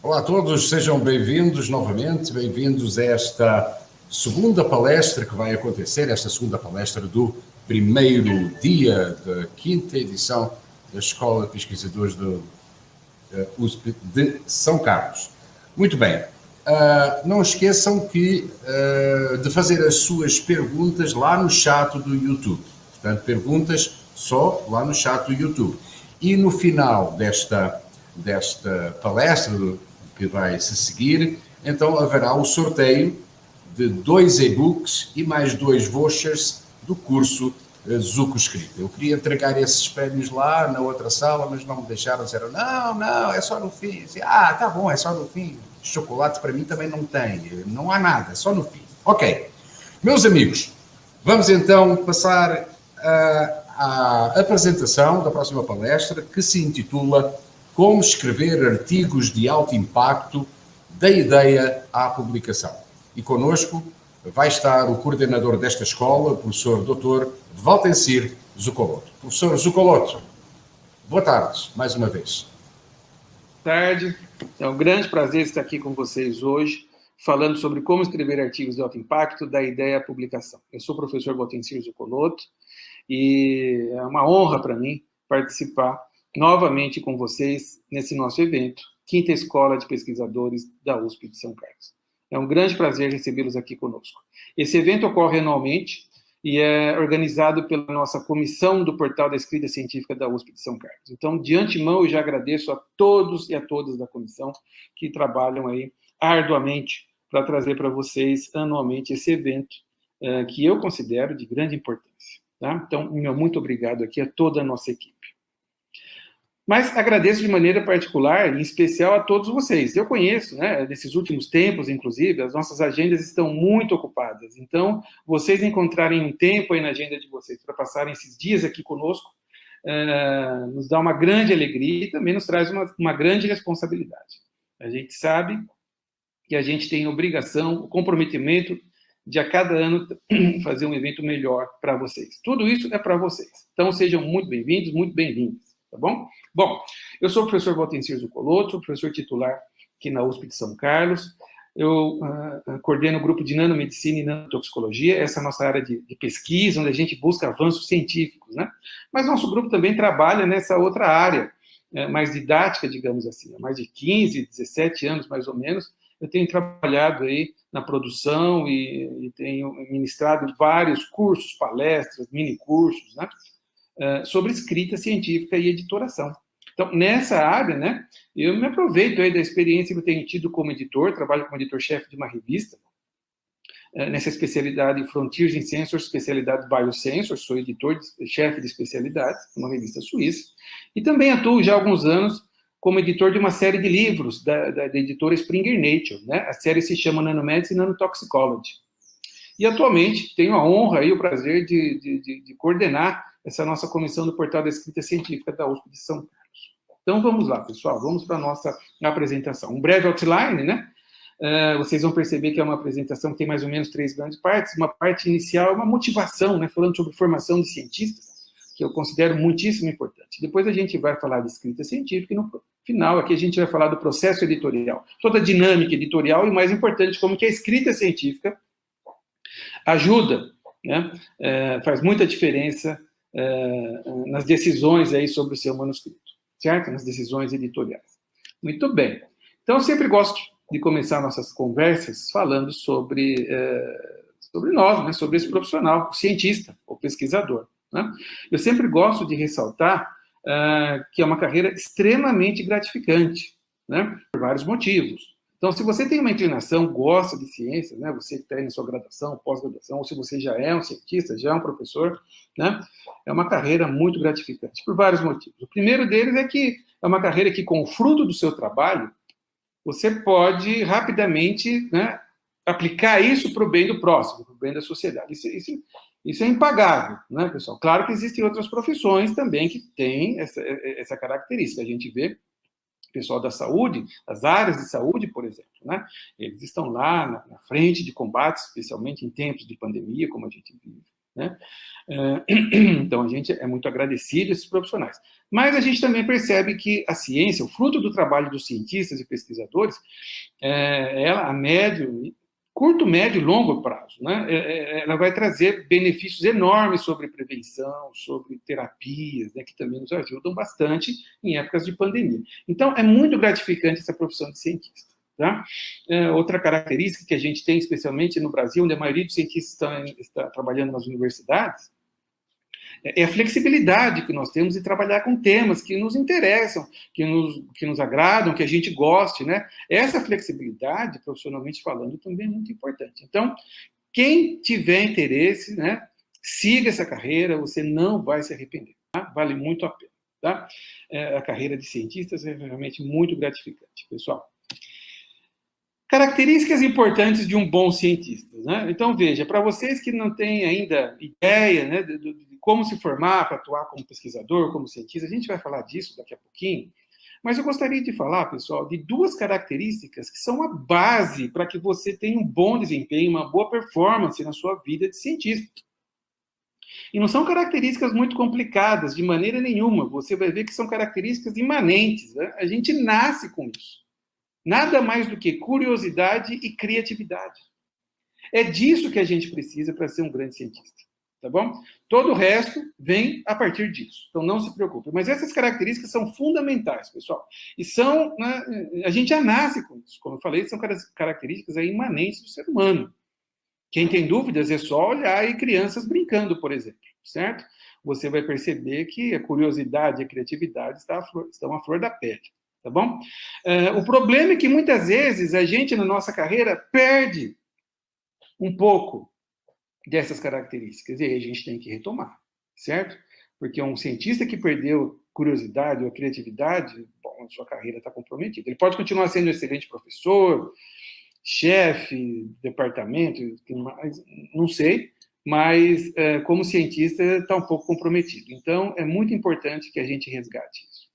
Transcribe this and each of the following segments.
Olá a todos, sejam bem-vindos novamente, bem-vindos a esta segunda palestra que vai acontecer, esta segunda palestra do primeiro dia da quinta edição da Escola de Pesquisadores do USP de São Carlos. Muito bem, não esqueçam de fazer as suas perguntas lá no chat do YouTube. Portanto, perguntas só lá no chat do YouTube. E no final desta palestra que vai se seguir, então haverá o sorteio de 2 e-books e mais 2 vouchers do curso Zuko Escrita. Eu queria entregar esses prémios lá na outra sala, mas não me deixaram, disseram, não, é só no fim. Disse, tá bom, é só no fim. Chocolate para mim também não tem, não há nada, é só no fim. Ok, meus amigos, vamos então passar à apresentação da próxima palestra, que se intitula Como escrever artigos de alto impacto, da ideia à publicação. E connosco vai estar o coordenador desta escola, o professor Dr. Valtencir Zucoloto. Professor Zucoloto, boa tarde, mais uma vez. Boa tarde, é um grande prazer estar aqui com vocês hoje, falando sobre como escrever artigos de alto impacto, da ideia à publicação. Eu sou o professor Valtencir Zucoloto e é uma honra para mim participar novamente com vocês nesse nosso evento, Quinta Escola de Pesquisadores da USP de São Carlos. É um grande prazer recebê-los aqui conosco. Esse evento ocorre anualmente e é organizado pela nossa comissão do Portal da Escrita Científica da USP de São Carlos. Então, de antemão, eu já agradeço a todos e a todas da comissão que trabalham aí arduamente para trazer para vocês anualmente esse evento que eu considero de grande importância. Tá? Então, meu muito obrigado aqui a toda a nossa equipe. Mas agradeço de maneira particular, em especial, a todos vocês. Eu conheço, nesses últimos tempos, inclusive, as nossas agendas estão muito ocupadas. Então, vocês encontrarem um tempo aí na agenda de vocês para passarem esses dias aqui conosco, nos dá uma grande alegria e também nos traz uma grande responsabilidade. A gente sabe que a gente tem a obrigação, o comprometimento de a cada ano fazer um evento melhor para vocês. Tudo isso é para vocês. Então, sejam muito bem-vindos, muito bem-vindas. Tá bom? Bom, eu sou o professor Valtencir Zucoloto, sou professor titular aqui na USP de São Carlos. Eu coordeno o grupo de nanomedicina e nanotoxicologia, essa é a nossa área de pesquisa, onde a gente busca avanços científicos, né? Mas nosso grupo também trabalha nessa outra área, mais didática, digamos assim. Há mais de 15, 17 anos, mais ou menos, eu tenho trabalhado aí na produção e tenho ministrado vários cursos, palestras, mini-cursos, né? Sobre escrita científica e editoração. Então, nessa área, eu me aproveito aí da experiência que eu tenho tido como editor, trabalho como editor-chefe de uma revista, nessa especialidade Frontiers in Sensors, especialidade Biosensors, sou editor-chefe de especialidades, uma revista suíça, e também atuo já há alguns anos como editor de uma série de livros da editora Springer Nature, A série se chama Nanomedicine e Nanotoxicology. E, atualmente, tenho a honra e o prazer de coordenar essa nossa comissão do Portal da Escrita Científica da USP de São Carlos. Então, vamos lá, pessoal, vamos para a nossa apresentação. Um breve outline, vocês vão perceber que é uma apresentação que tem mais ou menos 3 grandes partes. Uma parte inicial é uma motivação, falando sobre formação de cientistas, que eu considero muitíssimo importante. Depois a gente vai falar de escrita científica e, no final, aqui a gente vai falar do processo editorial, toda a dinâmica editorial e, o mais importante, como que a escrita científica ajuda, faz muita diferença nas decisões aí sobre o seu manuscrito, certo? Nas decisões editoriais. Muito bem. Então, eu sempre gosto de começar nossas conversas falando sobre nós, sobre esse profissional, o cientista, o pesquisador. Eu sempre gosto de ressaltar que é uma carreira extremamente gratificante, por vários motivos. Então, se você tem uma inclinação, gosta de ciências, você que está aí na sua graduação, pós-graduação, ou se você já é um cientista, já é um professor, é uma carreira muito gratificante, por vários motivos. O primeiro deles é que é uma carreira que, com o fruto do seu trabalho, você pode rapidamente aplicar isso para o bem do próximo, para o bem da sociedade. Isso é impagável, pessoal? Claro que existem outras profissões também que têm essa característica. A gente vê pessoal da saúde, das áreas de saúde, por exemplo, eles estão lá na frente de combate, especialmente em tempos de pandemia, como a gente vive. né? Então, a gente é muito agradecido a esses profissionais. Mas a gente também percebe que a ciência, o fruto do trabalho dos cientistas e pesquisadores, ela, a médio, curto, médio e longo prazo, né? Ela vai trazer benefícios enormes sobre prevenção, sobre terapias, né, que também nos ajudam bastante em épocas de pandemia. Então, é muito gratificante essa profissão de cientista. Tá? Outra característica que a gente tem, especialmente no Brasil, onde a maioria dos cientistas está trabalhando nas universidades, é a flexibilidade que nós temos de trabalhar com temas que nos interessam, que nos agradam, que a gente goste, né? Essa flexibilidade, profissionalmente falando, também é muito importante. Então, quem tiver interesse, né, siga essa carreira, você não vai se arrepender, tá? Vale muito a pena, tá? A carreira de cientistas é realmente muito gratificante, pessoal. Características importantes de um bom cientista, né? Então, veja, para vocês que não têm ainda ideia, né, de como se formar para atuar como pesquisador, como cientista, a gente vai falar disso daqui a pouquinho, mas eu gostaria de falar, pessoal, de duas características que são a base para que você tenha um bom desempenho, uma boa performance na sua vida de cientista. E não são características muito complicadas, de maneira nenhuma. Você vai ver que são características imanentes, né? A gente nasce com isso. Nada mais do que curiosidade e criatividade. É disso que a gente precisa para ser um grande cientista, tá bom? Todo o resto vem a partir disso, então não se preocupe. Mas essas características são fundamentais, pessoal. E são, né, a gente já nasce com isso. Como eu falei, são características imanentes do ser humano. Quem tem dúvidas é só olhar aí crianças brincando, por exemplo, certo? Você vai perceber que a curiosidade e a criatividade estão à flor da pele. Tá bom? O problema é que muitas vezes a gente, na nossa carreira, perde um pouco dessas características. E aí a gente tem que retomar, certo? Porque um cientista que perdeu curiosidade ou criatividade, bom, a sua carreira está comprometida. Ele pode continuar sendo um excelente professor, chefe, departamento, não sei, mas como cientista está um pouco comprometido. Então, é muito importante que a gente resgate isso.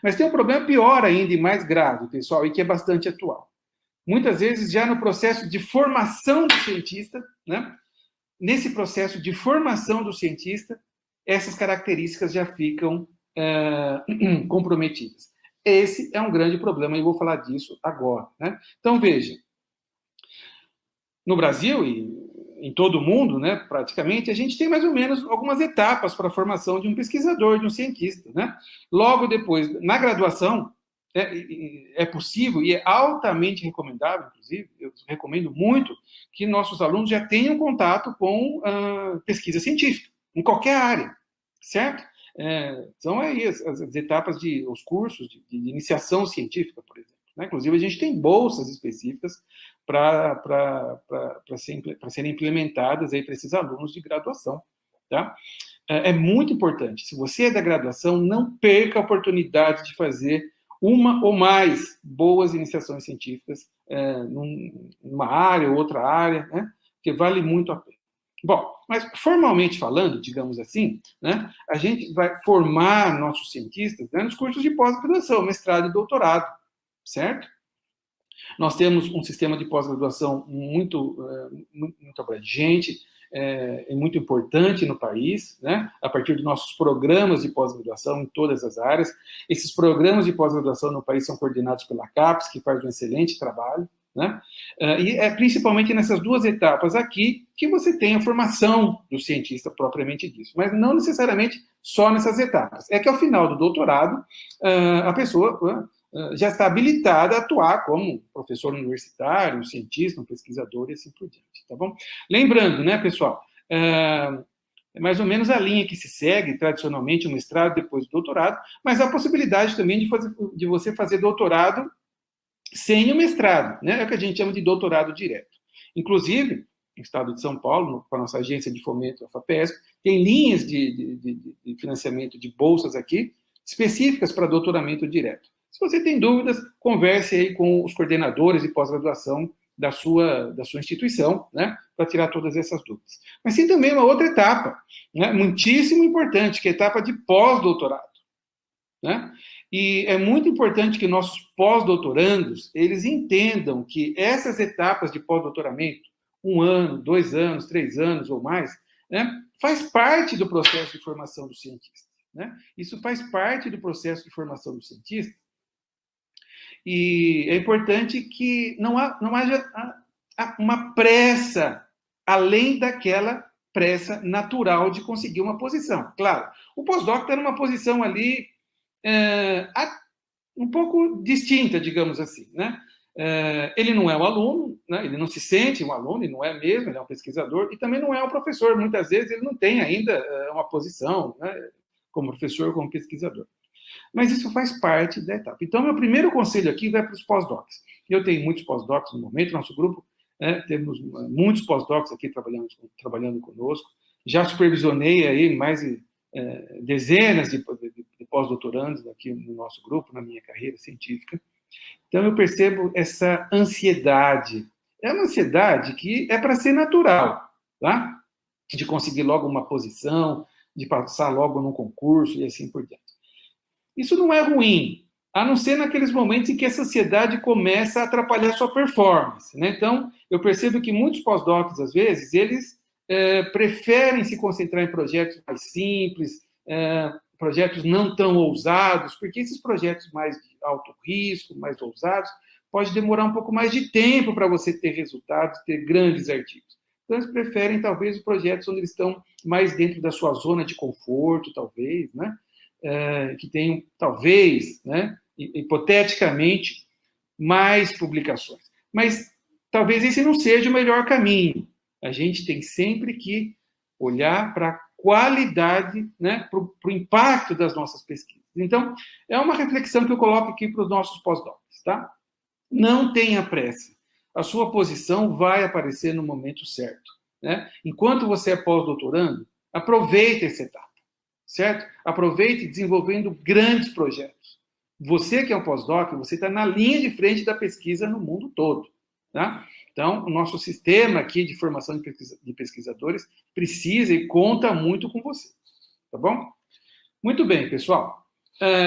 Mas tem um problema pior ainda e mais grave, pessoal, e que é bastante atual. Muitas vezes, já no processo de formação do cientista, né, nesse processo de formação do cientista, essas características já ficam comprometidas. Esse é um grande problema e eu vou falar disso agora, né? Então, veja, no Brasil e em todo o mundo, né, praticamente, a gente tem mais ou menos algumas etapas para a formação de um pesquisador, de um cientista, né? Logo depois, na graduação, é possível e é altamente recomendável, inclusive, eu recomendo muito que nossos alunos já tenham contato com pesquisa científica, em qualquer área, certo? São aí as etapas os cursos de iniciação científica, por exemplo, né? Inclusive, a gente tem bolsas específicas para serem implementadas aí para esses alunos de graduação, tá? É muito importante. Se você é da graduação, não perca a oportunidade de fazer uma ou mais boas iniciações científicas numa área ou outra área, né? Que vale muito a pena. Bom, mas formalmente falando, digamos assim, né, a gente vai formar nossos cientistas, né, nos cursos de pós-graduação, mestrado e doutorado, certo? Nós temos um sistema de pós-graduação muito abrangente, é muito importante no país, né? A partir dos nossos programas de pós-graduação em todas as áreas. Esses programas de pós-graduação no país são coordenados pela CAPES, que faz um excelente trabalho, né? E é principalmente nessas duas etapas aqui que você tem a formação do cientista propriamente disso, mas não necessariamente só nessas etapas. É que ao final do doutorado, a pessoa já está habilitada a atuar como professor universitário, um cientista, um pesquisador e assim por diante, tá bom? Lembrando, né, pessoal, é mais ou menos a linha que se segue tradicionalmente, o mestrado, depois do doutorado, mas há a possibilidade também de você fazer doutorado sem o mestrado, né? É o que a gente chama de doutorado direto. Inclusive, no estado de São Paulo, com a nossa agência de fomento, a FAPESP, tem linhas de financiamento de bolsas aqui, específicas para doutoramento direto. Se você tem dúvidas, converse aí com os coordenadores de pós-graduação da sua instituição, né, para tirar todas essas dúvidas. Mas tem também uma outra etapa, né, muitíssimo importante, que é a etapa de pós-doutorado, né? E é muito importante que nossos pós-doutorandos, eles entendam que essas etapas de pós-doutoramento, 1 ano, 2 anos, 3 anos ou mais, né, faz parte do processo de formação do cientista. Né? Isso faz parte do processo de formação do cientista. E é importante que não haja uma pressa além daquela pressa natural de conseguir uma posição. Claro, o pós-doc está numa posição ali um pouco distinta, digamos assim, né? Ele não é um aluno, né? Ele não se sente um aluno, ele não é mesmo, ele é um pesquisador, e também não é um professor. Muitas vezes ele não tem ainda uma posição, né? Como professor, como pesquisador. Mas isso faz parte da etapa. Então, meu primeiro conselho aqui vai para os pós-docs. Eu tenho muitos pós-docs no momento, nosso grupo, temos muitos pós-docs aqui trabalhando conosco. Já supervisionei aí mais de dezenas de pós-doutorandos aqui no nosso grupo, na minha carreira científica. Então, eu percebo essa ansiedade. É uma ansiedade que é para ser natural, tá? De conseguir logo uma posição, de passar logo num concurso e assim por diante. Isso não é ruim, a não ser naqueles momentos em que essa ansiedade começa a atrapalhar a sua performance, né? Então, eu percebo que muitos pós-docs, às vezes, eles preferem se concentrar em projetos mais simples, projetos não tão ousados, porque esses projetos mais de alto risco, mais ousados, pode demorar um pouco mais de tempo para você ter resultados, ter grandes artigos. Então, eles preferem, talvez, os projetos onde eles estão mais dentro da sua zona de conforto, talvez, né? Que tenham, talvez, né, hipoteticamente, mais publicações. Mas talvez esse não seja o melhor caminho. A gente tem sempre que olhar para a qualidade, né, para o impacto das nossas pesquisas. Então, é uma reflexão que eu coloco aqui para os nossos pós-docs, tá? Não tenha pressa. A sua posição vai aparecer no momento certo, né? Enquanto você é pós-doutorando, aproveite essa etapa. Certo? Aproveite desenvolvendo grandes projetos. Você que é um pós-doc, você está na linha de frente da pesquisa no mundo todo. Tá? Então, o nosso sistema aqui de formação de pesquisadores precisa e conta muito com você. Tá bom? Muito bem, pessoal.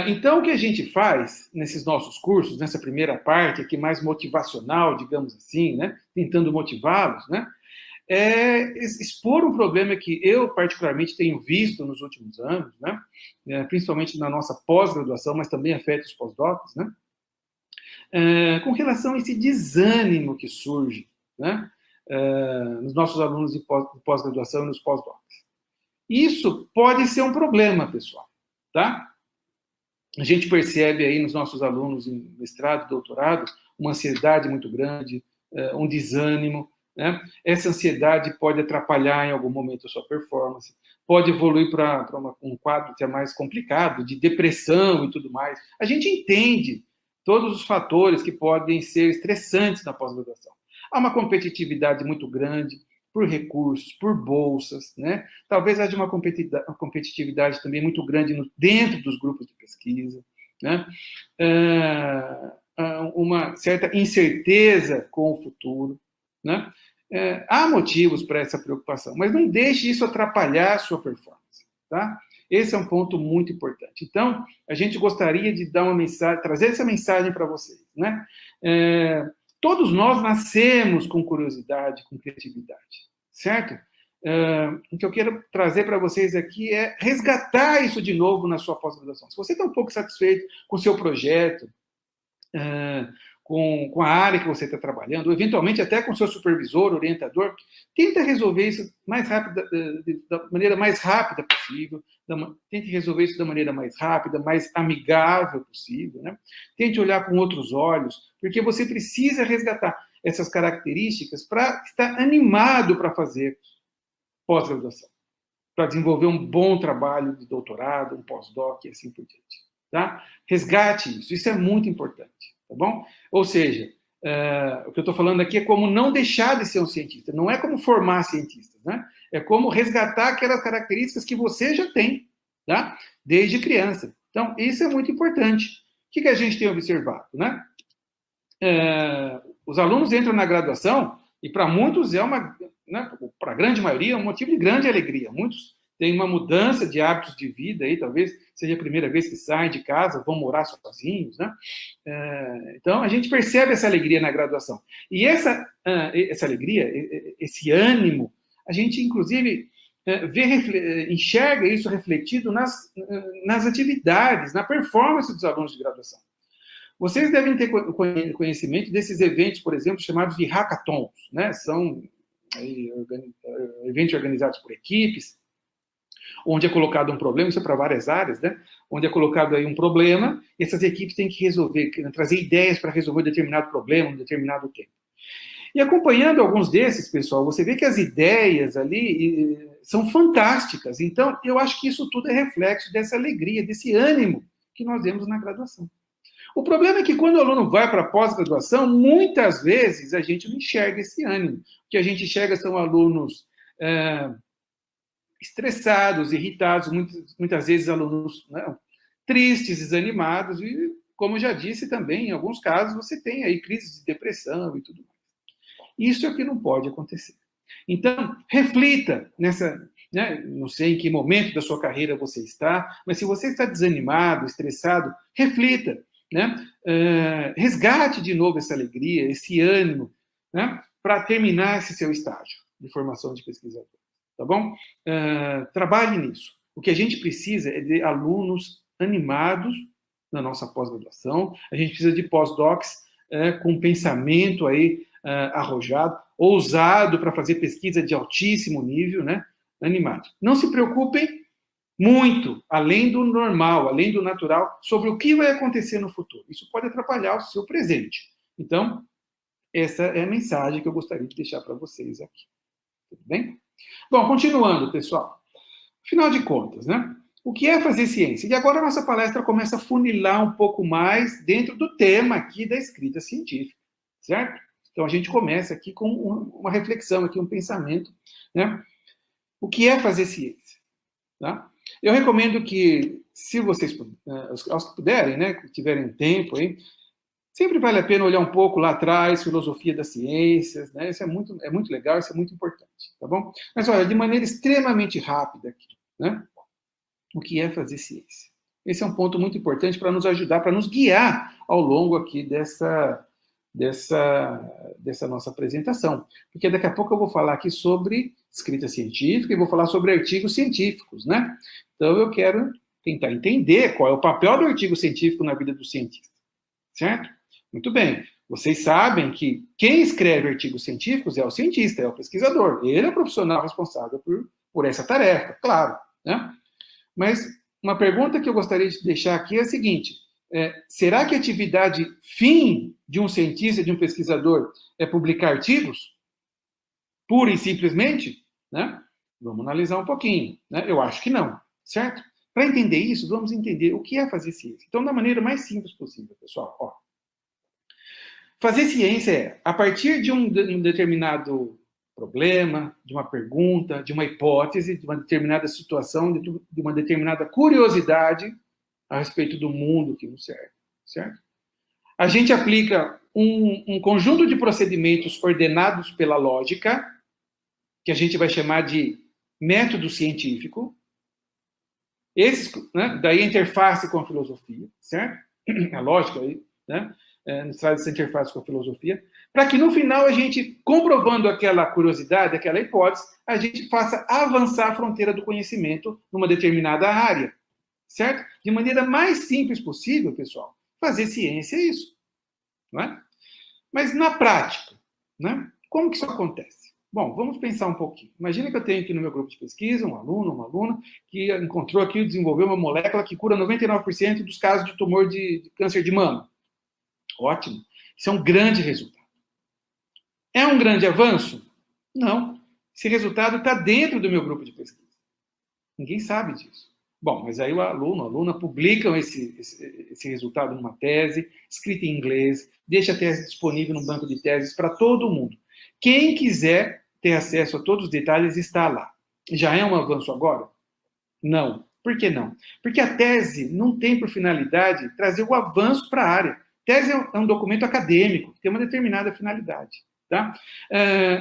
Então, o que a gente faz nesses nossos cursos, nessa primeira parte aqui mais motivacional, digamos assim, né? Tentando motivá-los, né? Expor um problema que eu, particularmente, tenho visto nos últimos anos, né? Principalmente na nossa pós-graduação, mas também afeta os pós-docs, né? Com relação a esse desânimo que surge, né? Nos nossos alunos de pós-graduação e nos pós-docs. Isso pode ser um problema, pessoal, tá? A gente percebe aí nos nossos alunos em mestrado, doutorado, uma ansiedade muito grande, um desânimo, né? Essa ansiedade pode atrapalhar em algum momento a sua performance, pode evoluir para um quadro que é mais complicado, de depressão e tudo mais. A gente entende todos os fatores que podem ser estressantes na pós-graduação. Há uma competitividade muito grande por recursos, por bolsas, né? Talvez haja uma competitividade também muito grande dentro dos grupos de pesquisa, né? Uma certa incerteza com o futuro, né? Há motivos para essa preocupação, mas não deixe isso atrapalhar a sua performance, tá? Esse é um ponto muito importante. Então, a gente gostaria de dar uma mensagem, trazer essa mensagem para vocês, né? Todos nós nascemos com curiosidade, com criatividade, certo? O que eu quero trazer para vocês aqui é resgatar isso de novo na sua pós-graduação. Se você está um pouco satisfeito com o seu projeto, com a área que você está trabalhando, ou eventualmente até com o seu supervisor, orientador, tenta resolver isso da maneira mais rápida possível, tente resolver isso da maneira mais rápida, mais amigável possível, né? Tente olhar com outros olhos, porque você precisa resgatar essas características para estar animado para fazer pós-graduação, para desenvolver um bom trabalho de doutorado, um pós-doc e assim por diante. Tá? Resgate isso é muito importante. Tá bom? Ou seja, o que eu estou falando aqui é como não deixar de ser um cientista. Não é como formar cientistas, né? É como resgatar aquelas características que você já tem, tá? Desde criança. Então, isso é muito importante. O que a gente tem observado, né? Os alunos entram na graduação e para muitos né, para a grande maioria, é um motivo de grande alegria. Muitos têm uma mudança de hábitos de vida aí, talvez seja a primeira vez que saem de casa, vão morar sozinhos, né? Então, a gente percebe essa alegria na graduação. E essa alegria, esse ânimo, a gente, inclusive, enxerga isso refletido nas atividades, na performance dos alunos de graduação. Vocês devem ter conhecimento desses eventos, por exemplo, chamados de hackathons, né? São eventos organizados por equipes, onde é colocado um problema, isso é para várias áreas, né? Onde é colocado aí um problema, e essas equipes têm que resolver, trazer ideias para resolver um determinado problema, um determinado tempo. E acompanhando alguns desses, pessoal, você vê que as ideias ali são fantásticas. Então, eu acho que isso tudo é reflexo dessa alegria, desse ânimo que nós temos na graduação. O problema é que quando o aluno vai para a pós-graduação, muitas vezes a gente não enxerga esse ânimo. O que a gente enxerga são alunos estressados, irritados, muitas vezes alunos tristes, desanimados, e, como eu já disse também, em alguns casos você tem aí crises de depressão e tudo mais. Isso é o que não pode acontecer. Então, reflita nessa, não sei em que momento da sua carreira você está, mas se você está desanimado, estressado, reflita, resgate de novo essa alegria, esse ânimo, para terminar esse seu estágio de formação de pesquisador, tá bom? Trabalhe nisso. O que a gente precisa é de alunos animados na nossa pós-graduação, a gente precisa de pós-docs com pensamento aí arrojado, ousado para fazer pesquisa de altíssimo nível, animado. Não se preocupem muito, além do normal, além do natural, sobre o que vai acontecer no futuro. Isso pode atrapalhar o seu presente. Então, essa é a mensagem que eu gostaria de deixar para vocês aqui. Tudo bem? Bom, continuando, pessoal. Afinal de contas, o que é fazer ciência? E agora a nossa palestra começa a funilar um pouco mais dentro do tema aqui da escrita científica, certo? Então, a gente começa aqui com uma reflexão, aqui um pensamento, O que é fazer ciência? Tá? Eu recomendo que, se vocês, aos que puderem, que tiverem tempo, sempre vale a pena olhar um pouco lá atrás, filosofia das ciências, Isso é muito legal, isso é muito importante, tá bom? Mas, olha, de maneira extremamente rápida aqui, o que é fazer ciência? Esse é um ponto muito importante para nos ajudar, para nos guiar ao longo aqui dessa nossa apresentação. Porque daqui a pouco eu vou falar aqui sobre escrita científica e vou falar sobre artigos científicos, Então, eu quero tentar entender qual é o papel do artigo científico na vida do cientista, certo? Muito bem. Vocês sabem que quem escreve artigos científicos é o cientista, é o pesquisador. Ele é o profissional responsável por essa tarefa, claro, Mas uma pergunta que eu gostaria de deixar aqui é a seguinte: será que a atividade fim de um cientista, de um pesquisador, é publicar artigos? Pura e simplesmente? Vamos analisar um pouquinho. Eu acho que não, certo? Para entender isso, vamos entender o que é fazer ciência. Então, da maneira mais simples possível, pessoal. Fazer ciência é, a partir de um determinado problema, de uma pergunta, de uma hipótese, de uma determinada situação, de uma determinada curiosidade a respeito do mundo que nos serve, certo? A gente aplica um conjunto de procedimentos ordenados pela lógica, que a gente vai chamar de método científico. Esses, daí a interface com a filosofia, certo? A lógica aí, nos traz essa interface com a filosofia, para que no final a gente, comprovando aquela curiosidade, aquela hipótese, a gente faça avançar a fronteira do conhecimento numa determinada área, certo? De maneira mais simples possível, pessoal, fazer ciência é isso, Mas na prática, como que isso acontece? Bom, vamos pensar um pouquinho. Imagina que eu tenho aqui no meu grupo de pesquisa um aluno, uma aluna, que encontrou aqui, desenvolveu uma molécula que cura 99% dos casos de tumor de câncer de mama. Ótimo. Isso é um grande resultado. É um grande avanço? Não. Esse resultado está dentro do meu grupo de pesquisa. Ninguém sabe disso. Bom, mas aí o aluno, a aluna publicam esse resultado numa tese, escrita em inglês, deixa a tese disponível no banco de teses para todo mundo. Quem quiser ter acesso a todos os detalhes está lá. Já é um avanço agora? Não. Por que não? Porque a tese não tem por finalidade trazer o avanço para a área. Tese é um documento acadêmico, que tem uma determinada finalidade. Tá?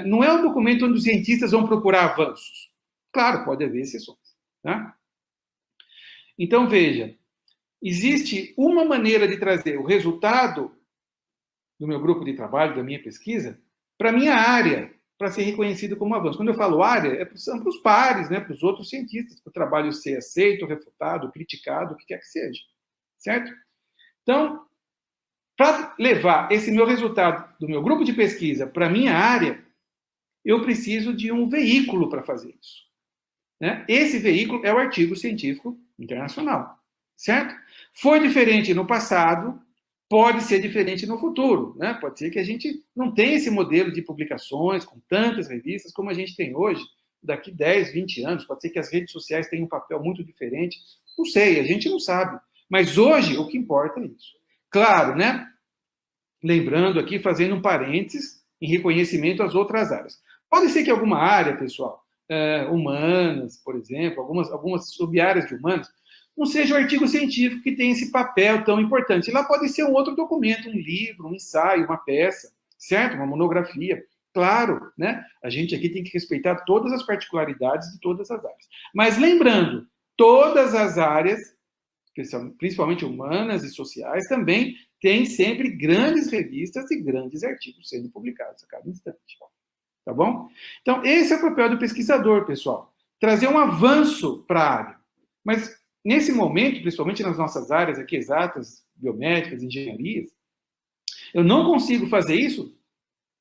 Não é um documento onde os cientistas vão procurar avanços. Claro, pode haver exceções. Tá? Então, veja, existe uma maneira de trazer o resultado do meu grupo de trabalho, da minha pesquisa, para a minha área, para ser reconhecido como avanço. Quando eu falo área, são para os pares, né, para os outros cientistas, para o trabalho ser aceito, refutado, criticado, o que quer que seja. Certo? Então, para levar esse meu resultado do meu grupo de pesquisa para a minha área, eu preciso de um veículo para fazer isso. Né? Esse veículo é o artigo científico internacional. Certo? Foi diferente no passado, pode ser diferente no futuro. Né? Pode ser que a gente não tenha esse modelo de publicações com tantas revistas como a gente tem hoje, daqui 10, 20 anos. Pode ser que as redes sociais tenham um papel muito diferente. Não sei, a gente não sabe. Mas hoje, o que importa é isso. Claro, né? Lembrando aqui, fazendo um parênteses em reconhecimento às outras áreas. Pode ser que alguma área, pessoal, humanas, por exemplo, algumas sub-áreas de humanas, não seja o artigo científico que tem esse papel tão importante. Lá pode ser um outro documento, um livro, um ensaio, uma peça, certo? Uma monografia. Claro, né? A gente aqui tem que respeitar todas as particularidades de todas as áreas. Mas lembrando, todas as áreas, principalmente humanas e sociais, também têm sempre grandes revistas e grandes artigos sendo publicados a cada instante. Tá bom? Então, esse é o papel do pesquisador, pessoal. Trazer um avanço para a área. Mas, nesse momento, principalmente nas nossas áreas aqui exatas, biomédicas, engenharias, eu não consigo fazer isso,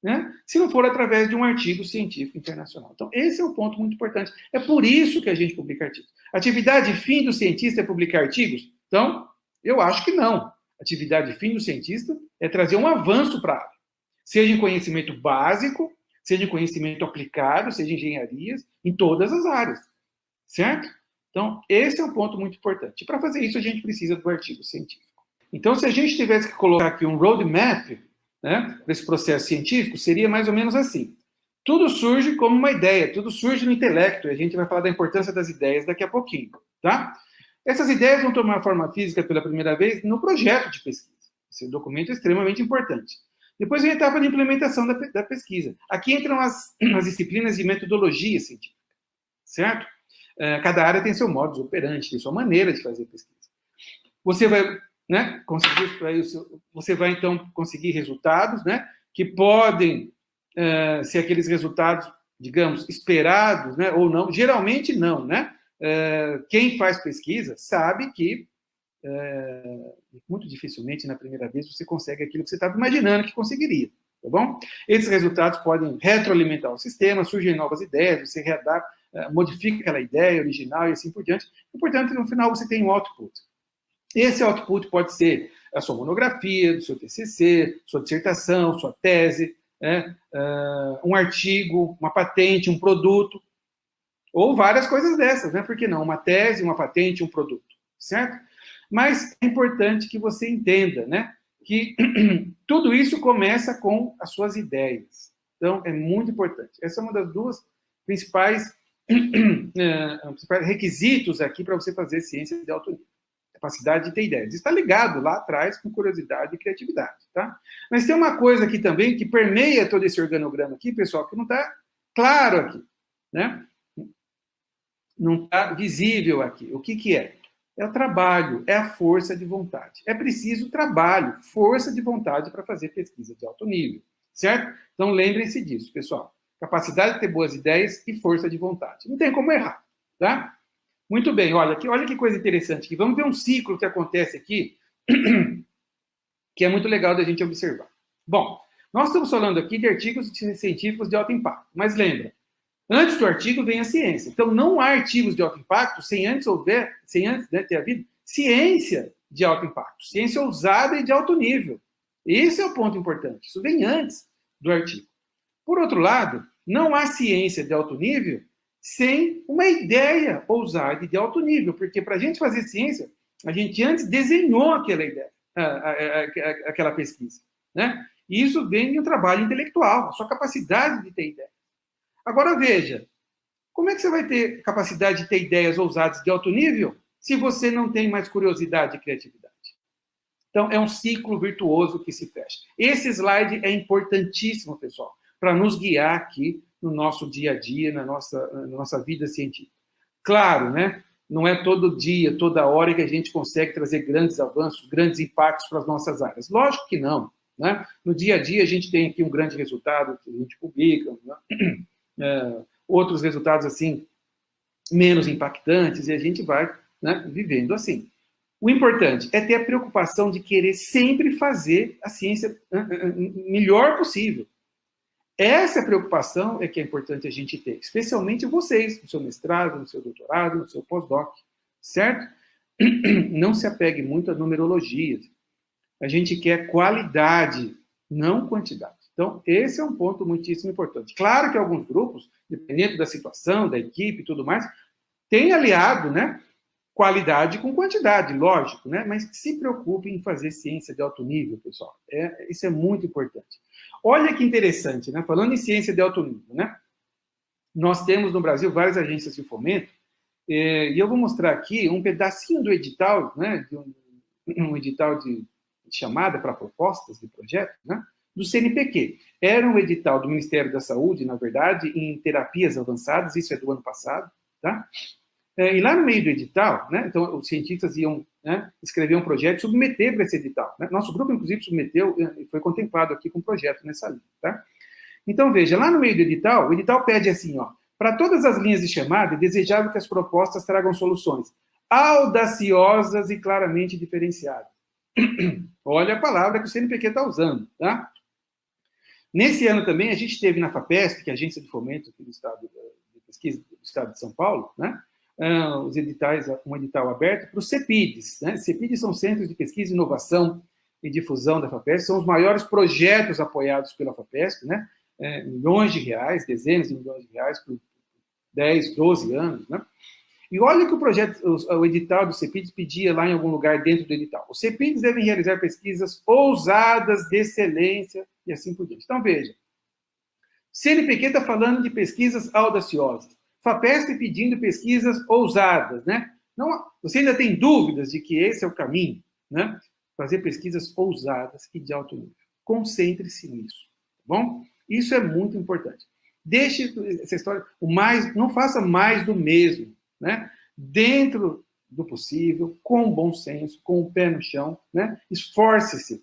né, se não for através de um artigo científico internacional. Então, esse é um ponto muito importante. É por isso que a gente publica artigos. Atividade fim do cientista é publicar artigos? Então, eu acho que não. Atividade fim do cientista é trazer um avanço para a área. Seja em conhecimento básico, seja em conhecimento aplicado, seja em engenharias, em todas as áreas. Certo? Então, esse é um ponto muito importante. E para fazer isso, a gente precisa do artigo científico. Então, se a gente tivesse que colocar aqui um roadmap, né, desse processo científico, seria mais ou menos assim. Tudo surge como uma ideia, tudo surge no intelecto, e a gente vai falar da importância das ideias daqui a pouquinho, tá? Essas ideias vão tomar forma física pela primeira vez no projeto de pesquisa. Esse documento é extremamente importante. Depois vem a etapa de implementação da pesquisa. Aqui entram as disciplinas de metodologia científica, certo? Cada área tem seu modus operandi, tem sua maneira de fazer pesquisa. Você vai, né, você vai então conseguir resultados, né, que podem ser aqueles resultados, digamos, esperados, né, ou não. Geralmente não, né? Quem faz pesquisa sabe que muito dificilmente na primeira vez você consegue aquilo que você estava imaginando que conseguiria, tá bom? Esses resultados podem retroalimentar o sistema, surgem novas ideias, você readapta, modifica aquela ideia original e assim por diante. E, portanto, no final você tem um output. Esse output pode ser a sua monografia, do seu TCC, sua dissertação, sua tese, né, um artigo, uma patente, um produto, ou várias coisas dessas, né? Por que não? Uma tese, uma patente, um produto, certo? Mas é importante que você entenda, né, que tudo isso começa com as suas ideias. Então, é muito importante. Essa é uma das duas principais requisitos aqui para você fazer ciência de alto nível. Capacidade de ter ideias. Está ligado lá atrás com curiosidade e criatividade, tá? Mas tem uma coisa aqui também que permeia todo esse organograma aqui, pessoal, que não está claro aqui, né? Não está visível aqui. O que que é? É o trabalho, é a força de vontade. É preciso trabalho, força de vontade para fazer pesquisa de alto nível, certo? Então, lembrem-se disso, pessoal. Capacidade de ter boas ideias e força de vontade. Não tem como errar, tá? Muito bem, olha que coisa interessante aqui. Vamos ver um ciclo que acontece aqui, que é muito legal da gente observar. Bom, nós estamos falando aqui de artigos científicos de alto impacto, mas lembra, antes do artigo vem a ciência. Então, não há artigos de alto impacto sem antes ter havido ciência de alto impacto, ciência ousada e de alto nível. Esse é o ponto importante. Isso vem antes do artigo. Por outro lado, não há ciência de alto nível sem uma ideia ousada e de alto nível, porque para a gente fazer ciência, a gente antes desenhou aquela ideia, aquela pesquisa, né? E isso vem de um trabalho intelectual, a sua capacidade de ter ideia. Agora veja, como é que você vai ter capacidade de ter ideias ousadas de alto nível se você não tem mais curiosidade e criatividade? Então, é um ciclo virtuoso que se fecha. Esse slide é importantíssimo, pessoal, para nos guiar aqui no nosso dia a dia, na nossa vida científica. Claro, né? Não é todo dia, toda hora que a gente consegue trazer grandes avanços, grandes impactos para as nossas áreas. Lógico que não, né? No dia a dia, a gente tem aqui um grande resultado que a gente publica, né? Outros resultados, assim, menos impactantes, e a gente vai, né, vivendo assim. O importante é ter a preocupação de querer sempre fazer a ciência melhor possível. Essa preocupação é que é importante a gente ter, especialmente vocês, no seu mestrado, no seu doutorado, no seu pós-doc, certo? Não se apegue muito a numerologias. A gente quer qualidade, não quantidade. Então, esse é um ponto muitíssimo importante. Claro que alguns grupos, dependendo da situação, da equipe e tudo mais, têm aliado, né, qualidade com quantidade, lógico, né? Mas se preocupe em fazer ciência de alto nível, pessoal. Isso é muito importante. Olha que interessante, né? Falando em ciência de alto nível, né? Nós temos no Brasil várias agências de fomento, e eu vou mostrar aqui um pedacinho do edital, né? Um edital de chamada para propostas de projeto, né? Do CNPq. Era um edital do Ministério da Saúde, na verdade, em terapias avançadas, isso é do ano passado, tá? E lá no meio do edital, né, então os cientistas iam, né, escrever um projeto e submeter para esse edital. Né? Nosso grupo, inclusive, submeteu e foi contemplado aqui com um projeto nessa linha. Tá? Então, veja, lá no meio do edital, o edital pede assim, ó, para todas as linhas de chamada, é desejável que as propostas tragam soluções audaciosas e claramente diferenciadas. Olha a palavra que o CNPq está usando. Tá? Nesse ano também, a gente teve na FAPESP, que é a agência de fomento aqui do Estado de Pesquisa do Estado de São Paulo, né? Os editais, um edital aberto para os CEPIDs. Né? CEPIDs são Centros de Pesquisa, Inovação e Difusão da FAPESP, são os maiores projetos apoiados pela FAPESP, né? Milhões de reais, dezenas de milhões de reais por 10, 12 anos. Né? E olha que o edital do CEPIDs pedia lá em algum lugar dentro do edital. Os CEPIDs devem realizar pesquisas ousadas, de excelência e assim por diante. Então, veja, CNPq está falando de pesquisas audaciosas. FAPESP pedindo pesquisas ousadas, né? Não, você ainda tem dúvidas de que esse é o caminho, né? Fazer pesquisas ousadas e de alto nível. Concentre-se nisso, tá bom? Isso é muito importante. Deixe essa história, não faça mais do mesmo, né? Dentro do possível, com bom senso, com o pé no chão, né? Esforce-se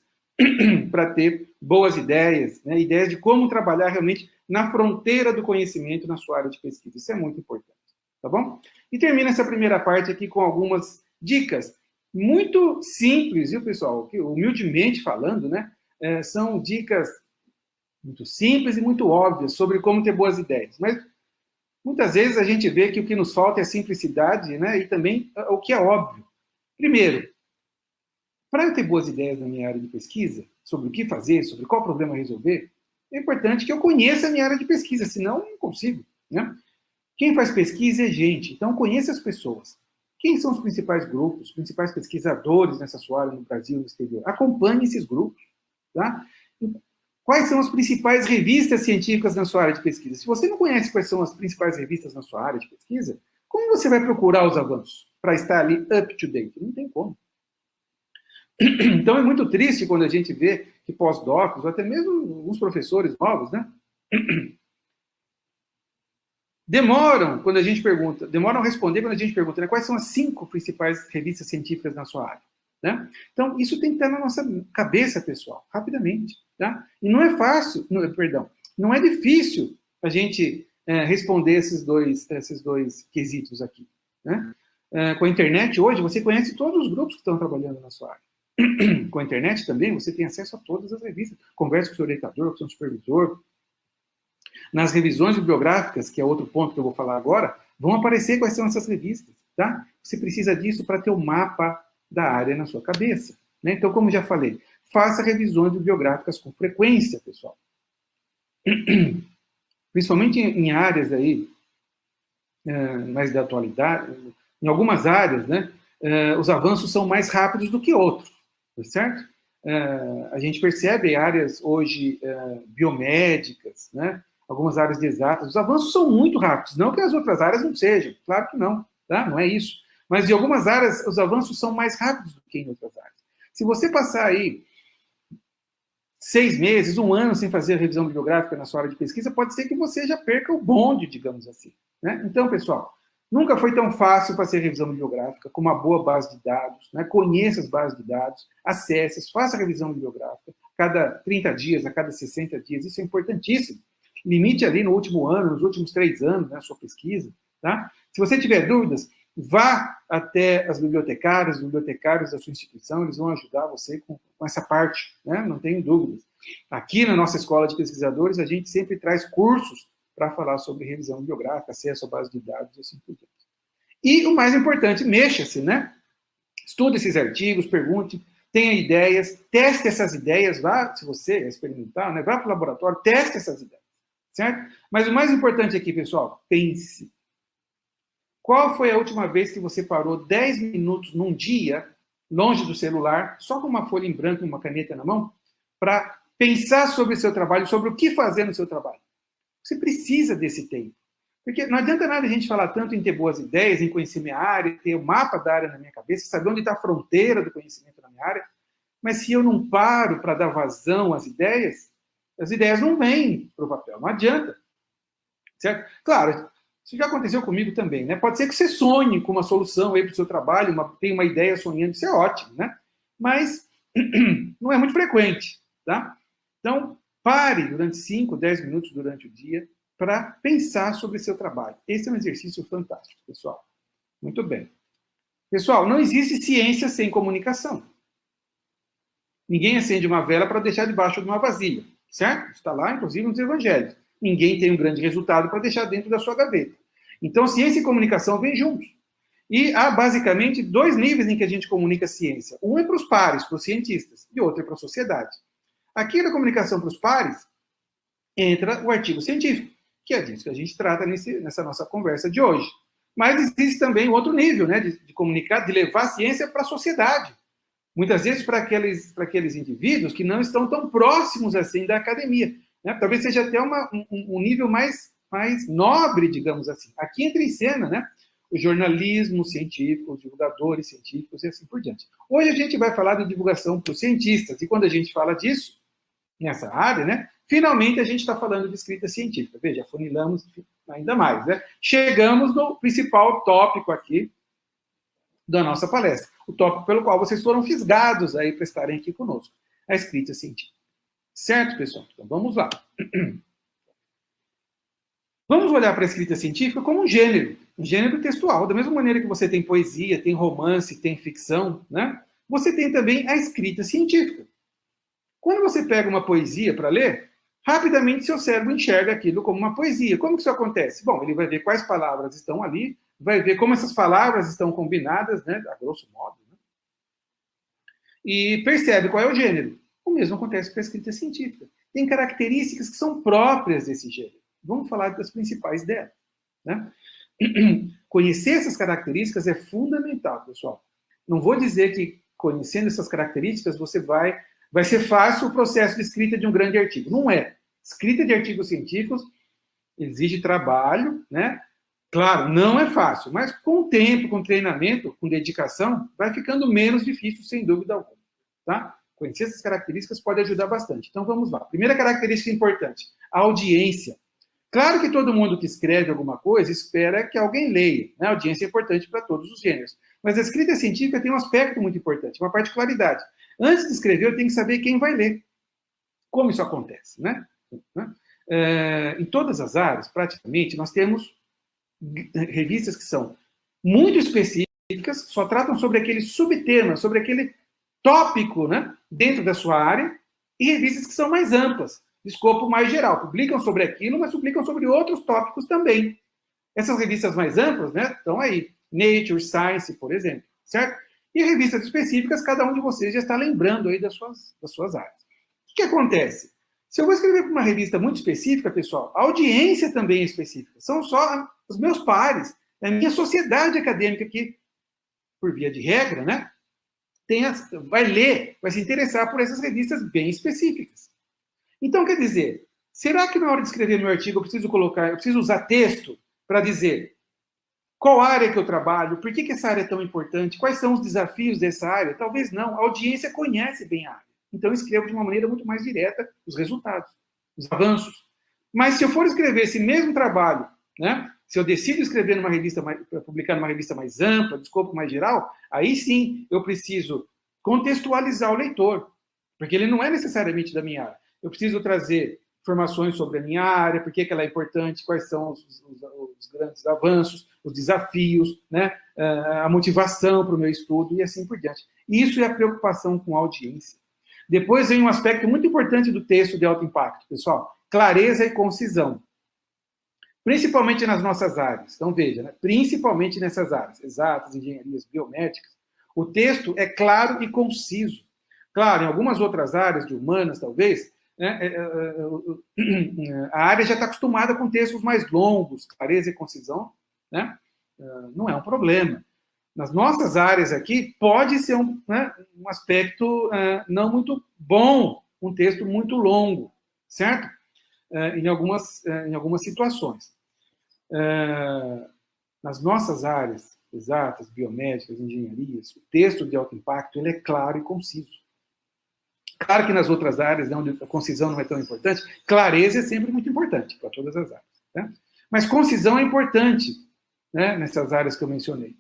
para ter boas ideias, né? Ideias de como trabalhar realmente na fronteira do conhecimento na sua área de pesquisa. Isso é muito importante, tá bom? E termina essa primeira parte aqui com algumas dicas muito simples, viu, pessoal? Que, humildemente falando, né? São dicas muito simples e muito óbvias sobre como ter boas ideias. Mas muitas vezes a gente vê que o que nos falta é a simplicidade, né? E também o que é óbvio. Primeiro, para eu ter boas ideias na minha área de pesquisa, sobre o que fazer, sobre qual problema resolver, é importante que eu conheça a minha área de pesquisa, senão eu não consigo. Né? Quem faz pesquisa é gente, então conheça as pessoas. Quem são os principais grupos, os principais pesquisadores nessa sua área no Brasil e no exterior? Acompanhe esses grupos. Tá? Quais são as principais revistas científicas na sua área de pesquisa? Se você não conhece quais são as principais revistas na sua área de pesquisa, como você vai procurar os avanços para estar ali up to date? Não tem como. Então é muito triste quando a gente vê que pós-docs, ou até mesmo alguns professores novos, né? Demoram a responder quando a gente pergunta, né, quais são as 5 principais revistas científicas na sua área. Né? Então, isso tem que estar na nossa cabeça, pessoal, rapidamente. Tá? E não é fácil, não é difícil a gente responder esses dois quesitos aqui. Né? Com a internet, hoje, você conhece todos os grupos que estão trabalhando na sua área. Com a internet também, você tem acesso a todas as revistas. Conversa com o seu orientador, com o seu supervisor. Nas revisões bibliográficas, que é outro ponto que eu vou falar agora, vão aparecer quais são essas revistas. Tá? Você precisa disso para ter o mapa da área na sua cabeça. Né? Então, como já falei, faça revisões bibliográficas com frequência, pessoal. Principalmente em áreas aí, mais da atualidade, em algumas áreas, né, os avanços são mais rápidos do que outros. Certo? A gente percebe áreas hoje biomédicas, né? Algumas áreas de exatas, os avanços são muito rápidos, não que as outras áreas não sejam, claro que não, tá? Não é isso. Mas em algumas áreas os avanços são mais rápidos do que em outras áreas. Se você passar aí 6 meses, 1 ano sem fazer a revisão bibliográfica na sua área de pesquisa, pode ser que você já perca o bonde, digamos assim. Né? Então, pessoal, nunca foi tão fácil fazer revisão bibliográfica com uma boa base de dados, né? Conheça as bases de dados, acesse, faça a revisão bibliográfica, cada 30 dias, a cada 60 dias. Isso é importantíssimo. Limite ali no último ano, nos últimos 3 anos, né, a sua pesquisa. Tá? Se você tiver dúvidas, vá até as bibliotecárias, os bibliotecários da sua instituição, eles vão ajudar você com essa parte, né? Não tenho dúvidas. Aqui na nossa escola de pesquisadores, a gente sempre traz cursos para falar sobre revisão bibliográfica, acesso à base de dados e assim por diante. E o mais importante, mexa-se, né? Estude esses artigos, pergunte, tenha ideias, teste essas ideias, vá, se você é experimental, né? Vá para o laboratório, teste essas ideias, certo? Mas o mais importante aqui, pessoal, pense. Qual foi a última vez que você parou 10 minutos num dia, longe do celular, só com uma folha em branco e uma caneta na mão, para pensar sobre o seu trabalho, sobre o que fazer no seu trabalho? Você precisa desse tempo. Porque não adianta nada a gente falar tanto em ter boas ideias, em conhecer minha área, ter o mapa da área na minha cabeça, saber onde está a fronteira do conhecimento na minha área, mas se eu não paro para dar vazão às ideias, as ideias não vêm para o papel, não adianta. Certo? Claro, isso já aconteceu comigo também, né? Pode ser que você sonhe com uma solução aí para o seu trabalho, tenha uma ideia sonhando, isso é ótimo, né? Mas não é muito frequente, tá? Então, pare durante 5, 10 minutos durante o dia para pensar sobre seu trabalho. Esse é um exercício fantástico, pessoal. Muito bem. Pessoal, não existe ciência sem comunicação. Ninguém acende uma vela para deixar debaixo de uma vasilha, certo? Está lá, inclusive, nos evangelhos. Ninguém tem um grande resultado para deixar dentro da sua gaveta. Então, ciência e comunicação vêm juntos. E há, basicamente, 2 níveis em que a gente comunica ciência. Um é para os pares, para os cientistas, e outro é para a sociedade. Aqui na comunicação para os pares, entra o artigo científico, que é disso que a gente trata nessa nossa conversa de hoje. Mas existe também outro nível, né, de comunicar, de levar a ciência para a sociedade. Muitas vezes para aqueles indivíduos que não estão tão próximos assim da academia. Né? Talvez seja até um nível mais nobre, digamos assim. Aqui entra em cena, né, o jornalismo científico, os divulgadores científicos e assim por diante. Hoje a gente vai falar de divulgação para os cientistas, e quando a gente fala disso, nessa área, né, finalmente a gente está falando de escrita científica. Veja, afunilamos ainda mais. Né? Chegamos no principal tópico aqui da nossa palestra, o tópico pelo qual vocês foram fisgados aí para estarem aqui conosco, a escrita científica. Certo, pessoal? Então vamos lá. Vamos olhar para a escrita científica como um gênero textual. Da mesma maneira que você tem poesia, tem romance, tem ficção, né? Você tem também a escrita científica. Quando você pega uma poesia para ler, rapidamente seu cérebro enxerga aquilo como uma poesia. Como que isso acontece? Bom, ele vai ver quais palavras estão ali, vai ver como essas palavras estão combinadas, né, a grosso modo, né? E percebe qual é o gênero. O mesmo acontece com a escrita científica. Tem características que são próprias desse gênero. Vamos falar das principais delas. Né? Conhecer essas características é fundamental, pessoal. Não vou dizer que conhecendo essas características você vai ser fácil o processo de escrita de um grande artigo. Não é. Escrita de artigos científicos exige trabalho, né? Claro, não é fácil, mas com o tempo, com treinamento, com dedicação, vai ficando menos difícil, sem dúvida alguma. Tá? Conhecer essas características pode ajudar bastante. Então, vamos lá. Primeira característica importante, a audiência. Claro que todo mundo que escreve alguma coisa espera que alguém leia. Né? A audiência é importante para todos os gêneros. Mas a escrita científica tem um aspecto muito importante, uma particularidade. Antes de escrever, eu tenho que saber quem vai ler. Como isso acontece? Né? Em todas as áreas, praticamente, nós temos revistas que são muito específicas, só tratam sobre aquele subtema, sobre aquele tópico, né, dentro da sua área, e revistas que são mais amplas, de escopo mais geral. Publicam sobre aquilo, mas publicam sobre outros tópicos também. Essas revistas mais amplas, né, estão aí. Nature, Science, por exemplo, certo? E revistas específicas, cada um de vocês já está lembrando aí das suas áreas. O que acontece? Se eu vou escrever para uma revista muito específica, pessoal, a audiência também é específica. São só os meus pares, a minha sociedade acadêmica que, por via de regra, né, vai ler, vai se interessar por essas revistas bem específicas. Então, quer dizer, será que na hora de escrever meu artigo eu preciso usar texto para dizer qual área que eu trabalho, por que essa área é tão importante, quais são os desafios dessa área? Talvez não, a audiência conhece bem a área. Então, eu escrevo de uma maneira muito mais direta os resultados, os avanços. Mas se eu for escrever esse mesmo trabalho, né, se eu decido escrever numa revista publicar numa revista mais ampla, de escopo mais geral, aí sim eu preciso contextualizar o leitor. porque ele não é necessariamente da minha área. Eu preciso trazer informações sobre a minha área, por que ela é importante, quais são os grandes avanços, os desafios, né? A motivação para o meu estudo e assim por diante. Isso é a preocupação com a audiência. Depois vem um aspecto muito importante do texto de alto impacto, pessoal: clareza e concisão. Principalmente nas nossas áreas. Então, veja, né? Principalmente nessas áreas, exatas, engenharias, biomédicas, o texto é claro e conciso. Claro, em algumas outras áreas de humanas, talvez, né, a área já está acostumada com textos mais longos, clareza e concisão, né? Não é um problema. Nas nossas áreas aqui, pode ser um aspecto não muito bom, um texto muito longo, certo? Em algumas situações. Nas nossas áreas exatas, biomédicas, engenharias, o texto de alto impacto ele é claro e conciso. Claro que nas outras áreas, onde a concisão não é tão importante, clareza é sempre muito importante para todas as áreas. Né? Mas concisão é importante, né, nessas áreas que eu mencionei.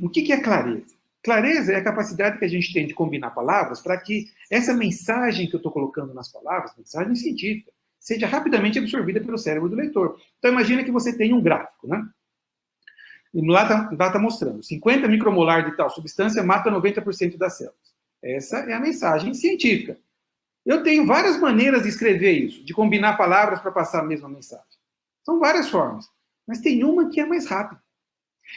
O que é clareza? Clareza é a capacidade que a gente tem de combinar palavras para que essa mensagem que eu estou colocando nas palavras, mensagem científica, seja rapidamente absorvida pelo cérebro do leitor. Então, imagina que você tem um gráfico, né? E lá está mostrando, 50 micromolar de tal substância mata 90% das células. Essa é a mensagem científica. Eu tenho várias maneiras de escrever isso, de combinar palavras para passar a mesma mensagem. São várias formas, mas tem uma que é mais rápida.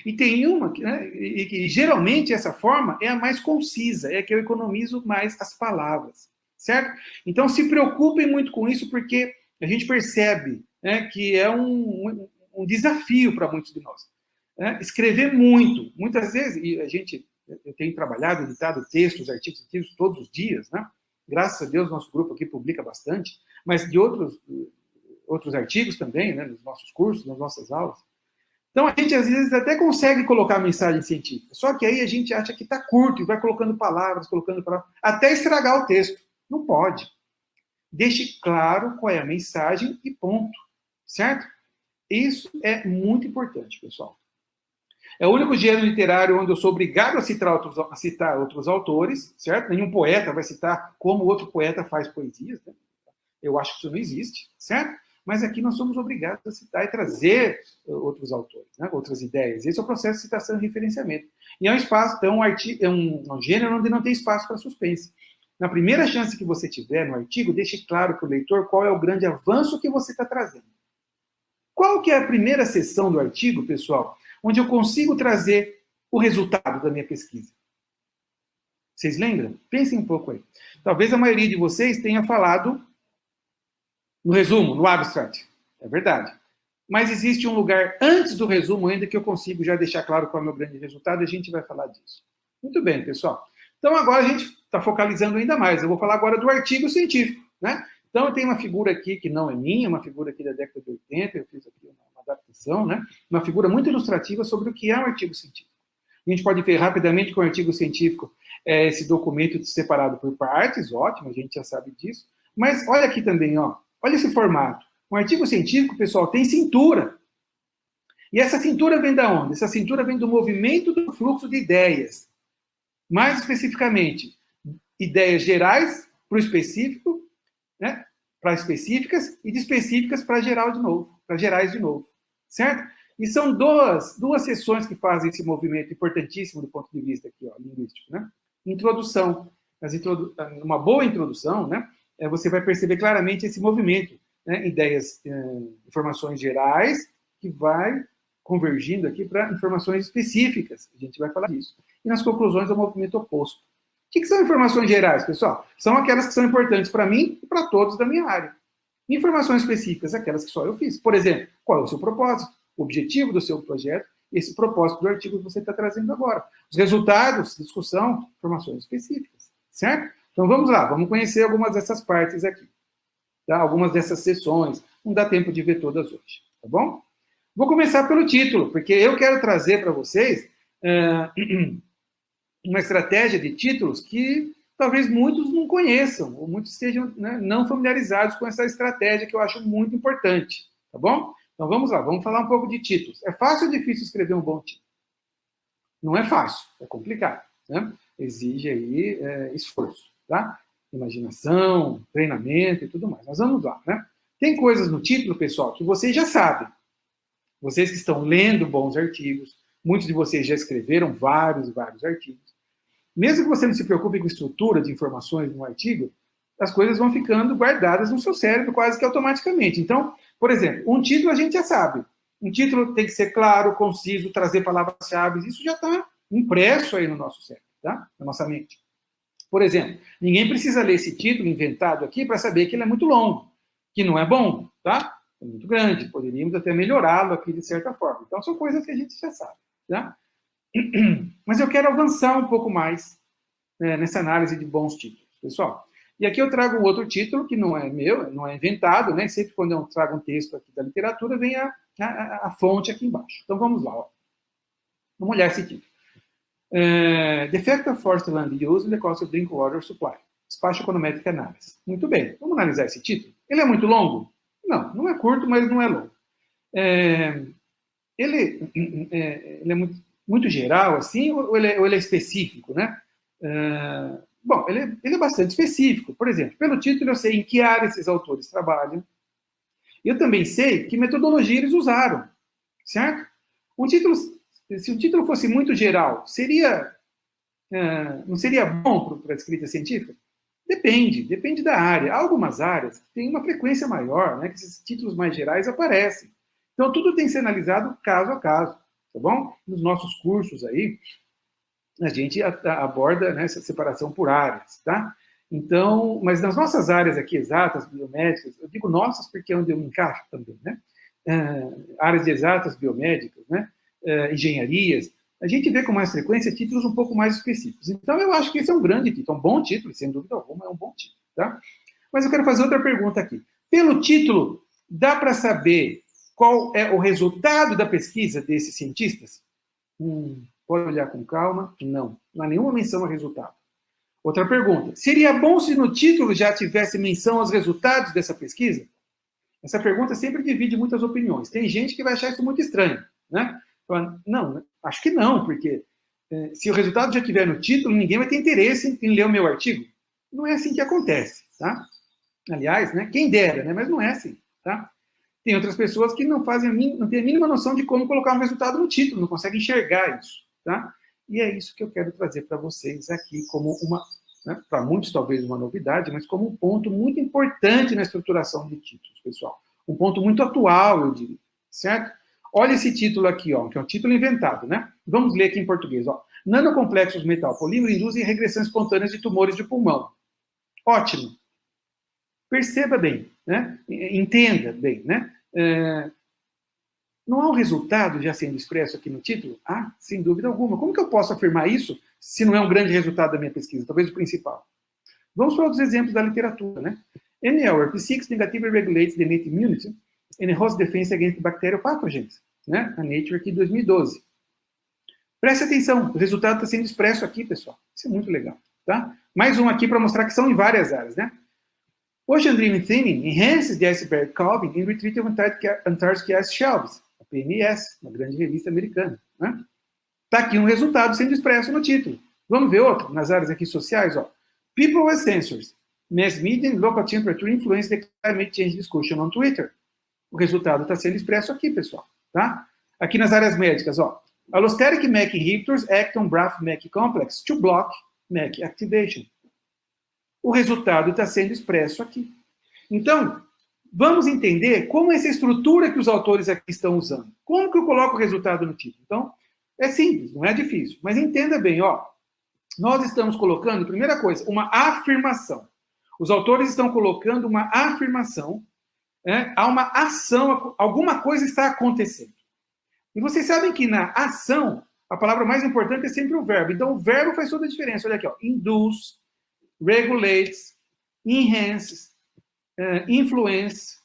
E tem uma que geralmente essa forma é a mais concisa, é a que eu economizo mais as palavras, certo? Então se preocupem muito com isso, porque a gente percebe, né, que é um desafio para muitos de nós. Né? Escrever muito, muitas vezes, e eu tenho trabalhado, editado textos, artigos científicos todos os dias, né? Graças a Deus nosso grupo aqui publica bastante, mas de outros artigos também, né, nos nossos cursos, nas nossas aulas. Então, a gente, às vezes, até consegue colocar mensagem científica, só que aí a gente acha que está curto e vai colocando palavras, até estragar o texto. Não pode. Deixe claro qual é a mensagem e ponto. Certo? Isso é muito importante, pessoal. É o único gênero literário onde eu sou obrigado a citar outros autores, certo? Nenhum poeta vai citar como outro poeta faz poesias, né? Eu acho que isso não existe, certo? Mas aqui nós somos obrigados a citar e trazer outros autores, né? Outras ideias. Esse é o processo de citação e referenciamento. E é um espaço, então, é um gênero onde não tem espaço para suspense. Na primeira chance que você tiver no artigo, deixe claro para o leitor qual é o grande avanço que você está trazendo. Qual que é a primeira seção do artigo, pessoal, onde eu consigo trazer o resultado da minha pesquisa? Vocês lembram? Pensem um pouco aí. Talvez a maioria de vocês tenha falado no resumo, no abstract. É verdade. Mas existe um lugar antes do resumo ainda que eu consigo já deixar claro qual é o meu grande resultado e a gente vai falar disso. Muito bem, pessoal. Então agora a gente está focalizando ainda mais. Eu vou falar agora do artigo científico, né? Então eu tenho uma figura aqui que não é minha, uma figura aqui da década de 80, eu fiz aqui uma adaptação, né? Uma figura muito ilustrativa sobre o que é um artigo científico. A gente pode ver rapidamente que o artigo científico é esse documento separado por partes, ótimo, a gente já sabe disso. Mas olha aqui também, ó. Olha esse formato. Um artigo científico, pessoal, tem cintura. E essa cintura vem da onde? Essa cintura vem do movimento do fluxo de ideias. Mais especificamente, ideias gerais para o específico, né? Para específicas, e de específicas para geral de novo, para gerais de novo. Certo? E são duas seções que fazem esse movimento importantíssimo do ponto de vista aqui, ó, linguístico, né? Introdução. Uma boa introdução, né? Você vai perceber claramente esse movimento, né? Ideias, informações gerais, que vai convergindo aqui para informações específicas. A gente vai falar disso. E nas conclusões é o movimento oposto. O que são informações gerais, pessoal? São aquelas que são importantes para mim e para todos da minha área. Informações específicas, aquelas que só eu fiz. Por exemplo, qual é o seu propósito? O objetivo do seu projeto, esse propósito do artigo que você está trazendo agora. Os resultados, discussão, informações específicas. Certo? Então vamos lá, vamos conhecer algumas dessas partes aqui. Tá? Algumas dessas sessões. Não dá tempo de ver todas hoje. Tá bom? Vou começar pelo título, porque eu quero trazer para vocês uma estratégia de títulos que talvez muitos não conheçam, ou muitos estejam, né, não familiarizados com essa estratégia que eu acho muito importante. Tá bom? Então vamos lá, vamos falar um pouco de títulos. É fácil ou difícil escrever um bom título? Não é fácil, é complicado. Né? Exige aí esforço. Tá? imaginação, treinamento e tudo mais. Mas vamos lá, né? Tem coisas no título, pessoal, que vocês já sabem. Vocês que estão lendo bons artigos, muitos de vocês já escreveram vários e vários artigos. Mesmo que você não se preocupe com estrutura de informações no artigo, as coisas vão ficando guardadas no seu cérebro quase que automaticamente. Então, por exemplo, um título a gente já sabe. Um título tem que ser claro, conciso, trazer palavras-chave. Isso já está impresso aí no nosso cérebro, tá? Na nossa mente. Por exemplo, ninguém precisa ler esse título inventado aqui para saber que ele é muito longo, que não é bom, tá? É muito grande, poderíamos até melhorá-lo aqui de certa forma. Então, são coisas que a gente já sabe, tá? Mas eu quero avançar um pouco mais nessa análise de bons títulos, pessoal. E aqui eu trago um outro título que não é meu, não é inventado, né? Sempre quando eu trago um texto aqui da literatura, vem a fonte aqui embaixo. Então, vamos lá, ó. Vamos olhar esse título. The Effect of Forest Land Use in the Cost of Drinking Water Supply. Espaço Econométrica Análise. Muito bem, vamos analisar esse título. Ele é muito longo? Não, não é curto, mas não é longo. Ele é muito geral, assim, ou ele é específico, né? Bom, ele é bastante específico. Por exemplo, pelo título eu sei em que área esses autores trabalham. Eu também sei que metodologia eles usaram, certo? Se o título fosse muito geral, não seria bom para a escrita científica? Depende da área. Há algumas áreas que têm uma frequência maior, né, que esses títulos mais gerais aparecem. Então, tudo tem que ser analisado caso a caso, tá bom? Nos nossos cursos aí, a gente aborda, né, essa separação por áreas, tá? Então, mas nas nossas áreas aqui, exatas, biomédicas, eu digo nossas porque é onde eu me encaixo também, né? Áreas de exatas, biomédicas, né? Engenharias, a gente vê com mais frequência títulos um pouco mais específicos. Então, eu acho que esse é um grande título, um bom título, sem dúvida alguma, é um bom título, tá? Mas eu quero fazer outra pergunta aqui. Pelo título, dá para saber qual é o resultado da pesquisa desses cientistas? Pode olhar com calma. Não há nenhuma menção a resultado. Outra pergunta. Seria bom se no título já tivesse menção aos resultados dessa pesquisa? Essa pergunta sempre divide muitas opiniões. Tem gente que vai achar isso muito estranho, né? Não, acho que não, porque se o resultado já estiver no título, ninguém vai ter interesse em ler o meu artigo. Não é assim que acontece, tá? Aliás, né, quem dera, né, mas não é assim, tá? Tem outras pessoas que não têm a mínima noção de como colocar um resultado no título, não conseguem enxergar isso, tá? E é isso que eu quero trazer para vocês aqui como né, para muitos talvez uma novidade, mas como um ponto muito importante na estruturação de títulos, pessoal. Um ponto muito atual, eu diria, certo? Olha esse título aqui, ó, que é um título inventado, né? Vamos ler aqui em português, ó. Nanocomplexos metal polímero induzem regressões espontâneas de tumores de pulmão. Ótimo. Perceba bem, né? Entenda bem, né? Não há um resultado já sendo expresso aqui no título? Ah, sem dúvida alguma. Como que eu posso afirmar isso se não é um grande resultado da minha pesquisa? Talvez o principal. Vamos para outros exemplos da literatura, né? NLRP6 negatively regulates the innate immunity and host defense against bacterial pathogens, né? A Nature aqui, 2012. Preste atenção, o resultado está sendo expresso aqui, pessoal. Isso é muito legal, tá? Mais um aqui para mostrar que são em várias áreas, né? Ocean Dream Thinning enhances the iceberg calving in retreat of Antarctic ice shelves, a PNS, uma grande revista americana, né? Tá aqui um resultado sendo expresso no título. Vamos ver outro, nas áreas aqui sociais, ó. People as sensors, mass media and local temperature influence the climate change discussion on Twitter. O resultado está sendo expresso aqui, pessoal, tá? Aqui nas áreas médicas, ó. Allosteric MEK inhibitors act on BRAF-MEK complex to block MEK activation. O resultado está sendo expresso aqui. Então, vamos entender como essa estrutura que os autores aqui estão usando. Como que eu coloco o resultado no título? Então, é simples, não é difícil. Mas entenda bem, ó. Nós estamos colocando, primeira coisa, uma afirmação. Os autores estão colocando uma afirmação. Há uma ação, alguma coisa está acontecendo. E vocês sabem que na ação, a palavra mais importante é sempre o verbo. Então, o verbo faz toda a diferença. Olha aqui, ó. Induz, regulates, enhances, influence,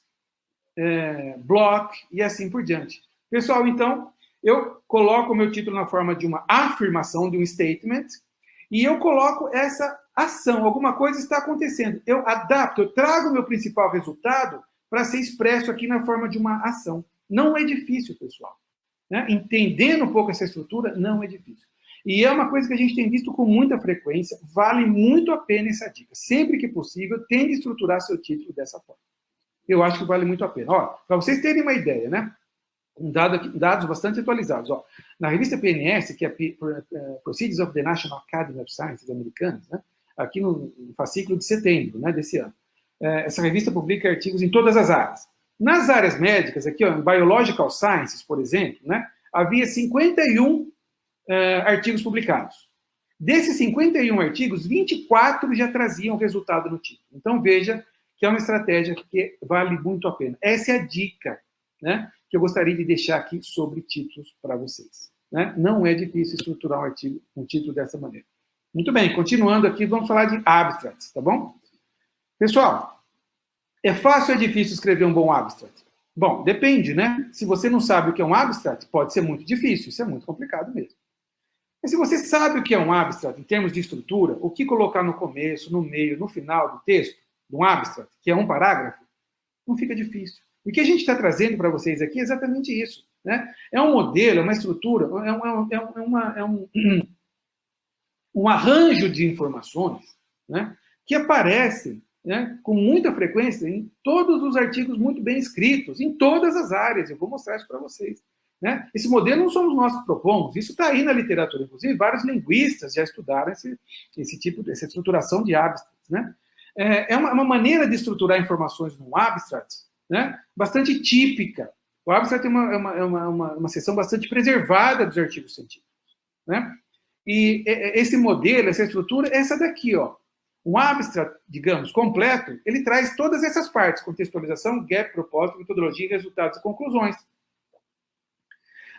block e assim por diante. Pessoal, então, eu coloco o meu título na forma de uma afirmação, de um statement, e eu coloco essa ação. Alguma coisa está acontecendo. Eu adapto, eu trago o meu principal resultado para ser expresso aqui na forma de uma ação. Não é difícil, pessoal. Né? Entendendo um pouco essa estrutura, não é difícil. E é uma coisa que a gente tem visto com muita frequência, vale muito a pena essa dica. Sempre que possível, tente estruturar seu título dessa forma. Eu acho que vale muito a pena. Para vocês terem uma ideia, né? Dados bastante atualizados. Na revista PNS, que é Proceedings of the National Academy of Sciences americanas, né? Aqui no fascículo de setembro, né, desse ano. Essa revista publica artigos em todas as áreas. Nas áreas médicas, aqui, em Biological Sciences, por exemplo, né, havia 51 artigos publicados. Desses 51 artigos, 24 já traziam resultado no título. Então, veja que é uma estratégia que vale muito a pena. Essa é a dica, né, que eu gostaria de deixar aqui sobre títulos para vocês. Né? Não é difícil estruturar um título dessa maneira. Muito bem, continuando aqui, vamos falar de abstracts, tá bom? Pessoal, é fácil ou é difícil escrever um bom abstract? Bom, depende, né? Se você não sabe o que é um abstract, pode ser muito difícil, isso é muito complicado mesmo. Mas se você sabe o que é um abstract, em termos de estrutura, o que colocar no começo, no meio, no final do texto, de um abstract, que é um parágrafo, não fica difícil. O que a gente está trazendo para vocês aqui é exatamente isso. Né? É um modelo, é uma estrutura, um arranjo de informações, né, que aparecem, né, com muita frequência em todos os artigos muito bem escritos, em todas as áreas. Eu vou mostrar isso para vocês. Né? Esse modelo não somos nós que propomos, isso está aí na literatura. Inclusive, vários linguistas já estudaram esse tipo, essa estruturação de abstracts. Né? É uma maneira de estruturar informações num abstract, né, bastante típica. O abstract é uma seção bastante preservada dos artigos científicos. Né? E esse modelo, essa estrutura, é essa daqui, Um abstract, digamos, completo, ele traz todas essas partes: contextualização, gap, propósito, metodologia, resultados e conclusões.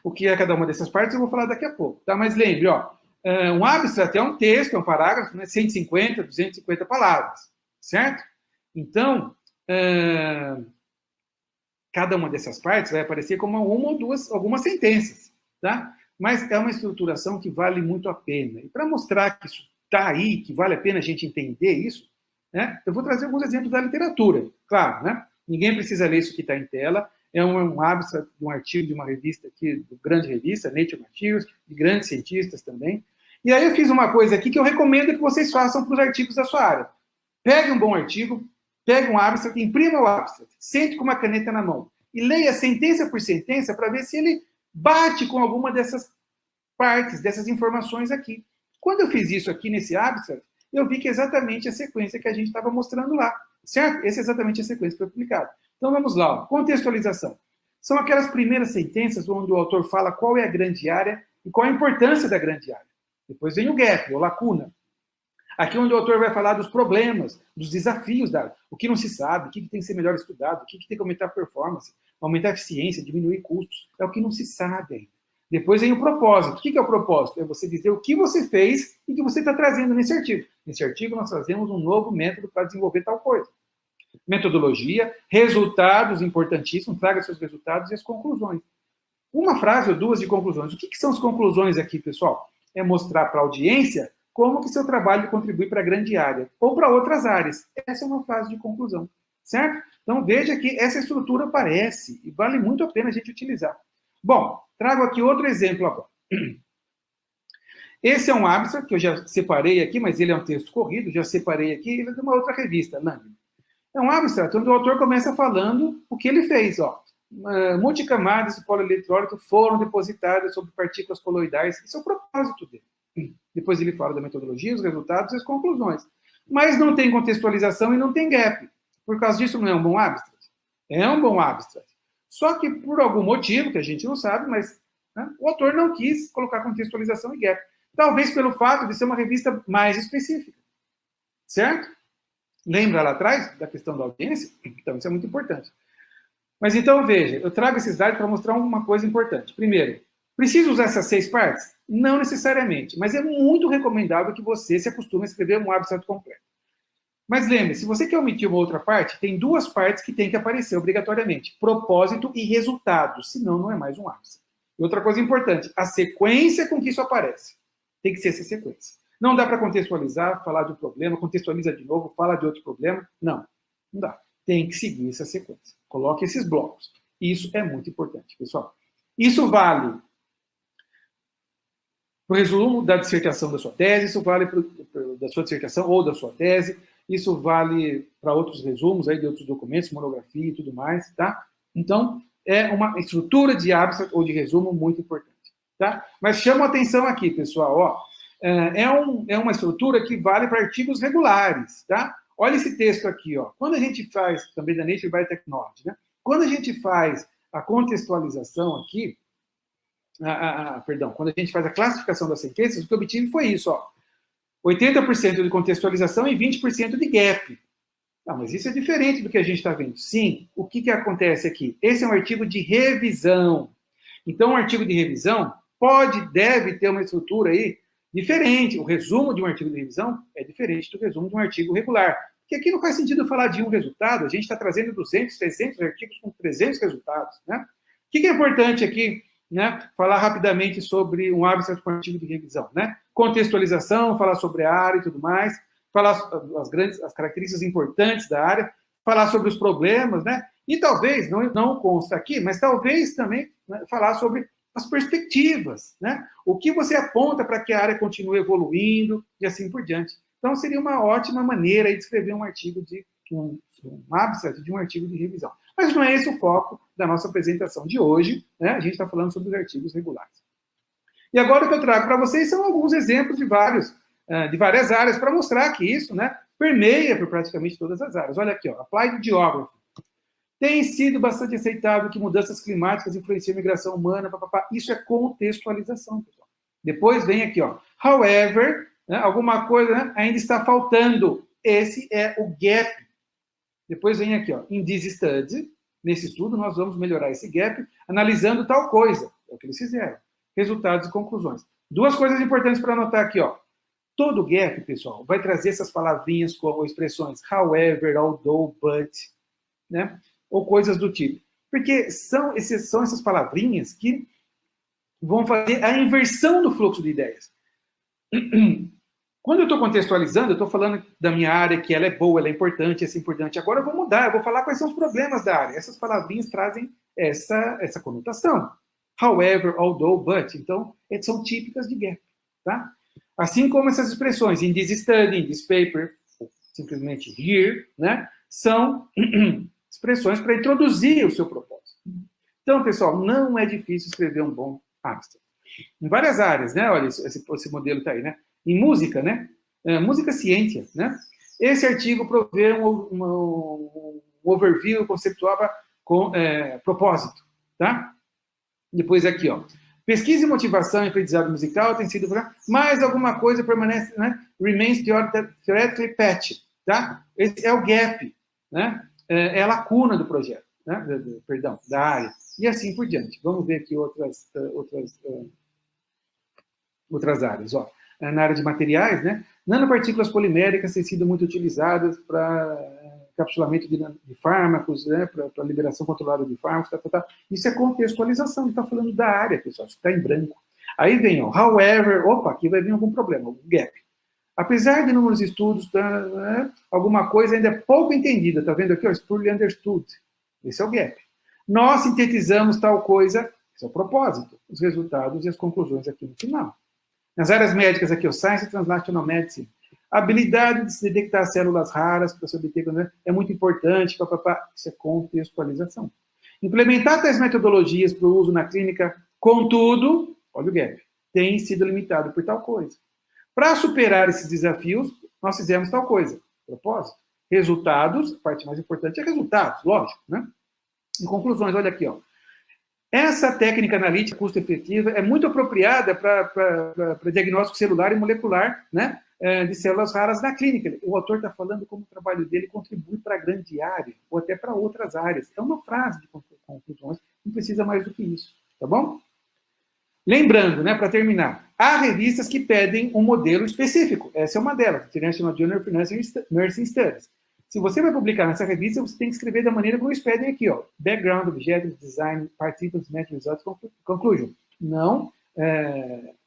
O que é cada uma dessas partes eu vou falar daqui a pouco. Tá? Mas lembre, um abstract é um texto, é um parágrafo, né, 150, 250 palavras, certo? Então, cada uma dessas partes vai aparecer como uma ou duas, algumas sentenças, tá? Mas é uma estruturação que vale muito a pena. E para mostrar que isso está aí, que vale a pena a gente entender isso, né, eu vou trazer alguns exemplos da literatura. Claro, né? Ninguém precisa ler isso que está em tela. É um abstract de um artigo de uma revista aqui, de grande revista, Nature Materials, de grandes cientistas também. E aí eu fiz uma coisa aqui que eu recomendo que vocês façam para os artigos da sua área. Pegue um bom artigo, pegue um abstract, imprima o abstract, sente com uma caneta na mão e leia sentença por sentença para ver se ele bate com alguma dessas partes, dessas informações aqui. Quando eu fiz isso aqui nesse abstract, eu vi que é exatamente a sequência que a gente estava mostrando lá, certo? Essa é exatamente a sequência que foi publicada. Então vamos lá, contextualização. São aquelas primeiras sentenças onde o autor fala qual é a grande área e qual a importância da grande área. Depois vem o gap, ou lacuna. Aqui onde o autor vai falar dos problemas, dos desafios da área, o que não se sabe, o que tem que ser melhor estudado, o que tem que aumentar a performance, aumentar a eficiência, diminuir custos. É o que não se sabe ainda. Depois vem o propósito. O que é o propósito? É você dizer o que você fez e o que você está trazendo nesse artigo. Nesse artigo nós trazemos um novo método para desenvolver tal coisa. Metodologia, resultados importantíssimos, traga seus resultados e as conclusões. Uma frase ou duas de conclusões. O que são as conclusões aqui, pessoal? É mostrar para a audiência como que seu trabalho contribui para a grande área ou para outras áreas. Essa é uma frase de conclusão, certo? Então veja que essa estrutura aparece e vale muito a pena a gente utilizar. Bom, trago aqui outro exemplo agora. Esse é um abstract que eu já separei aqui, mas ele é um texto corrido, já separei aqui, ele é de uma outra revista, Lang. É um abstract onde o autor começa falando o que ele fez, multicamadas de polieletrônico foram depositadas sobre partículas coloidais. Isso é o propósito dele. Depois ele fala da metodologia, os resultados e as conclusões. Mas não tem contextualização e não tem gap. Por causa disso, não é um bom abstract? É um bom abstract. Só que, por algum motivo, que a gente não sabe, mas o autor não quis colocar contextualização e gap. Talvez pelo fato de ser uma revista mais específica. Certo? Lembra lá atrás da questão da audiência? Então, isso é muito importante. Mas então, veja, eu trago esses dados para mostrar uma coisa importante. Primeiro, preciso usar essas 6 partes? Não necessariamente, mas é muito recomendável que você se acostume a escrever um abstract completo. Mas lembre, se você quer omitir uma outra parte, tem 2 partes que tem que aparecer obrigatoriamente: propósito e resultado, senão não é mais um abstract. E outra coisa importante, a sequência com que isso aparece. Tem que ser essa sequência. Não dá para contextualizar, falar de um problema, contextualiza de novo, fala de outro problema. Não dá. Tem que seguir essa sequência. Coloque esses blocos. Isso é muito importante, pessoal. Isso vale para o resumo da dissertação da sua tese, isso vale da sua dissertação ou da sua tese, isso vale para outros resumos aí de outros documentos, monografia e tudo mais, tá? Então, é uma estrutura de abstract ou de resumo muito importante, tá? Mas chama a atenção aqui, pessoal, ó, é uma estrutura que vale para artigos regulares, tá? Olha esse texto aqui, ó. Quando a gente faz, também da Nature Biotechnology, né? Quando a gente faz a contextualização aqui, quando a gente faz a classificação das sentenças, o que eu obtive foi isso, ó. 80% de contextualização e 20% de gap. Mas isso é diferente do que a gente está vendo. Sim, o que acontece aqui? Esse é um artigo de revisão. Então, um artigo de revisão deve ter uma estrutura aí diferente. O resumo de um artigo de revisão é diferente do resumo de um artigo regular. Porque aqui não faz sentido falar de um resultado, a gente está trazendo 200, 300 artigos com 300 resultados, né? O que é importante aqui, né? Falar rapidamente sobre um abstract com artigo de revisão, né? Contextualização, falar sobre a área e tudo mais, falar as características importantes da área, falar sobre os problemas, né? E talvez, não consta aqui, mas talvez também, né, falar sobre as perspectivas, né? O que você aponta para que a área continue evoluindo e assim por diante. Então, seria uma ótima maneira de escrever um artigo um abstract de um artigo de revisão. Mas não é esse o foco da nossa apresentação de hoje, né? A gente está falando sobre os artigos regulares. E agora o que eu trago para vocês são alguns exemplos de várias áreas para mostrar que isso, né, permeia por praticamente todas as áreas. Olha aqui, ó, Applied Geography. Tem sido bastante aceitável que mudanças climáticas influenciam a migração humana, papapá. Isso é contextualização, pessoal. Depois vem aqui, ó, however, né, alguma coisa, né, ainda está faltando. Esse é o gap. Depois vem aqui, ó, in this study, nesse estudo nós vamos melhorar esse gap analisando tal coisa. É o que eles fizeram. Resultados e conclusões. Duas coisas importantes para anotar aqui, ó. Todo gap, pessoal, vai trazer essas palavrinhas como expressões however, although, but, né? Ou coisas do tipo. Porque são essas palavrinhas que vão fazer a inversão do fluxo de ideias. Quando eu estou contextualizando, eu estou falando da minha área, que ela é boa, ela é importante, assim por diante. Agora eu vou mudar, eu vou falar quais são os problemas da área. Essas palavrinhas trazem essa conotação. However, although, but. Então, são típicas de gap, tá? Assim como essas expressões in this study, in this paper, ou simplesmente here, né? São expressões para introduzir o seu propósito. Então, pessoal, não é difícil escrever um bom abstract. Em várias áreas, né? Olha, esse modelo está aí, né? Em música, né? Música ciência, né? Esse artigo provê um overview conceptual com propósito, tá? Depois aqui, ó. Pesquisa e motivação em aprendizado musical tem sido... mais alguma coisa permanece, né? Remains theoretically patchy, tá? Esse é o gap, né? É a lacuna do projeto, né? Da área. E assim por diante. Vamos ver aqui outras áreas, ó. Na área de materiais, né? Nanopartículas poliméricas têm sido muito utilizadas para encapsulamento de fármacos, né? Para liberação controlada de fármacos, Isso é contextualização, ele está falando da área, pessoal, isso está em branco. Aí vem, ó, however, opa, aqui vai vir algum problema, algum gap. Apesar de inúmeros estudos, né, alguma coisa ainda é pouco entendida, tá vendo aqui, ó, poorly understood. Esse é o gap. Nós sintetizamos tal coisa, esse é o propósito, os resultados e as conclusões aqui no final. Nas áreas médicas aqui, o Science and Translational Medicine, a habilidade de se detectar células raras para se obter, né, é muito importante, isso é contextualização. Implementar tais metodologias para o uso na clínica, contudo, olha o gap, tem sido limitado por tal coisa. Para superar esses desafios, nós fizemos tal coisa. Propósito. Resultados, a parte mais importante é resultados, lógico, né? Em conclusões, olha aqui, ó. Essa técnica analítica custo-efetiva é muito apropriada para diagnóstico celular e molecular, né, de células raras na clínica. O autor está falando como o trabalho dele contribui para a grande área, ou até para outras áreas. É uma frase de conclusões, não precisa mais do que isso, tá bom? Lembrando, né, para terminar, há revistas que pedem um modelo específico. Essa é uma delas, International Journal of Nursing Studies. Se você vai publicar nessa revista, você tem que escrever da maneira como eles pedem aqui, ó. Background, Objectives, Design, Participants, Met Results, Conclusion. Não,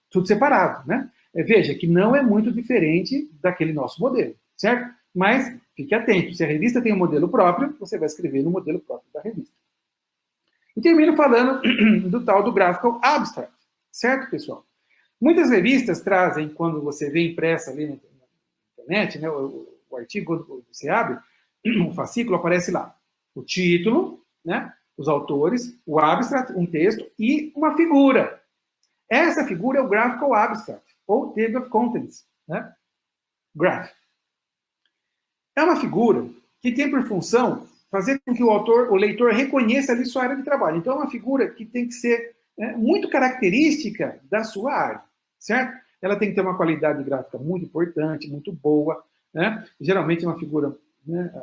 tudo separado, né? Veja que não é muito diferente daquele nosso modelo, certo? Mas fique atento, se a revista tem um modelo próprio, você vai escrever no modelo próprio da revista. E termino falando do tal do Graphical Abstract, certo, pessoal? Muitas revistas trazem, quando você vê impressa ali na internet, né, o artigo, quando você abre, o fascículo aparece lá. O título, né, os autores, o abstract, um texto e uma figura. Essa figura é o Graphical Abstract, ou Table of Contents, né? Graph. É uma figura que tem por função fazer com que o leitor reconheça ali sua área de trabalho. Então, é uma figura que tem que ser muito característica da sua área, certo? Ela tem que ter uma qualidade gráfica muito importante, muito boa, né? Geralmente é uma figura, né,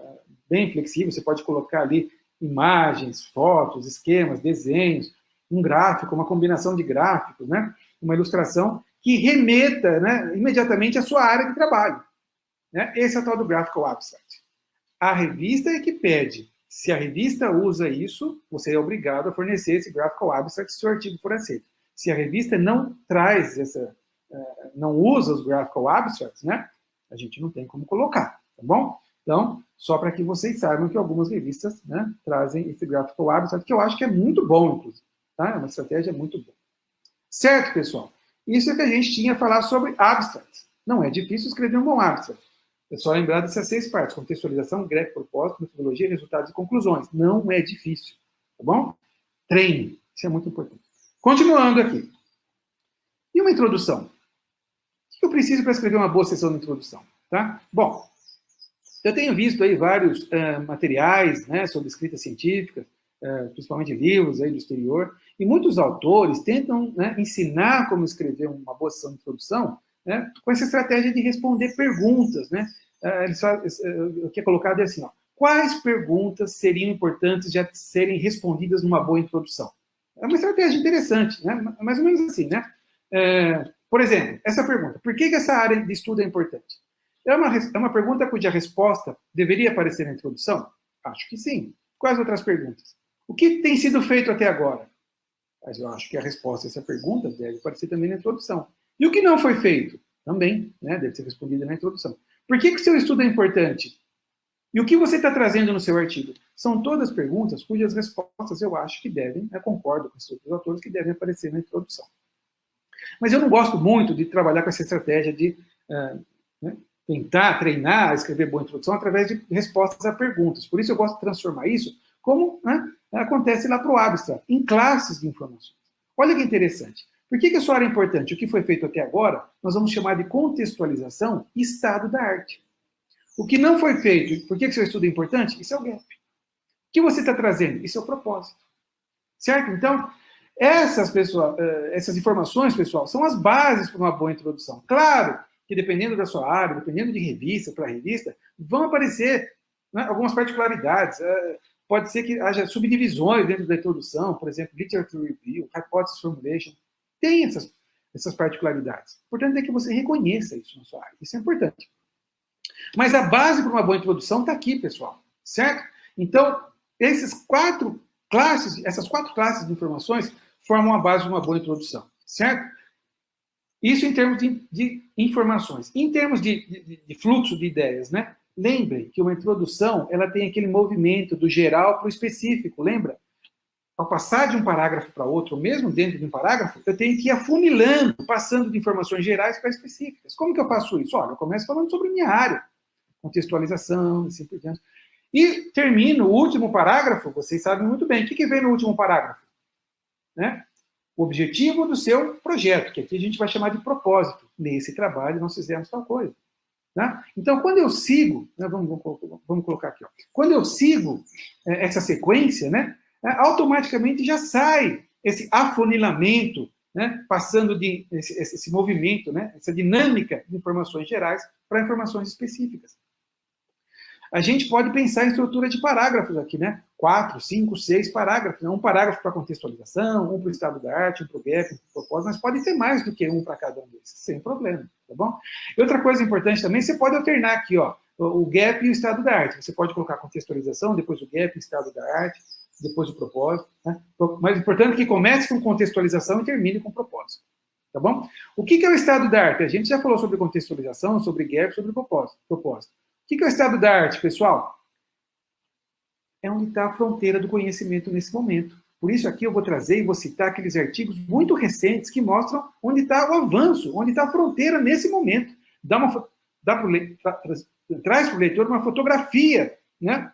bem flexível, você pode colocar ali imagens, fotos, esquemas, desenhos, um gráfico, uma combinação de gráficos, né? Uma ilustração que remeta, né, imediatamente à sua área de trabalho. Né? Esse é o tal do Graphical Abstract. A revista é que pede. Se a revista usa isso, você é obrigado a fornecer esse Graphical Abstract se o artigo for aceito. Se a revista não traz não usa os Graphical Abstracts, né, a gente não tem como colocar, tá bom? Então, só para que vocês saibam que algumas revistas, né, trazem esse Graphical Abstract, que eu acho que é muito bom, inclusive. Tá? É uma estratégia muito boa. Certo, pessoal? Isso é que a gente tinha a falar sobre abstracts. Não é difícil escrever um bom abstract. É só lembrar dessas 6 partes: contextualização, grep, propósito, metodologia, resultados e conclusões. Não é difícil, tá bom? Treine, isso é muito importante. Continuando aqui. E uma introdução? O que eu preciso para escrever uma boa sessão de introdução? Tá? Bom, eu tenho visto aí vários materiais, né, sobre escrita científica, principalmente livros aí do exterior, e muitos autores tentam, né, ensinar como escrever uma boa sessão de introdução, né, com essa estratégia de responder perguntas, né? O que é colocado é assim, ó: quais perguntas seriam importantes de serem respondidas numa boa introdução? É uma estratégia interessante, né? Mais ou menos assim, né? Por exemplo, essa pergunta: por que essa área de estudo é importante? É uma pergunta cuja resposta deveria aparecer na introdução? Acho que sim. Quais outras perguntas? O que tem sido feito até agora? Mas eu acho que a resposta a essa pergunta deve aparecer também na introdução. E o que não foi feito? Também, né, deve ser respondido na introdução. Por que o seu estudo é importante? E o que você está trazendo no seu artigo? São todas perguntas cujas respostas eu acho que devem, eu concordo com esses outros autores, que devem aparecer na introdução. Mas eu não gosto muito de trabalhar com essa estratégia de tentar treinar a escrever boa introdução através de respostas a perguntas. Por isso eu gosto de transformar isso como, né, acontece lá para o Abstract, em classes de informações. Olha que interessante. Por que a sua área é importante? O que foi feito até agora, nós vamos chamar de contextualização e estado da arte. O que não foi feito, por que o seu estudo é importante? Isso é o gap. O que você está trazendo? Isso é o propósito. Certo? Então, essas informações, pessoal, são as bases para uma boa introdução. Claro que dependendo da sua área, dependendo de revista para revista, vão aparecer, né, algumas particularidades. Pode ser que haja subdivisões dentro da introdução, por exemplo, literature review, hypothesis formulation. Tem essas particularidades. Importante é que você reconheça isso na sua área. Isso é importante. Mas a base para uma boa introdução está aqui, pessoal. Certo? Então, essas 4 classes de informações formam a base de uma boa introdução. Certo? Isso em termos de informações. Em termos de fluxo de ideias, né? Lembre que uma introdução ela tem aquele movimento do geral para o específico. Lembra? Ao passar de um parágrafo para outro, ou mesmo dentro de um parágrafo, eu tenho que ir afunilando, passando de informações gerais para específicas. Como que eu faço isso? Olha, eu começo falando sobre minha área, contextualização, assim por diante. E termino o último parágrafo, vocês sabem muito bem. O que vem no último parágrafo? Né? O objetivo do seu projeto, que aqui a gente vai chamar de propósito. Nesse trabalho nós fizemos tal coisa. Tá? Então, quando eu sigo, né, vamos colocar aqui, ó. Quando eu sigo essa sequência, né, automaticamente já sai esse afunilamento, né, passando esse movimento, né, essa dinâmica de informações gerais para informações específicas. A gente pode pensar em estrutura de parágrafos aqui, né? 4, 5, 6 parágrafos. Né? Um parágrafo para contextualização, um para o estado da arte, um para o gap, um para o propósito, mas pode ter mais do que um para cada um desses, sem problema, tá bom? E outra coisa importante também, você pode alternar aqui, ó, o gap e o estado da arte. Você pode colocar contextualização, depois o gap, o estado da arte, depois o propósito. Né? Mas o importante é que comece com contextualização e termine com propósito. Tá bom? O que é o estado da arte? A gente já falou sobre contextualização, sobre gap, sobre propósito. O que é o estado da arte, pessoal? É onde está a fronteira do conhecimento nesse momento. Por isso aqui eu vou trazer e vou citar aqueles artigos muito recentes que mostram onde está o avanço, onde está a fronteira nesse momento. Traz para o leitor uma fotografia, né,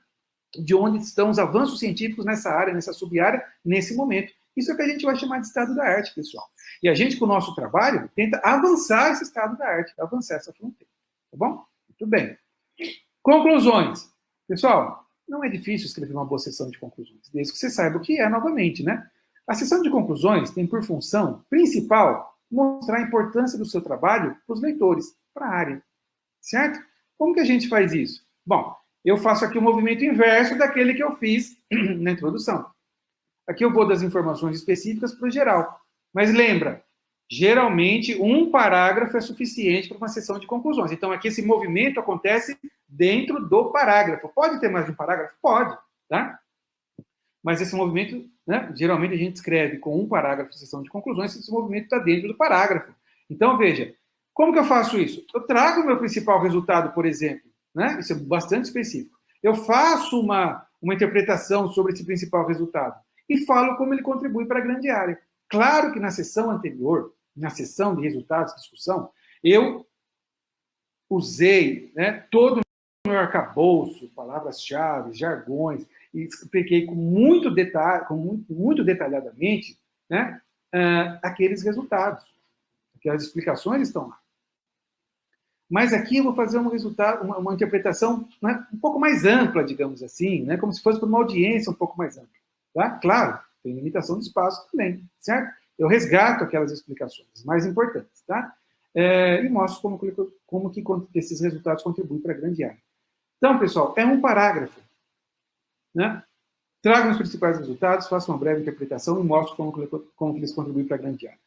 de onde estão os avanços científicos nessa área, nessa sub-área, nesse momento. Isso é o que a gente vai chamar de estado da arte, pessoal. E a gente, com o nosso trabalho, tenta avançar esse estado da arte, avançar essa fronteira. Tá bom? Muito bem. Conclusões. Pessoal, não é difícil escrever uma boa sessão de conclusões, desde que você saiba o que é novamente, né? A sessão de conclusões tem por função principal mostrar a importância do seu trabalho para os leitores, para a área. Certo? Como que a gente faz isso? Bom, eu faço aqui o movimento inverso daquele que eu fiz na introdução. Aqui eu vou das informações específicas para o geral. Mas lembra, geralmente um parágrafo é suficiente para uma sessão de conclusões. Então aqui esse movimento acontece dentro do parágrafo. Pode ter mais de um parágrafo? Pode, tá? Mas esse movimento, né, geralmente a gente escreve com um parágrafo de sessão de conclusões, esse movimento está dentro do parágrafo. Então veja, como que eu faço isso? Eu trago o meu principal resultado, por exemplo, né? Isso é bastante específico. Eu faço uma interpretação sobre esse principal resultado e falo como ele contribui para a grande área. Claro que na sessão anterior, na sessão de resultados, discussão, eu usei, né, todo o meu arcabouço, palavras-chave, jargões, e expliquei com muito detalhe, muito detalhadamente, né, aqueles resultados. Aquelas explicações estão lá. Mas aqui eu vou fazer um resultado, uma interpretação, né, um pouco mais ampla, digamos assim, né, como se fosse para uma audiência um pouco mais ampla. Tá? Claro, tem limitação de espaço também, certo? Eu resgato aquelas explicações mais importantes, tá? E mostro como que esses resultados contribuem para a grande área. Então, pessoal, é um parágrafo, né? Trago os principais resultados, faço uma breve interpretação e mostro como que eles contribuem para a grande área.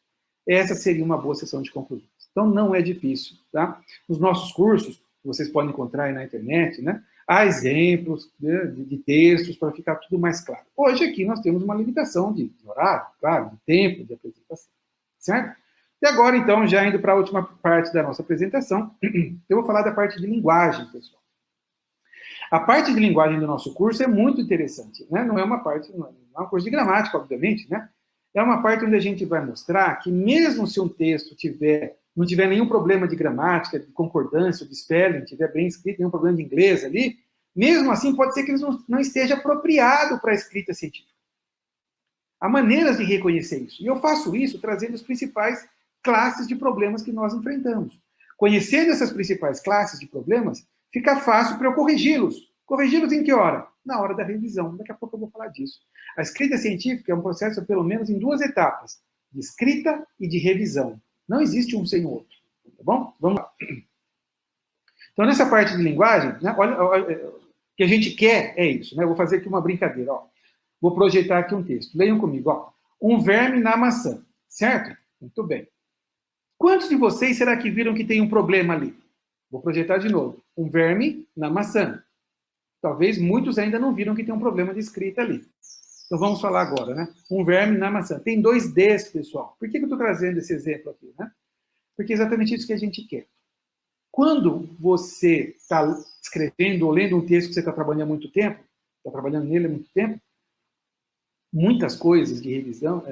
Essa seria uma boa sessão de conclusões. Então, não é difícil, tá? Nos nossos cursos, vocês podem encontrar aí na internet, né? Há exemplos, né, de textos para ficar tudo mais claro. Hoje aqui nós temos uma limitação de horário, claro, de tempo de apresentação, certo? E agora, então, já indo para a última parte da nossa apresentação, eu vou falar da parte de linguagem, pessoal. A parte de linguagem do nosso curso é muito interessante, né? Não é uma um curso de gramática, obviamente, né? É uma parte onde a gente vai mostrar que mesmo se um texto não tiver nenhum problema de gramática, de concordância, de spelling, tiver bem escrito, nenhum problema de inglês ali, mesmo assim pode ser que ele não esteja apropriado para a escrita científica. Há maneiras de reconhecer isso. E eu faço isso trazendo as principais classes de problemas que nós enfrentamos. Conhecendo essas principais classes de problemas, fica fácil para eu corrigi-los. Corrigi-los em que hora? Na hora da revisão. Daqui a pouco eu vou falar disso. A escrita científica é um processo, pelo menos, em 2 etapas. De escrita e de revisão. Não existe um sem o outro. Tá bom? Vamos lá. Então, nessa parte de linguagem, né, olha, o que a gente quer é isso. Né? Eu vou fazer aqui uma brincadeira. Ó. Vou projetar aqui um texto. Leiam comigo. Ó. Um verme na maçã. Certo? Muito bem. Quantos de vocês será que viram que tem um problema ali? Vou projetar de novo. Um verme na maçã. Talvez muitos ainda não viram que tem um problema de escrita ali. Então vamos falar agora, né? Um verme na maçã. Tem 2 Ds, pessoal. Por que eu estou trazendo esse exemplo aqui, né? Porque é exatamente isso que a gente quer. Quando você está escrevendo ou lendo um texto que você está trabalhando há muito tempo, está trabalhando nele há muito tempo, muitas coisas de revisão,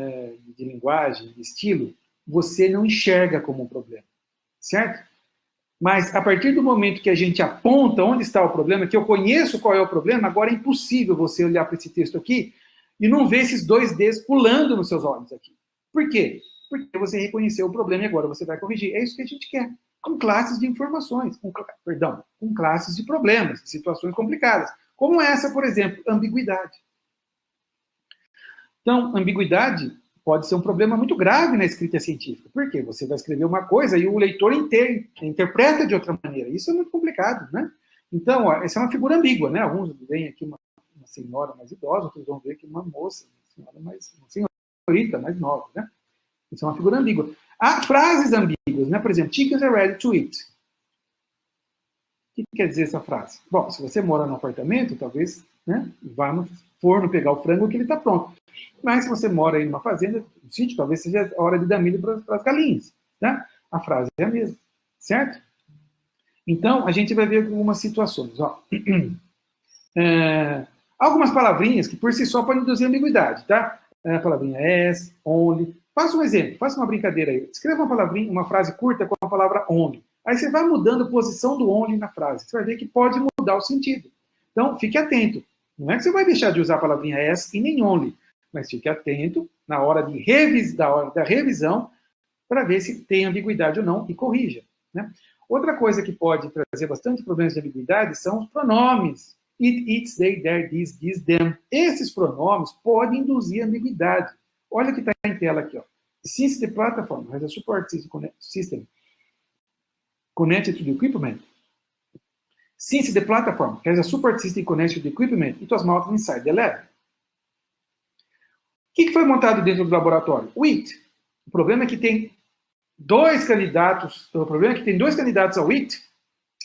de linguagem, de estilo, você não enxerga como um problema, certo? Mas a partir do momento que a gente aponta onde está o problema, que eu conheço qual é o problema, agora é impossível você olhar para esse texto aqui e não ver esses 2 Ds pulando nos seus olhos aqui. Por quê? Porque você reconheceu o problema e agora você vai corrigir. É isso que a gente quer. Com classes de informações, com classes de problemas, de situações complicadas. Como essa, por exemplo, ambiguidade. Então, ambiguidade pode ser um problema muito grave na escrita científica. Por quê? Você vai escrever uma coisa e o leitor interpreta de outra maneira. Isso é muito complicado, né? Então, ó, essa é uma figura ambígua, né? Alguns veem aqui uma senhora mais idosa, outros vão ver aqui uma moça, uma senhorita mais nova, né? Isso é uma figura ambígua. Há frases ambíguas, né? Por exemplo, chickens are ready to eat. O que quer dizer essa frase? Bom, se você mora num apartamento, talvez, né, vá no forno pegar o frango que ele está pronto. Mas se você mora aí numa fazenda, no sítio, talvez seja a hora de dar milho para as galinhas. Tá? A frase é a mesma, certo? Então, a gente vai ver algumas situações. Ó. Algumas palavrinhas que por si só podem induzir ambiguidade, tá? a palavrinha as, only. Faça um exemplo, faça uma brincadeira aí. Escreva uma palavrinha, uma frase curta com a palavra only. Aí você vai mudando a posição do only na frase. Você vai ver que pode mudar o sentido. Então, fique atento. Não é que você vai deixar de usar a palavrinha as e nem only, mas fique atento na hora da revisão para ver se tem ambiguidade ou não e corrija. Né? Outra coisa que pode trazer bastante problemas de ambiguidade são os pronomes. It, its, they, their, this, them. Esses pronomes podem induzir ambiguidade. Olha o que está em tela aqui. Ó. Since the platform has a support system connected to the equipment, since the platform has a support system connected to the equipment, it was mounted inside the lab. O que foi montado dentro do laboratório? O IT. O problema é que tem dois candidatos. O problema é que tem dois candidatos ao IT.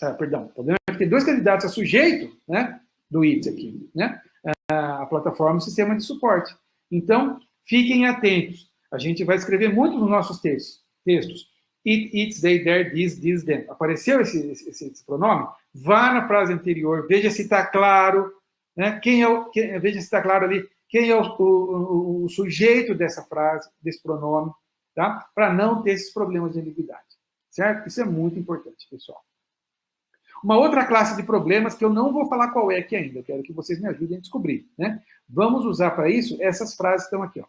O problema é que tem dois candidatos a sujeito, né, do IT aqui, né? A plataforma e o sistema de suporte. Então, fiquem atentos. A gente vai escrever muito nos nossos textos. It, its, they, their, this, them. Apareceu esse pronome? Vá na frase anterior, veja se está claro, né? Veja se está claro ali quem é o sujeito dessa frase, desse pronome, tá? Para não ter esses problemas de ambiguidade. Certo? Isso é muito importante, pessoal. Uma outra classe de problemas que eu não vou falar qual é aqui ainda, eu quero que vocês me ajudem a descobrir. Né? Vamos usar para isso essas frases que estão aqui. Ó.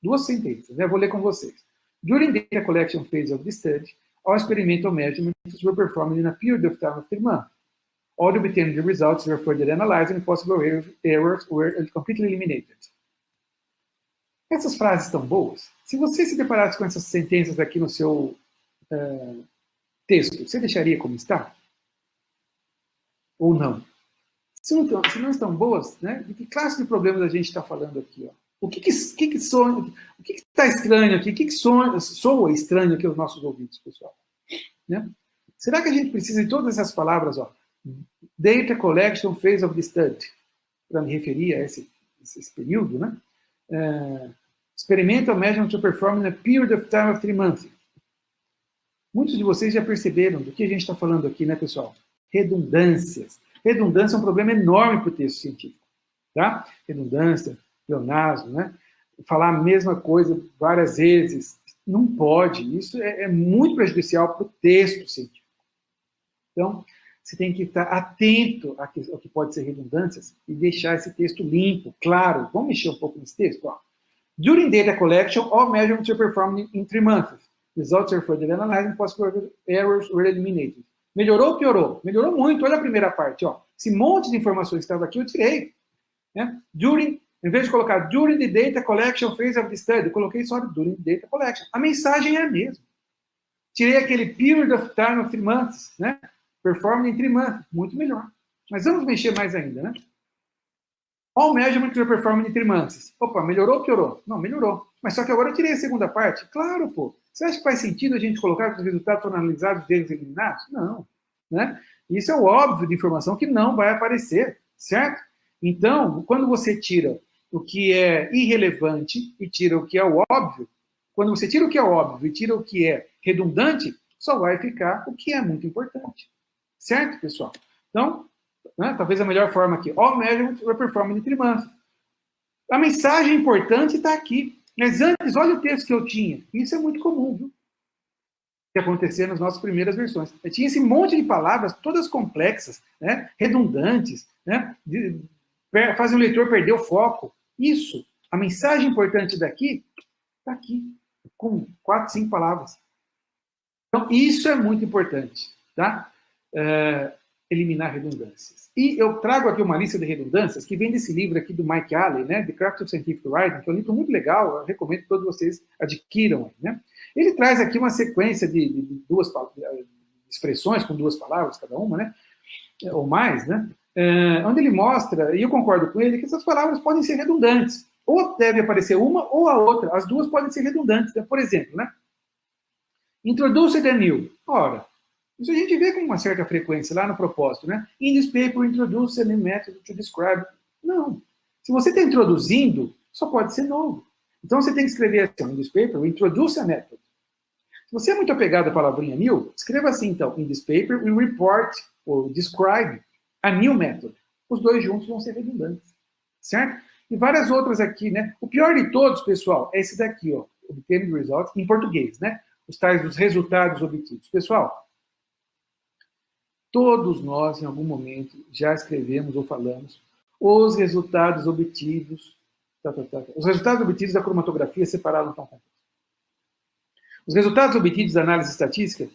2 sentenças, né? Eu vou ler com vocês. During the data collection phase of the study, all experimental measurements were performed in a period of time of 3 months. All the obtained results were further analyzed and possible errors were completely eliminated. Essas frases estão boas? Se você se deparasse com essas sentenças aqui no seu texto, você deixaria como está? Ou não? Se não estão boas, né? De que classe de problemas a gente está falando aqui? Ó? O que está estranho aqui? O que soa estranho aqui aos nossos ouvidos, pessoal? Né? Será que a gente precisa de todas essas palavras? Ó? Data collection phase of the study, para me referir a esse período, né? Experimental measurement to perform in a period of time of 3 months. Muitos de vocês já perceberam do que a gente está falando aqui, né, pessoal? Redundâncias. Redundância é um problema enorme para o texto científico. Tá? Redundância, pleonasmo, né? Falar a mesma coisa várias vezes. Não pode. Isso é muito prejudicial para o texto científico. Então, você tem que estar atento ao que pode ser redundâncias e deixar esse texto limpo, claro. Vamos mexer um pouco nesse texto? Ó. During data collection, all measurements were performed in 3 months. Results are further analyzed and possible errors were eliminated. Melhorou ou piorou? Melhorou muito. Olha a primeira parte. Ó. Esse monte de informações que estava aqui, eu tirei. Né? Em vez de colocar during the data collection phase of the study, eu coloquei só during the data collection. A mensagem é a mesma. Tirei aquele period of time of 3 months, né? Performed in 3 months. Muito melhor. Mas vamos mexer mais ainda, né? All measurements were performed in 3 months. Opa, melhorou ou piorou? Não, melhorou. Mas só que agora eu tirei a segunda parte. Claro, pô. Você acha que faz sentido a gente colocar que os resultados foram analisados e erros eliminados? Não. Né? Isso é o óbvio de informação que não vai aparecer, certo? Então, quando você tira o que é irrelevante e tira o que é o óbvio, quando você tira o que é óbvio e tira o que é redundante, só vai ficar o que é muito importante. Certo, pessoal? Então, né, talvez a melhor forma aqui. All measurements were performed in 3 months. A mensagem importante está aqui. Mas antes, olha o texto que eu tinha. Isso é muito comum, viu? Que acontecia nas nossas primeiras versões. Eu tinha esse monte de palavras, todas complexas, né? Redundantes, né? Fazem o leitor perder o foco. Isso, a mensagem importante daqui, está aqui, com 4, 5 palavras. Então, isso é muito importante, tá? Eliminar redundâncias. E eu trago aqui uma lista de redundâncias que vem desse livro aqui do Mike Alley, né, The Craft of Scientific Writing, que é um livro muito legal, eu recomendo que todos vocês adquiram. Né? Ele traz aqui uma sequência de expressões com 2 palavras cada uma, né, ou mais, né, onde ele mostra, e eu concordo com ele, que essas palavras podem ser redundantes. Ou deve aparecer uma ou a outra. As duas podem ser redundantes. Então, por exemplo, né, introduce the new. Ora, isso a gente vê com uma certa frequência lá no propósito, né? In this paper, introduce a new method to describe. Não. Se você está introduzindo, só pode ser novo. Então, você tem que escrever assim, in this paper, introduce a method. Se você é muito apegado à palavrinha new, escreva assim, então, in this paper, we report, ou describe, a new method. Os dois juntos vão ser redundantes. Certo? E várias outras aqui, né? O pior de todos, pessoal, é esse daqui, ó, obtained results, em português, né? Os tais dos resultados obtidos. Pessoal, todos nós, em algum momento, já escrevemos ou falamos os resultados obtidos, os resultados obtidos da cromatografia separaram tal composto. Os resultados obtidos da análise estatística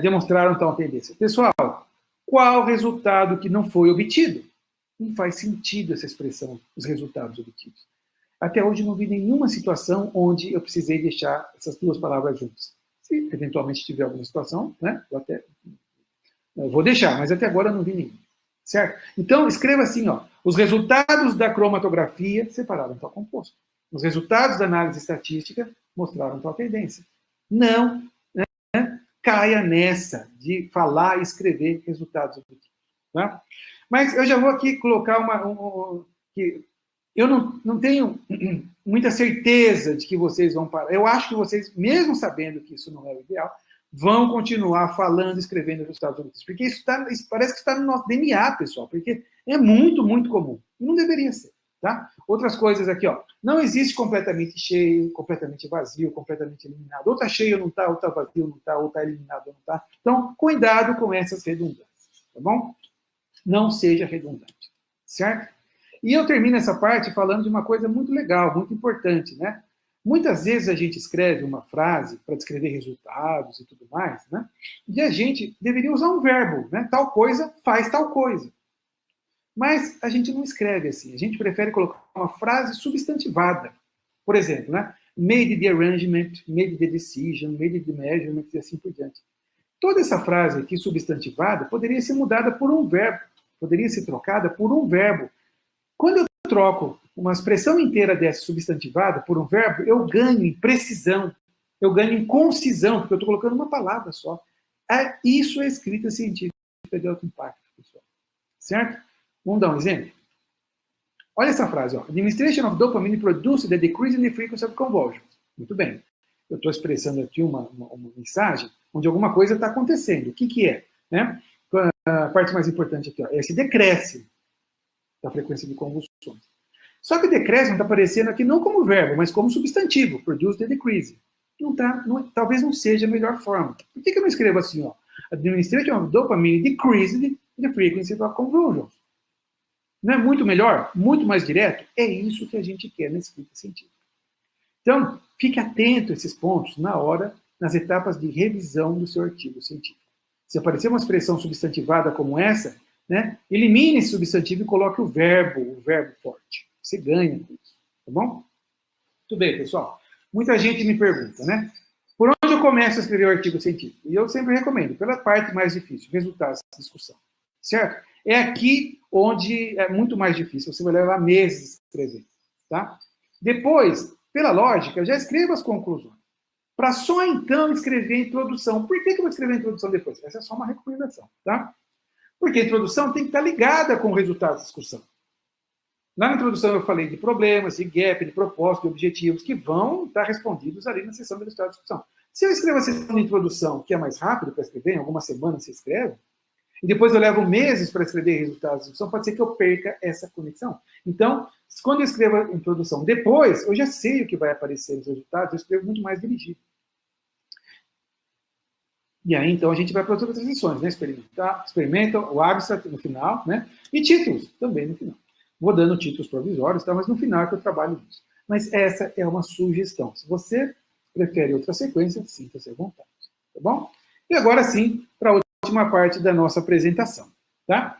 demonstraram tal tendência. Pessoal, qual resultado que não foi obtido? Não faz sentido essa expressão, os resultados obtidos. Até hoje não vi nenhuma situação onde eu precisei deixar essas duas palavras juntas. Se eventualmente tiver alguma situação, né, eu vou deixar, mas até agora eu não vi nenhuma. Certo? Então, escreva assim, ó, os resultados da cromatografia separaram tal composto. Os resultados da análise estatística mostraram tal tendência. Não, né, caia nessa de falar e escrever resultados obtidos. Tá? Mas eu já vou aqui colocar que eu não tenho muita certeza de que vocês vão parar. Eu acho que vocês, mesmo sabendo que isso não é o ideal, vão continuar falando e escrevendo resultados obtidos. Porque isso parece que está no nosso DNA, pessoal, porque é muito, muito comum. E não deveria ser. Tá? Outras coisas aqui, ó. Não existe completamente cheio, completamente vazio, completamente eliminado. Ou está cheio, não está, ou está vazio, não está, ou está eliminado, não está. Então, cuidado com essas redundâncias, tá bom? Não seja redundante, certo? E eu termino essa parte falando de uma coisa muito legal, muito importante, né? Muitas vezes a gente escreve uma frase para descrever resultados e tudo mais, né? E a gente deveria usar um verbo, né? Tal coisa faz tal coisa. Mas a gente não escreve assim. A gente prefere colocar uma frase substantivada. Por exemplo, né? Made the arrangement, made the decision, made the measurement e assim por diante. Toda essa frase aqui substantivada poderia ser mudada por um verbo. Poderia ser trocada por um verbo. Quando eu troco uma expressão inteira dessa substantivada por um verbo, eu ganho em precisão, eu ganho em concisão, porque eu estou colocando uma palavra só. Isso é escrita científica de alto impacto, pessoal. Certo? Vamos dar um exemplo? Olha essa frase, ó. Administration of dopamine produces the decrease in the frequency of convulsions. Muito bem. Eu estou expressando aqui uma mensagem onde alguma coisa está acontecendo. O que é? Né? A parte mais importante aqui, ó, é esse decréscimo da frequência de convulsões. Só que o decréscimo está aparecendo aqui não como verbo, mas como substantivo, produce the decrease. Talvez não seja a melhor forma. Por que eu não escrevo assim, ó? Administration of dopamine decreased the frequency of convulsions. Não é muito melhor? Muito mais direto? É isso que a gente quer na escrita científica. Então, fique atento a esses pontos nas etapas de revisão do seu artigo científico. Se aparecer uma expressão substantivada como essa, né, elimine esse substantivo e coloque o verbo forte. Você ganha com isso, tá bom? Muito bem, pessoal. Muita gente me pergunta, né? Por onde eu começo a escrever o artigo científico? E eu sempre recomendo, pela parte mais difícil, resultados da discussão. Certo? É aqui onde é muito mais difícil. Você vai levar meses escrevendo, tá? Depois, pela lógica, já escreva as conclusões. Para só então escrever a introdução. Por que eu vou escrever a introdução depois? Essa é só uma recomendação, tá? Porque a introdução tem que estar ligada com o resultado da discussão. Na introdução eu falei de problemas, de gap, de propósito, de objetivos, que vão estar respondidos ali na sessão de resultado da discussão. Se eu escrevo a sessão de introdução, que é mais rápido para escrever, em algumas semanas você escreve, e depois eu levo meses para escrever resultados da discussão, pode ser que eu perca essa conexão. Então, quando eu escrevo a introdução depois, eu já sei o que vai aparecer nos resultados, eu escrevo muito mais dirigido. E aí, então, a gente vai para as outras lições, né? Experimenta o abstract no final, né? E títulos também no final. Vou dando títulos provisórios, tá? Mas no final é que eu trabalho nisso. Mas essa é uma sugestão. Se você prefere outra sequência, sinta-se à vontade. Tá bom? E agora sim, para a última parte da nossa apresentação, tá?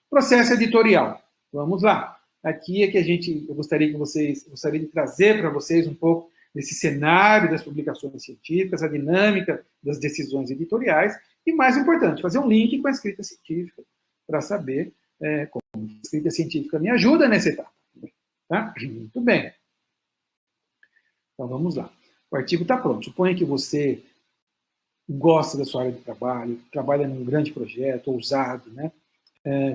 Processo editorial. Vamos lá. Aqui é que eu gostaria de trazer para vocês um pouco desse cenário das publicações científicas, a dinâmica das decisões editoriais e, mais importante, fazer um link com a escrita científica para saber como a escrita científica me ajuda nessa etapa. Tá? Muito bem. Então, vamos lá. O artigo está pronto. Suponha que você gosta da sua área de trabalho, trabalha num grande projeto, ousado, né?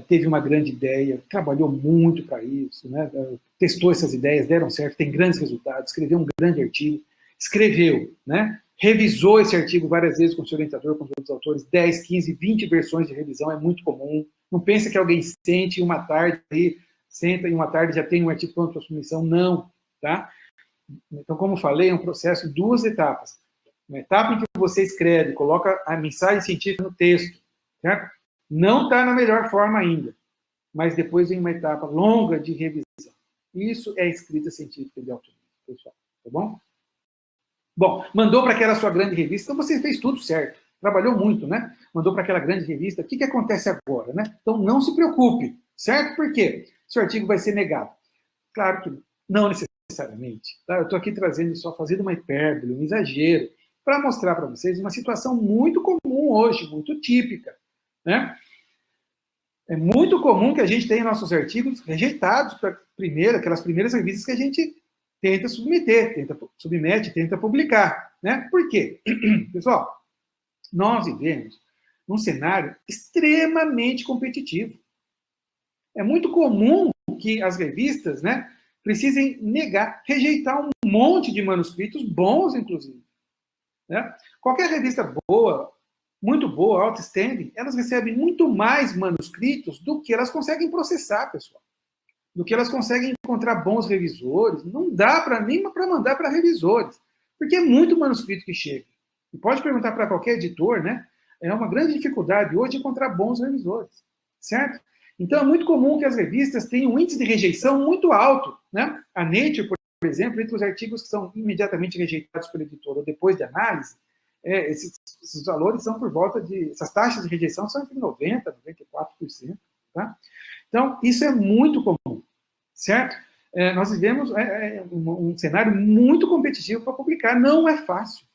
Teve uma grande ideia, trabalhou muito para isso, né? Testou essas ideias, deram certo, tem grandes resultados, escreveu um grande artigo, escreveu, né? Revisou esse artigo várias vezes com o seu orientador, com os outros autores, 10, 15, 20 versões de revisão, é muito comum. Não pensa que alguém sente uma tarde aí, senta e uma tarde já tem um artigo pronto para submissão, não, tá? Então, como falei, é um processo em 2 etapas. Uma etapa em que você escreve, coloca a mensagem científica no texto, certo? Não está na melhor forma ainda, mas depois vem uma etapa longa de revisão. Isso é escrita científica de alto nível, pessoal, tá bom? Bom, mandou para aquela sua grande revista, então você fez tudo certo, trabalhou muito, né? Mandou para aquela grande revista, o que acontece agora, né? Então, não se preocupe, certo? Por quê? Seu artigo vai ser negado. Claro que não necessariamente, tá? Eu estou aqui trazendo só, fazendo uma hipérbole, um exagero, para mostrar para vocês uma situação muito comum hoje, muito típica, né? É muito comum que a gente tenha nossos artigos rejeitados para aquelas primeiras revistas que a gente tenta submete, tenta publicar, né? Por quê? Pessoal, nós vivemos num cenário extremamente competitivo. É muito comum que as revistas, né, precisem rejeitar um monte de manuscritos bons, inclusive, né? Qualquer revista boa, muito boa, outstanding, elas recebem muito mais manuscritos do que elas conseguem processar, pessoal. Do que elas conseguem encontrar bons revisores. Não dá nem para mandar para revisores, porque é muito manuscrito que chega. E pode perguntar para qualquer editor, né? É uma grande dificuldade hoje encontrar bons revisores, certo? Então, é muito comum que as revistas tenham um índice de rejeição muito alto, né? A Nature, por exemplo, entre os artigos que são imediatamente rejeitados pelo editor ou depois de análise, esses valores são por volta de... Essas taxas de rejeição são entre 90% e 94%, tá? Então, isso é muito comum, certo? Nós vivemos um cenário muito competitivo para publicar. Não é fácil.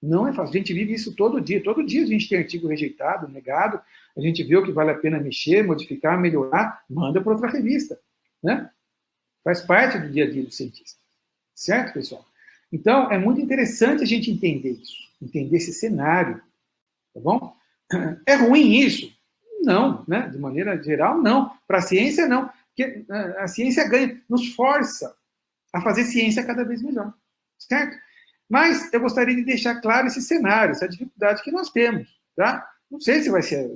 Não é fácil. A gente vive isso todo dia. Todo dia a gente tem artigo rejeitado, negado. A gente vê o que vale a pena mexer, modificar, melhorar, manda para outra revista, né? Faz parte do dia a dia do cientista. Certo, pessoal? Então, é muito interessante a gente entender isso, entender esse cenário, tá bom? É ruim isso? Não, né? De maneira geral, não. Para a ciência, não. Porque a ciência ganha, nos força a fazer ciência cada vez melhor, certo? Mas eu gostaria de deixar claro esse cenário, essa dificuldade que nós temos, tá? Não sei se vai ser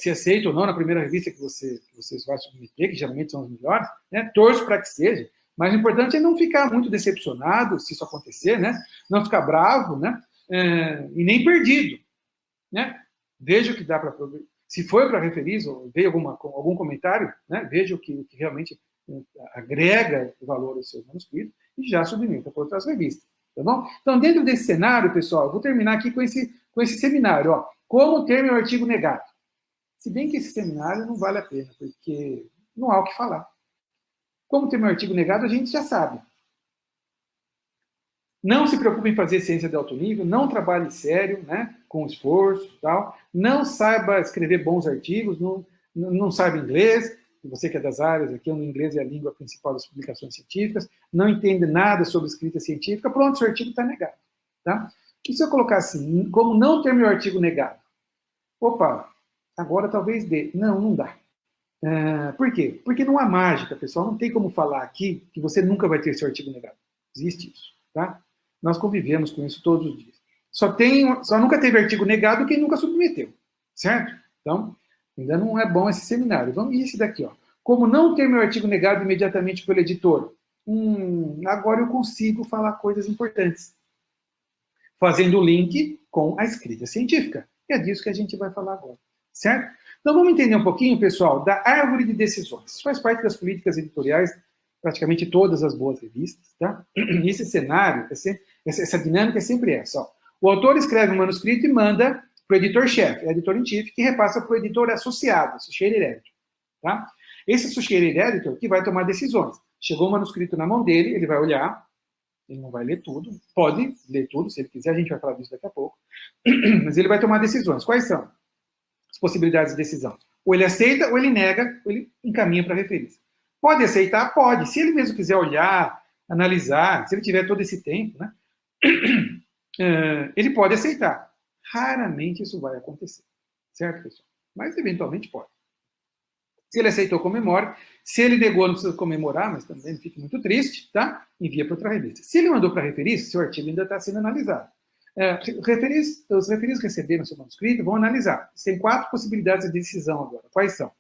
aceito ou não na primeira revista que você vai submeter, que geralmente são as melhores, né? Torço para que seja, mas o importante é não ficar muito decepcionado se isso acontecer, né? Não ficar bravo, né? E nem perdido, né? Veja o que dá para... Se foi para referir, ou veio algum comentário, né? Veja o que realmente agrega valor ao seu manuscrito e já submeta para outras revistas, tá bom? Então, dentro desse cenário, pessoal, eu vou terminar aqui com esse seminário, ó. Como ter meu artigo negado. Se bem que esse seminário não vale a pena, porque não há o que falar. Como ter meu artigo negado, a gente já sabe. Não se preocupe em fazer ciência de alto nível, não trabalhe sério, né, com esforço e tal, não saiba escrever bons artigos, não saiba inglês, você que é das áreas, aqui o inglês é a língua principal das publicações científicas, não entende nada sobre escrita científica, pronto, seu artigo está negado. Tá? E se eu colocar assim, como não ter meu artigo negado? Opa, agora talvez dê. Não dá. Por quê? Porque não há mágica, pessoal, não tem como falar aqui que você nunca vai ter seu artigo negado. Existe isso, tá? Nós convivemos com isso todos os dias. Só nunca teve artigo negado quem nunca submeteu, certo? Então, ainda não é bom esse seminário. Vamos ver esse daqui, ó. Como não ter meu artigo negado imediatamente pelo editor? Agora eu consigo falar coisas importantes. Fazendo o link com a escrita científica. E é disso que a gente vai falar agora, certo? Então vamos entender um pouquinho, pessoal, da árvore de decisões. Isso faz parte das políticas editoriais, praticamente todas as boas revistas, tá? Esse cenário, essa dinâmica é sempre essa, ó. O autor escreve um manuscrito e manda para o editor-chefe, editor-in-chief, que repassa para o editor associado, associated editor, tá? Esse associated editor que vai tomar decisões. Chegou o manuscrito na mão dele, ele vai olhar, ele não vai ler tudo, pode ler tudo, se ele quiser, a gente vai falar disso daqui a pouco, mas ele vai tomar decisões. Quais são as possibilidades de decisão? Ou ele aceita, ou ele nega, ou ele encaminha para a referência. Pode aceitar? Pode. Se ele mesmo quiser olhar, analisar, se ele tiver todo esse tempo, né, ele pode aceitar. Raramente isso vai acontecer. Certo, pessoal? Mas, eventualmente, pode. Se ele aceitou, comemora. Se ele negou, não precisa comemorar, mas também não fique muito triste, tá? Envia para outra revista. Se ele mandou para referir, seu artigo ainda está sendo analisado. Os referis receberam seu manuscrito, vão analisar. Tem 4 possibilidades de decisão agora. Quais são?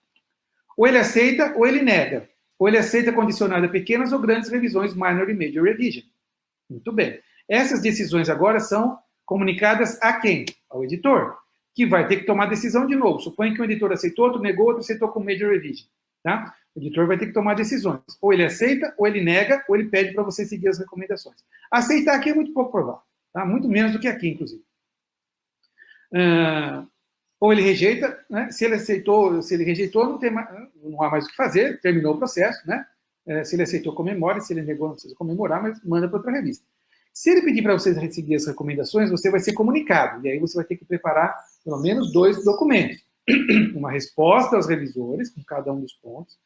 Ou ele aceita, ou ele nega. ou ele aceita condicionado a pequenas ou grandes revisões, minor e major revision. Muito bem. Essas decisões agora são comunicadas a quem? Ao editor, que vai ter que tomar decisão de novo. Suponha que um editor aceitou, outro negou, outro aceitou com major revision. Tá? O editor vai ter que tomar decisões. Ou ele aceita, ou ele nega, ou ele pede para você seguir as recomendações. Aceitar aqui é muito pouco provável. Tá? Muito menos do que aqui, inclusive. Ou ele rejeita, né? Se ele aceitou, se ele rejeitou, não há mais o que fazer, terminou o processo, né? Se ele aceitou, comemora, se ele negou, não precisa comemorar, mas manda para outra revista. Se ele pedir para você seguir as recomendações, você vai ser comunicado, e aí você vai ter que preparar pelo menos 2 documentos. Uma resposta aos revisores, com cada um dos pontos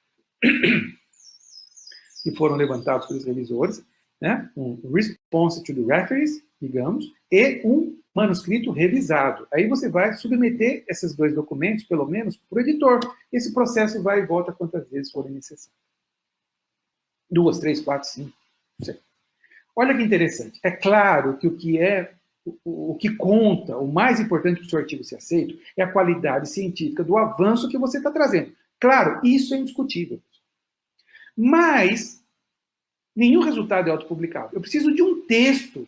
que foram levantados pelos revisores, né? Um response to the referees, digamos, e um manuscrito revisado. Aí você vai submeter esses 2 documentos, pelo menos, para o editor. Esse processo vai e volta quantas vezes forem necessárias. 2, 3, 4, 5, não sei. Olha que interessante. É claro que o que conta, o mais importante para o seu artigo ser aceito, é a qualidade científica do avanço que você está trazendo. Claro, isso é indiscutível. Mas nenhum resultado é autopublicável. Eu preciso de um texto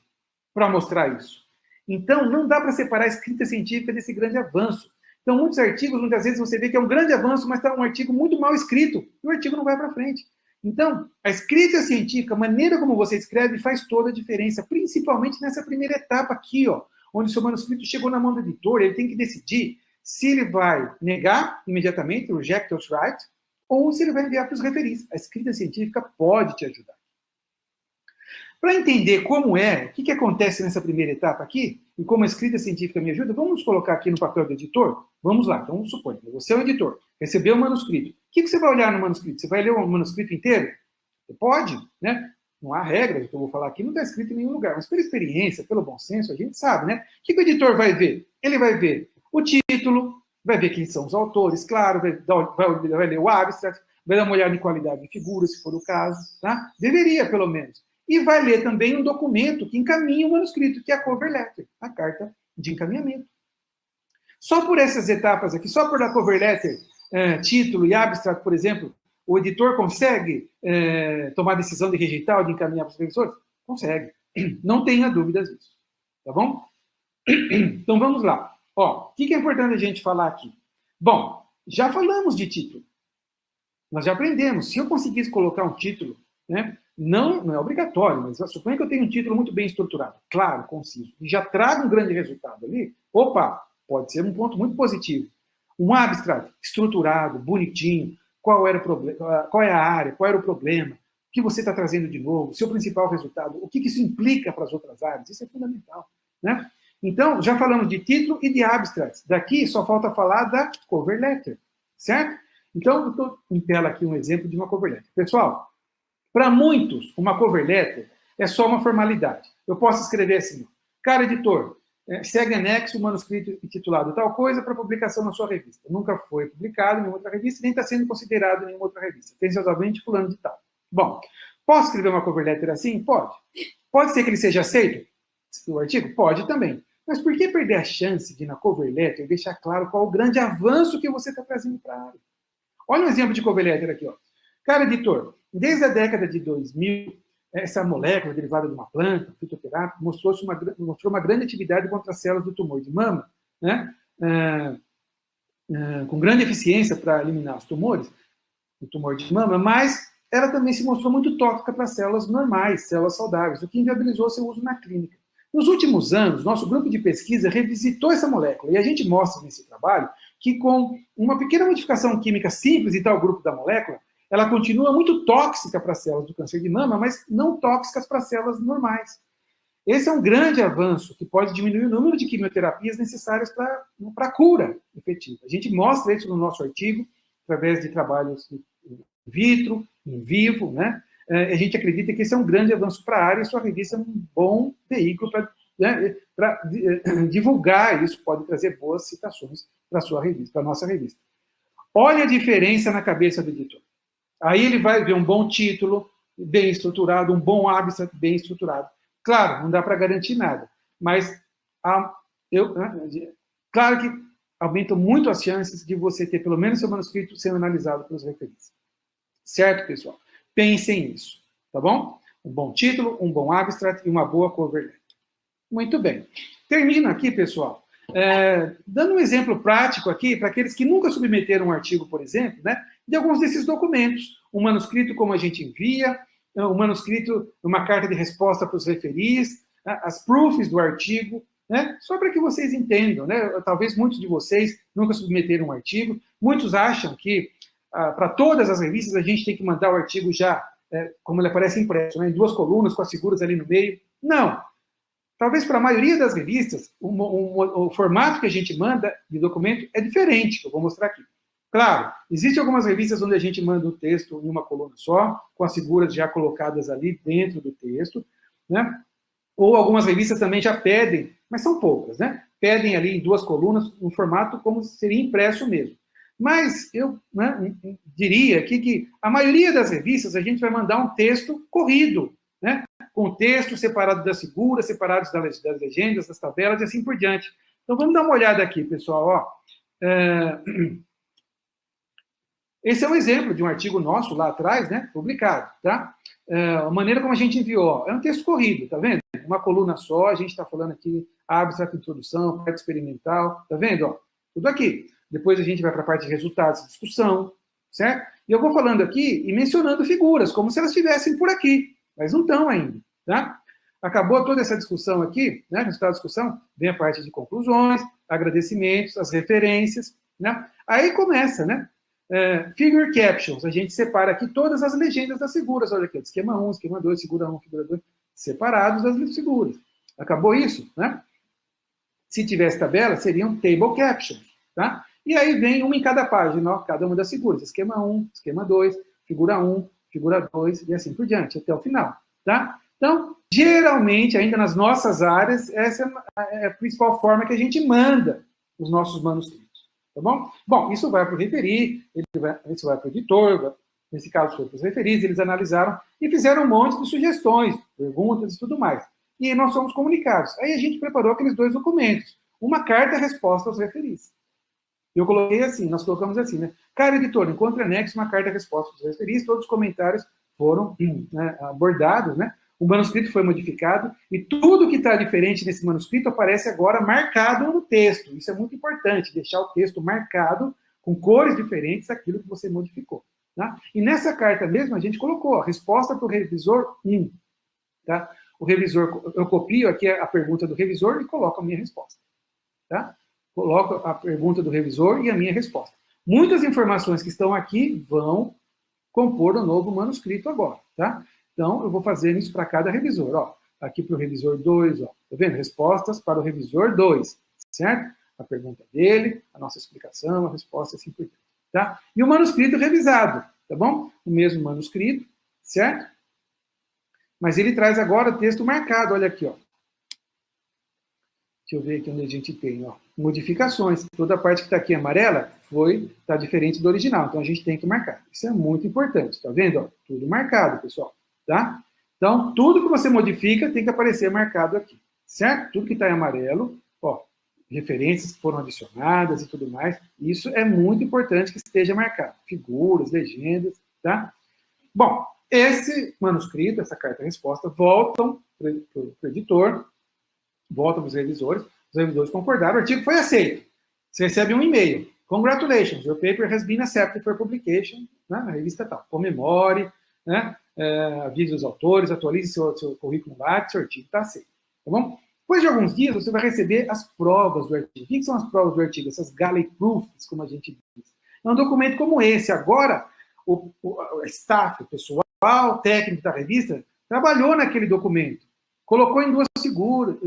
para mostrar isso. Então, não dá para separar a escrita científica desse grande avanço. Então, muitos artigos, muitas vezes você vê que é um grande avanço, mas está um artigo muito mal escrito, e o artigo não vai para frente. Então, a escrita científica, a maneira como você escreve, faz toda a diferença, principalmente nessa primeira etapa aqui, ó, onde o seu manuscrito chegou na mão do editor, ele tem que decidir se ele vai negar imediatamente, reject or write, ou se ele vai enviar para os referis. A escrita científica pode te ajudar. Para entender como o que acontece nessa primeira etapa aqui, e como a escrita científica me ajuda, vamos nos colocar aqui no papel do editor? Vamos lá, então vamos supor, você é o editor, recebeu o manuscrito. O que você vai olhar no manuscrito? Você vai ler o manuscrito inteiro? Você pode, né? Não há regra, que eu vou falar aqui, não está escrito em nenhum lugar, mas pela experiência, pelo bom senso, a gente sabe, né? O que o editor vai ver? Ele vai ver o título, vai ver quem são os autores, claro, vai ler o abstract, vai dar uma olhada em qualidade de figura, se for o caso, tá? Deveria, pelo menos. E vai ler também um documento que encaminha o manuscrito, que é a cover letter, a carta de encaminhamento. Só por essas etapas aqui, só por dar cover letter, título e abstract, por exemplo, o editor consegue tomar a decisão de rejeitar ou de encaminhar para os revisores? Consegue. Não tenha dúvidas disso. Tá bom? Então vamos lá. Ó, o que é importante a gente falar aqui? Bom, já falamos de título. Nós já aprendemos. Se eu conseguisse colocar um título, né, não é obrigatório, mas suponha que eu tenho um título muito bem estruturado, claro, conciso, e já traga um grande resultado ali, opa, pode ser um ponto muito positivo. Um abstract estruturado, bonitinho, qual era o problema, qual é a área, qual era o problema, o que você está trazendo de novo, seu principal resultado, o que isso implica para as outras áreas, isso é fundamental, né? Então, já falamos de título e de abstract. Daqui só falta falar da cover letter, certo? Então, eu estou em tela aqui um exemplo de uma cover letter. Pessoal, para muitos, uma cover letter é só uma formalidade. Eu posso escrever assim, cara editor, segue anexo o manuscrito intitulado tal coisa para publicação na sua revista. Nunca foi publicado em nenhuma outra revista, nem está sendo considerado em nenhuma outra revista. Atenciosamente, fulano de tal. Bom, posso escrever uma cover letter assim? Pode. Pode ser que ele seja aceito? O artigo? Pode também. Mas por que perder a chance de, na cover letter, deixar claro qual o grande avanço que você está trazendo para a área? Olha um exemplo de cover letter aqui, ó. Cara editor, desde a década de 2000, essa molécula derivada de uma planta, fitoterápica, mostrou uma grande atividade contra as células do tumor de mama, né? Com grande eficiência para eliminar os tumores, o tumor de mama, mas ela também se mostrou muito tóxica para células normais, células saudáveis, o que inviabilizou seu uso na clínica. Nos últimos anos, nosso grupo de pesquisa revisitou essa molécula, e a gente mostra nesse trabalho que com uma pequena modificação química simples em tal grupo da molécula, ela continua muito tóxica para as células do câncer de mama, mas não tóxicas para as células normais. Esse é um grande avanço que pode diminuir o número de quimioterapias necessárias para a cura efetiva. A gente mostra isso no nosso artigo, através de trabalhos in vitro, in vivo, né? A gente acredita que esse é um grande avanço para a área e sua revista é um bom veículo para divulgar isso, pode trazer boas citações para a sua revista, para a nossa revista. Olha a diferença na cabeça do editor. Aí ele vai ver um bom título, bem estruturado, um bom abstract bem estruturado. Claro, não dá para garantir nada, mas claro que aumentam muito as chances de você ter pelo menos seu manuscrito sendo analisado pelos referentes. Certo, pessoal? Pensem nisso, tá bom? Um bom título, um bom abstract e uma boa cover letter. Muito bem. Termino aqui, pessoal, dando um exemplo prático aqui para aqueles que nunca submeteram um artigo, por exemplo, né, de alguns desses documentos. Um manuscrito como a gente envia, um manuscrito, uma carta de resposta para os referis, as proofs do artigo, né, só para que vocês entendam, né? Talvez muitos de vocês nunca submeteram um artigo, muitos acham que para todas as revistas a gente tem que mandar o artigo já, como ele aparece impresso, né, em 2 colunas, com as figuras ali no meio. Não. Talvez para a maioria das revistas, o formato que a gente manda de documento é diferente, que eu vou mostrar aqui. Claro, existem algumas revistas onde a gente manda o texto em uma coluna só, com as figuras já colocadas ali dentro do texto, né? Ou algumas revistas também já pedem, mas são poucas, né? Pedem ali em 2 colunas, um formato como seria impresso mesmo. Mas eu, né, diria aqui que a maioria das revistas a gente vai mandar um texto corrido, né? Com o texto separado das figuras, separados das legendas, das tabelas e assim por diante. Então vamos dar uma olhada aqui, pessoal. Ó. Esse é um exemplo de um artigo nosso lá atrás, né? Publicado, tá? A maneira como a gente enviou, ó, é um texto corrido, tá vendo? Uma coluna só, a gente está falando aqui abstract, introdução, parte experimental, tá vendo? Ó, tudo aqui. Depois a gente vai para a parte de resultados, discussão, certo? E eu vou falando aqui e mencionando figuras, como se elas estivessem por aqui, mas não estão ainda, tá? Acabou toda essa discussão aqui, né? Resultado da discussão, vem a parte de conclusões, agradecimentos, as referências, né? Aí começa, né? Figure captions, a gente separa aqui todas as legendas das figuras, olha aqui, esquema 1, esquema 2, figura 1, figura 2, separados das figuras. Acabou isso, né? Se tivesse tabela, seriam table captions, tá? E aí vem uma em cada página, ó, cada uma das figuras. Esquema 1, esquema 2, figura 1, figura 2, e assim por diante, até o final, tá? Então, geralmente, ainda nas nossas áreas, essa é a principal forma que a gente manda os nossos manuscritos, tá bom? Bom, isso vai para o referi, isso vai para o editor, nesse caso foi para os referis, eles analisaram e fizeram um monte de sugestões, perguntas e tudo mais. E nós somos comunicados. Aí a gente preparou aqueles 2 documentos, uma carta-resposta aos referis. Eu coloquei assim, nós colocamos assim, né? Cara editor, encontre anexo uma carta-resposta aos referis, todos os comentários foram abordados, né? O manuscrito foi modificado e tudo que está diferente nesse manuscrito aparece agora marcado no texto. Isso é muito importante, deixar o texto marcado com cores diferentes daquilo que você modificou. Tá? E nessa carta mesmo a gente colocou a resposta para o revisor 1. Tá? O revisor, eu copio aqui a pergunta do revisor e coloco a minha resposta. Tá? Coloco a pergunta do revisor e a minha resposta. Muitas informações que estão aqui vão compor o novo manuscrito agora. Tá? Então, eu vou fazer isso para cada revisor. Ó, aqui para o revisor 2, ó, tá vendo? Respostas para o revisor 2, certo? A pergunta dele, a nossa explicação, a resposta, assim por diante. Tá? E o manuscrito revisado, tá bom? O mesmo manuscrito, certo? Mas ele traz agora o texto marcado, olha aqui, ó. Deixa eu ver aqui onde a gente tem, ó. Modificações. Toda a parte que está aqui amarela está diferente do original, então a gente tem que marcar. Isso é muito importante, tá vendo? Ó, tudo marcado, pessoal. Tá? Então, tudo que você modifica tem que aparecer marcado aqui, certo? Tudo que está em amarelo, ó, referências que foram adicionadas e tudo mais, isso é muito importante que esteja marcado. Figuras, legendas, tá? Bom, esse manuscrito, essa carta-resposta, voltam para o editor, voltam para os revisores concordaram, o artigo foi aceito. Você recebe um e-mail. Congratulations, your paper has been accepted for publication, né, na revista tal. Comemore, né? Avise os autores, atualize seu currículo lá, seu artigo está aceito. Tá bom? Depois de alguns dias, você vai receber as provas do artigo. O que são as provas do artigo? Essas galley proofs, como a gente diz. É um documento como esse. Agora, o staff, o pessoal técnico da revista, trabalhou naquele documento. Colocou em 2 figuras,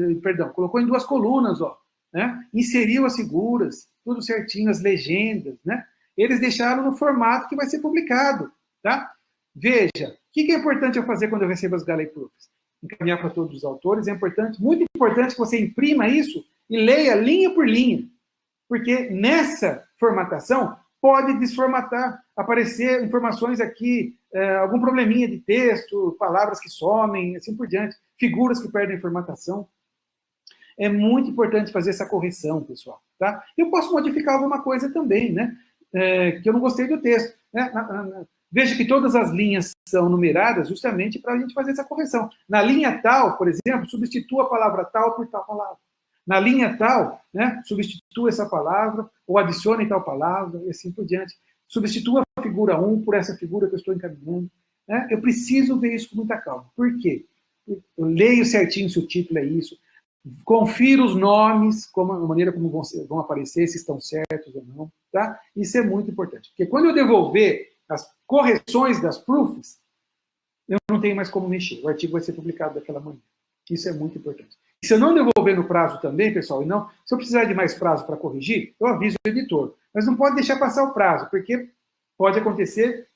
colocou em 2 colunas, ó, né? Inseriu as figuras, tudo certinho, as legendas, né? Eles deixaram no formato que vai ser publicado, tá? Veja, o que é importante eu fazer quando eu recebo as galley proofs? Encaminhar para todos os autores, é importante, muito importante que você imprima isso e leia linha por linha, porque nessa formatação pode desformatar, aparecer informações aqui, algum probleminha de texto, palavras que somem, assim por diante, figuras que perdem formatação. É muito importante fazer essa correção, pessoal. Tá? Eu posso modificar alguma coisa também, né? Que eu não gostei do texto. Né? Veja que todas as linhas são numeradas justamente para a gente fazer essa correção. Na linha tal, por exemplo, substitua a palavra tal por tal palavra. Na linha tal, né, substitua essa palavra, ou adicione tal palavra, e assim por diante. Substitua a figura 1 por essa figura que eu estou encaminhando. Né? Eu preciso ver isso com muita calma. Por quê? Eu leio certinho se o título é isso, confiro os nomes, como a maneira como vão aparecer, se estão certos ou não. Tá? Isso é muito importante. Porque quando eu devolver as correções das proofs, eu não tenho mais como mexer. O artigo vai ser publicado daquela maneira. Isso é muito importante. E se eu não devolver no prazo também, pessoal, e não, se eu precisar de mais prazo para corrigir, eu aviso o editor. Mas não pode deixar passar o prazo, porque pode acontecer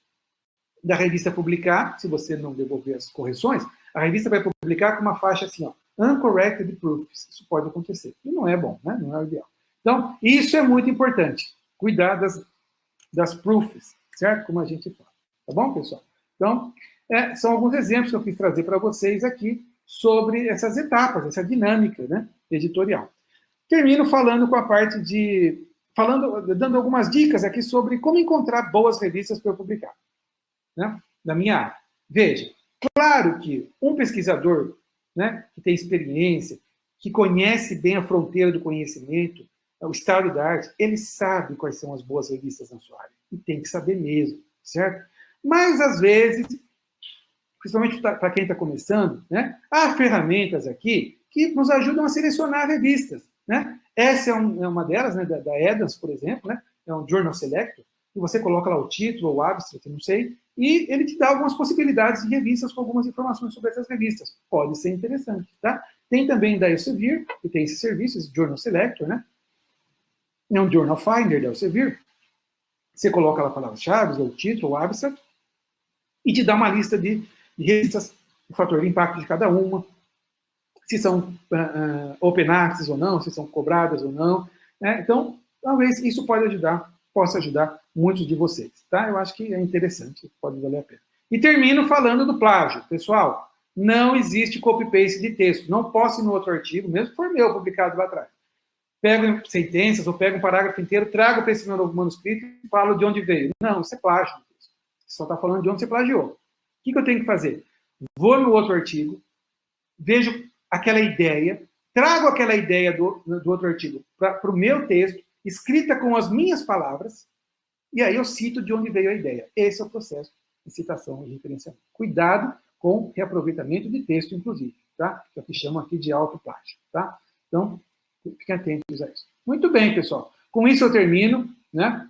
da revista publicar, se você não devolver as correções, a revista vai publicar com uma faixa assim, ó, uncorrected proofs. Isso pode acontecer. E não é bom, né? Não é o ideal. Então, isso é muito importante. Cuidar das proofs, certo? Como a gente fala. Tá bom, pessoal? Então, são alguns exemplos que eu quis trazer para vocês aqui sobre essas etapas, essa dinâmica, né, editorial. Termino falando com a parte de... dando algumas dicas aqui sobre como encontrar boas revistas para eu publicar, né, na minha área. Veja, claro que um pesquisador, né, que tem experiência, que conhece bem a fronteira do conhecimento, o estado da arte, ele sabe quais são as boas revistas na sua área. E tem que saber mesmo, certo? Mas, às vezes, principalmente para quem está começando, né, há ferramentas aqui que nos ajudam a selecionar revistas. Né? Essa é uma delas, né, da Edans, por exemplo, né, é um Journal Selector, e você coloca lá o título, ou o abstract, não sei, e ele te dá algumas possibilidades de revistas com algumas informações sobre essas revistas. Pode ser interessante. Tá? Tem também da Elsevier, que tem esse serviço, esse Journal Selector, né? É um Journal Finder da Elsevier. Você coloca lá a palavra-chave, ou o título, ou o abstract, e te dá uma lista de revistas, o fator de impacto de cada uma, se são open access ou não, se são cobradas ou não. Né? Então, talvez isso possa ajudar muitos de vocês. Tá? Eu acho que é interessante, pode valer a pena. E termino falando do plágio. Pessoal, não existe copy-paste de texto. Não posso ir no outro artigo, mesmo que for meu, publicado lá atrás. Pego sentenças ou pego um parágrafo inteiro, trago para esse meu novo manuscrito e falo de onde veio. Não, isso é plágio. Você só está falando de onde você plagiou. O que eu tenho que fazer? Vou no outro artigo, vejo aquela ideia, trago aquela ideia do outro artigo para o meu texto, escrita com as minhas palavras, e aí eu cito de onde veio a ideia. Esse é o processo de citação e referenciamento. Cuidado com reaproveitamento de texto, inclusive, tá? Que é o que chamam aqui de autoplágio, tá? Então, fiquem atentos a isso. Muito bem, pessoal. Com isso eu termino, né?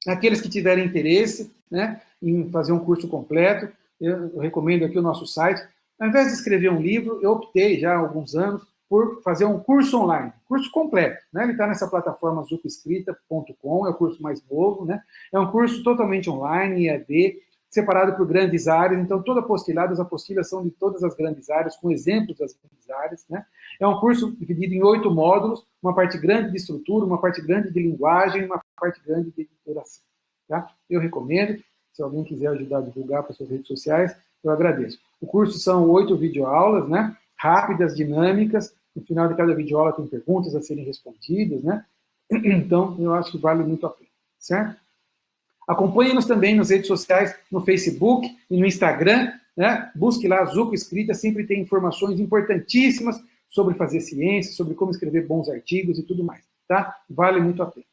Aqueles que tiverem interesse, né, em fazer um curso completo, eu recomendo aqui o nosso site. Ao invés de escrever um livro, eu optei já há alguns anos por fazer um curso online, curso completo. Né? Ele está nessa plataforma zucoescrita.com, é o curso mais novo. Né? É um curso totalmente online, EAD, separado por grandes áreas. Então, toda apostilada, as apostilas são de todas as grandes áreas, com exemplos das grandes áreas. Né? É um curso dividido em 8 módulos, uma parte grande de estrutura, uma parte grande de linguagem, uma parte grande de editoração. Tá? Eu recomendo. Se alguém quiser ajudar a divulgar para suas redes sociais, eu agradeço. O curso são 8 videoaulas, né? Rápidas, dinâmicas. No final de cada videoaula tem perguntas a serem respondidas, né? Então, eu acho que vale muito a pena, certo? Acompanhe-nos também nas redes sociais, no Facebook e no Instagram, né? Busque lá Zuco Escrita, sempre tem informações importantíssimas sobre fazer ciência, sobre como escrever bons artigos e tudo mais, tá? Vale muito a pena.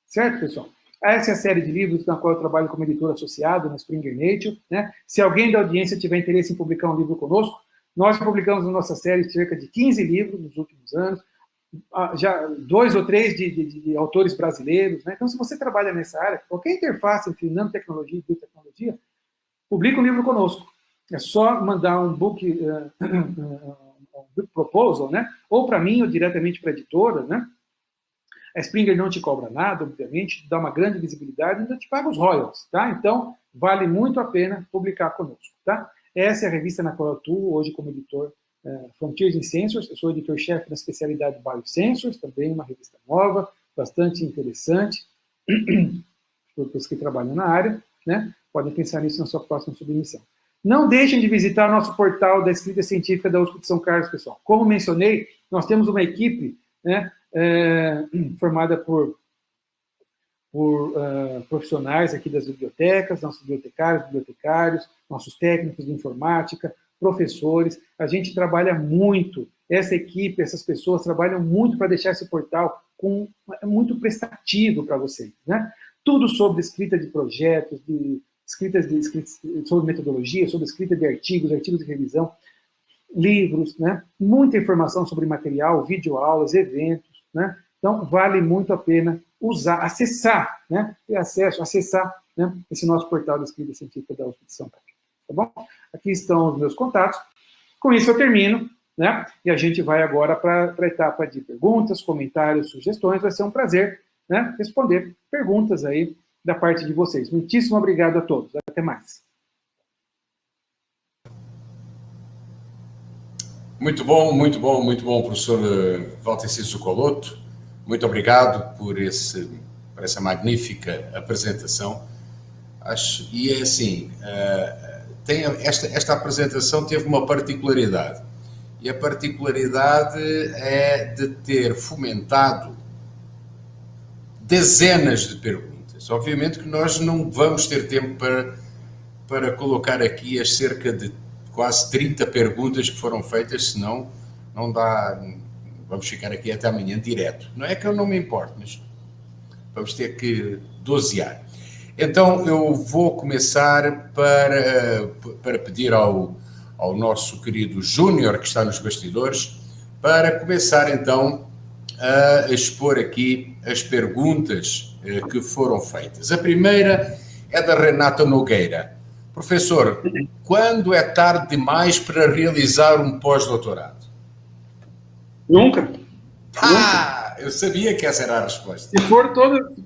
Certo, pessoal? Essa é a série de livros na qual eu trabalho como editor associado na Springer Nature. Né? Se alguém da audiência tiver interesse em publicar um livro conosco, nós publicamos na nossa série cerca de 15 livros nos últimos anos, já 2 ou 3 de autores brasileiros. Né? Então, se você trabalha nessa área, qualquer interface entre nanotecnologia e biotecnologia, publica um livro conosco. É só mandar um book proposal, né? Ou para mim, ou diretamente para a editora, né? A Springer não te cobra nada, obviamente, te dá uma grande visibilidade e ainda te paga os royalties, tá? Então, vale muito a pena publicar conosco, tá? Essa é a revista na qual eu atuo hoje como editor Frontiers in Sensors. Eu sou editor-chefe na especialidade Biosensors, também uma revista nova, bastante interessante, para os que trabalham na área, né? Podem pensar nisso na sua próxima submissão. Não deixem de visitar nosso portal da escrita científica da USP de São Carlos, pessoal. Como mencionei, nós temos uma equipe, né, formada por por profissionais aqui das bibliotecas, nossos bibliotecários, nossos técnicos de informática, professores. A gente trabalha muito, essa equipe, essas pessoas trabalham muito para deixar esse portal muito prestativo para vocês, né? Tudo sobre escrita de projetos, sobre metodologia, sobre escrita de artigos de revisão, livros, né? Muita informação sobre material, videoaulas, eventos, né? Então, vale muito a pena acessar, né? Ter acesso, acessar, né? Esse nosso portal de escrita científica da USP de São Paulo. Tá bom? Aqui estão os meus contatos. Com isso eu termino, né? E a gente vai agora para a etapa de perguntas, comentários, sugestões. Vai ser um prazer, né, responder perguntas aí da parte de vocês. Muitíssimo obrigado a todos. Até mais. Muito bom, professor Walter Zuccoloto. Muito obrigado por essa magnífica apresentação. E é assim, esta apresentação teve uma particularidade. E a particularidade é de ter fomentado dezenas de perguntas. Obviamente que nós não vamos ter tempo para colocar aqui as cerca de quase 30 perguntas que foram feitas, senão não dá, vamos ficar aqui até amanhã direto. Não é que eu não me importo, mas vamos ter que dosear. Então, eu vou começar para pedir ao nosso querido Júnior, que está nos bastidores, para começar então a expor aqui as perguntas que foram feitas. A primeira é da Renata Nogueira. Professor, quando é tarde demais para realizar um pós-doutorado? Nunca. Eu sabia que essa era a resposta. Se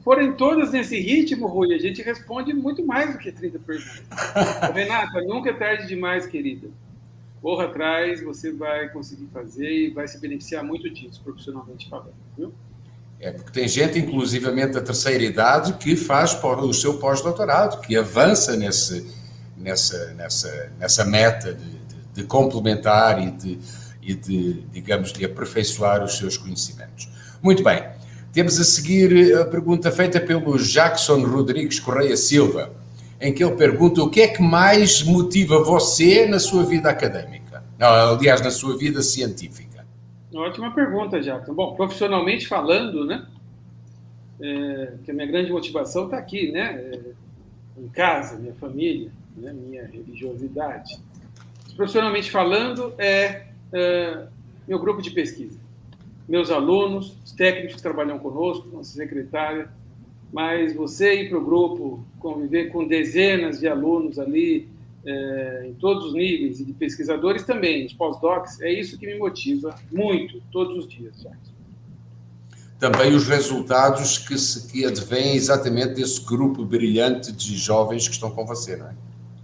forem todas nesse ritmo, Rui, a gente responde muito mais do que 30 perguntas. Renata, nunca é tarde demais, querida. Corra atrás, você vai conseguir fazer e vai se beneficiar muito disso, profissionalmente falando, viu? Porque tem gente, inclusivamente da terceira idade, que faz o seu pós-doutorado, que avança nessa meta de complementar e de aperfeiçoar os seus conhecimentos. Muito bem. Temos a seguir a pergunta feita pelo Jackson Rodrigues Correia Silva, em que ele pergunta o que é que mais motiva você na sua vida académica? Não, aliás, na sua vida científica. Ótima pergunta, Jackson. Bom, profissionalmente falando, né? Que a minha grande motivação está aqui, né? Em casa, minha família, né? Minha religiosidade. Profissionalmente falando, meu grupo de pesquisa. Meus alunos, os técnicos que trabalham conosco, nossa secretária, mas você ir para o grupo, conviver com dezenas de alunos ali, em todos os níveis, e de pesquisadores também, os pós-docs, é isso que me motiva muito, todos os dias, Jackson. Também os resultados que advêm exatamente desse grupo brilhante de jovens que estão com você, não é?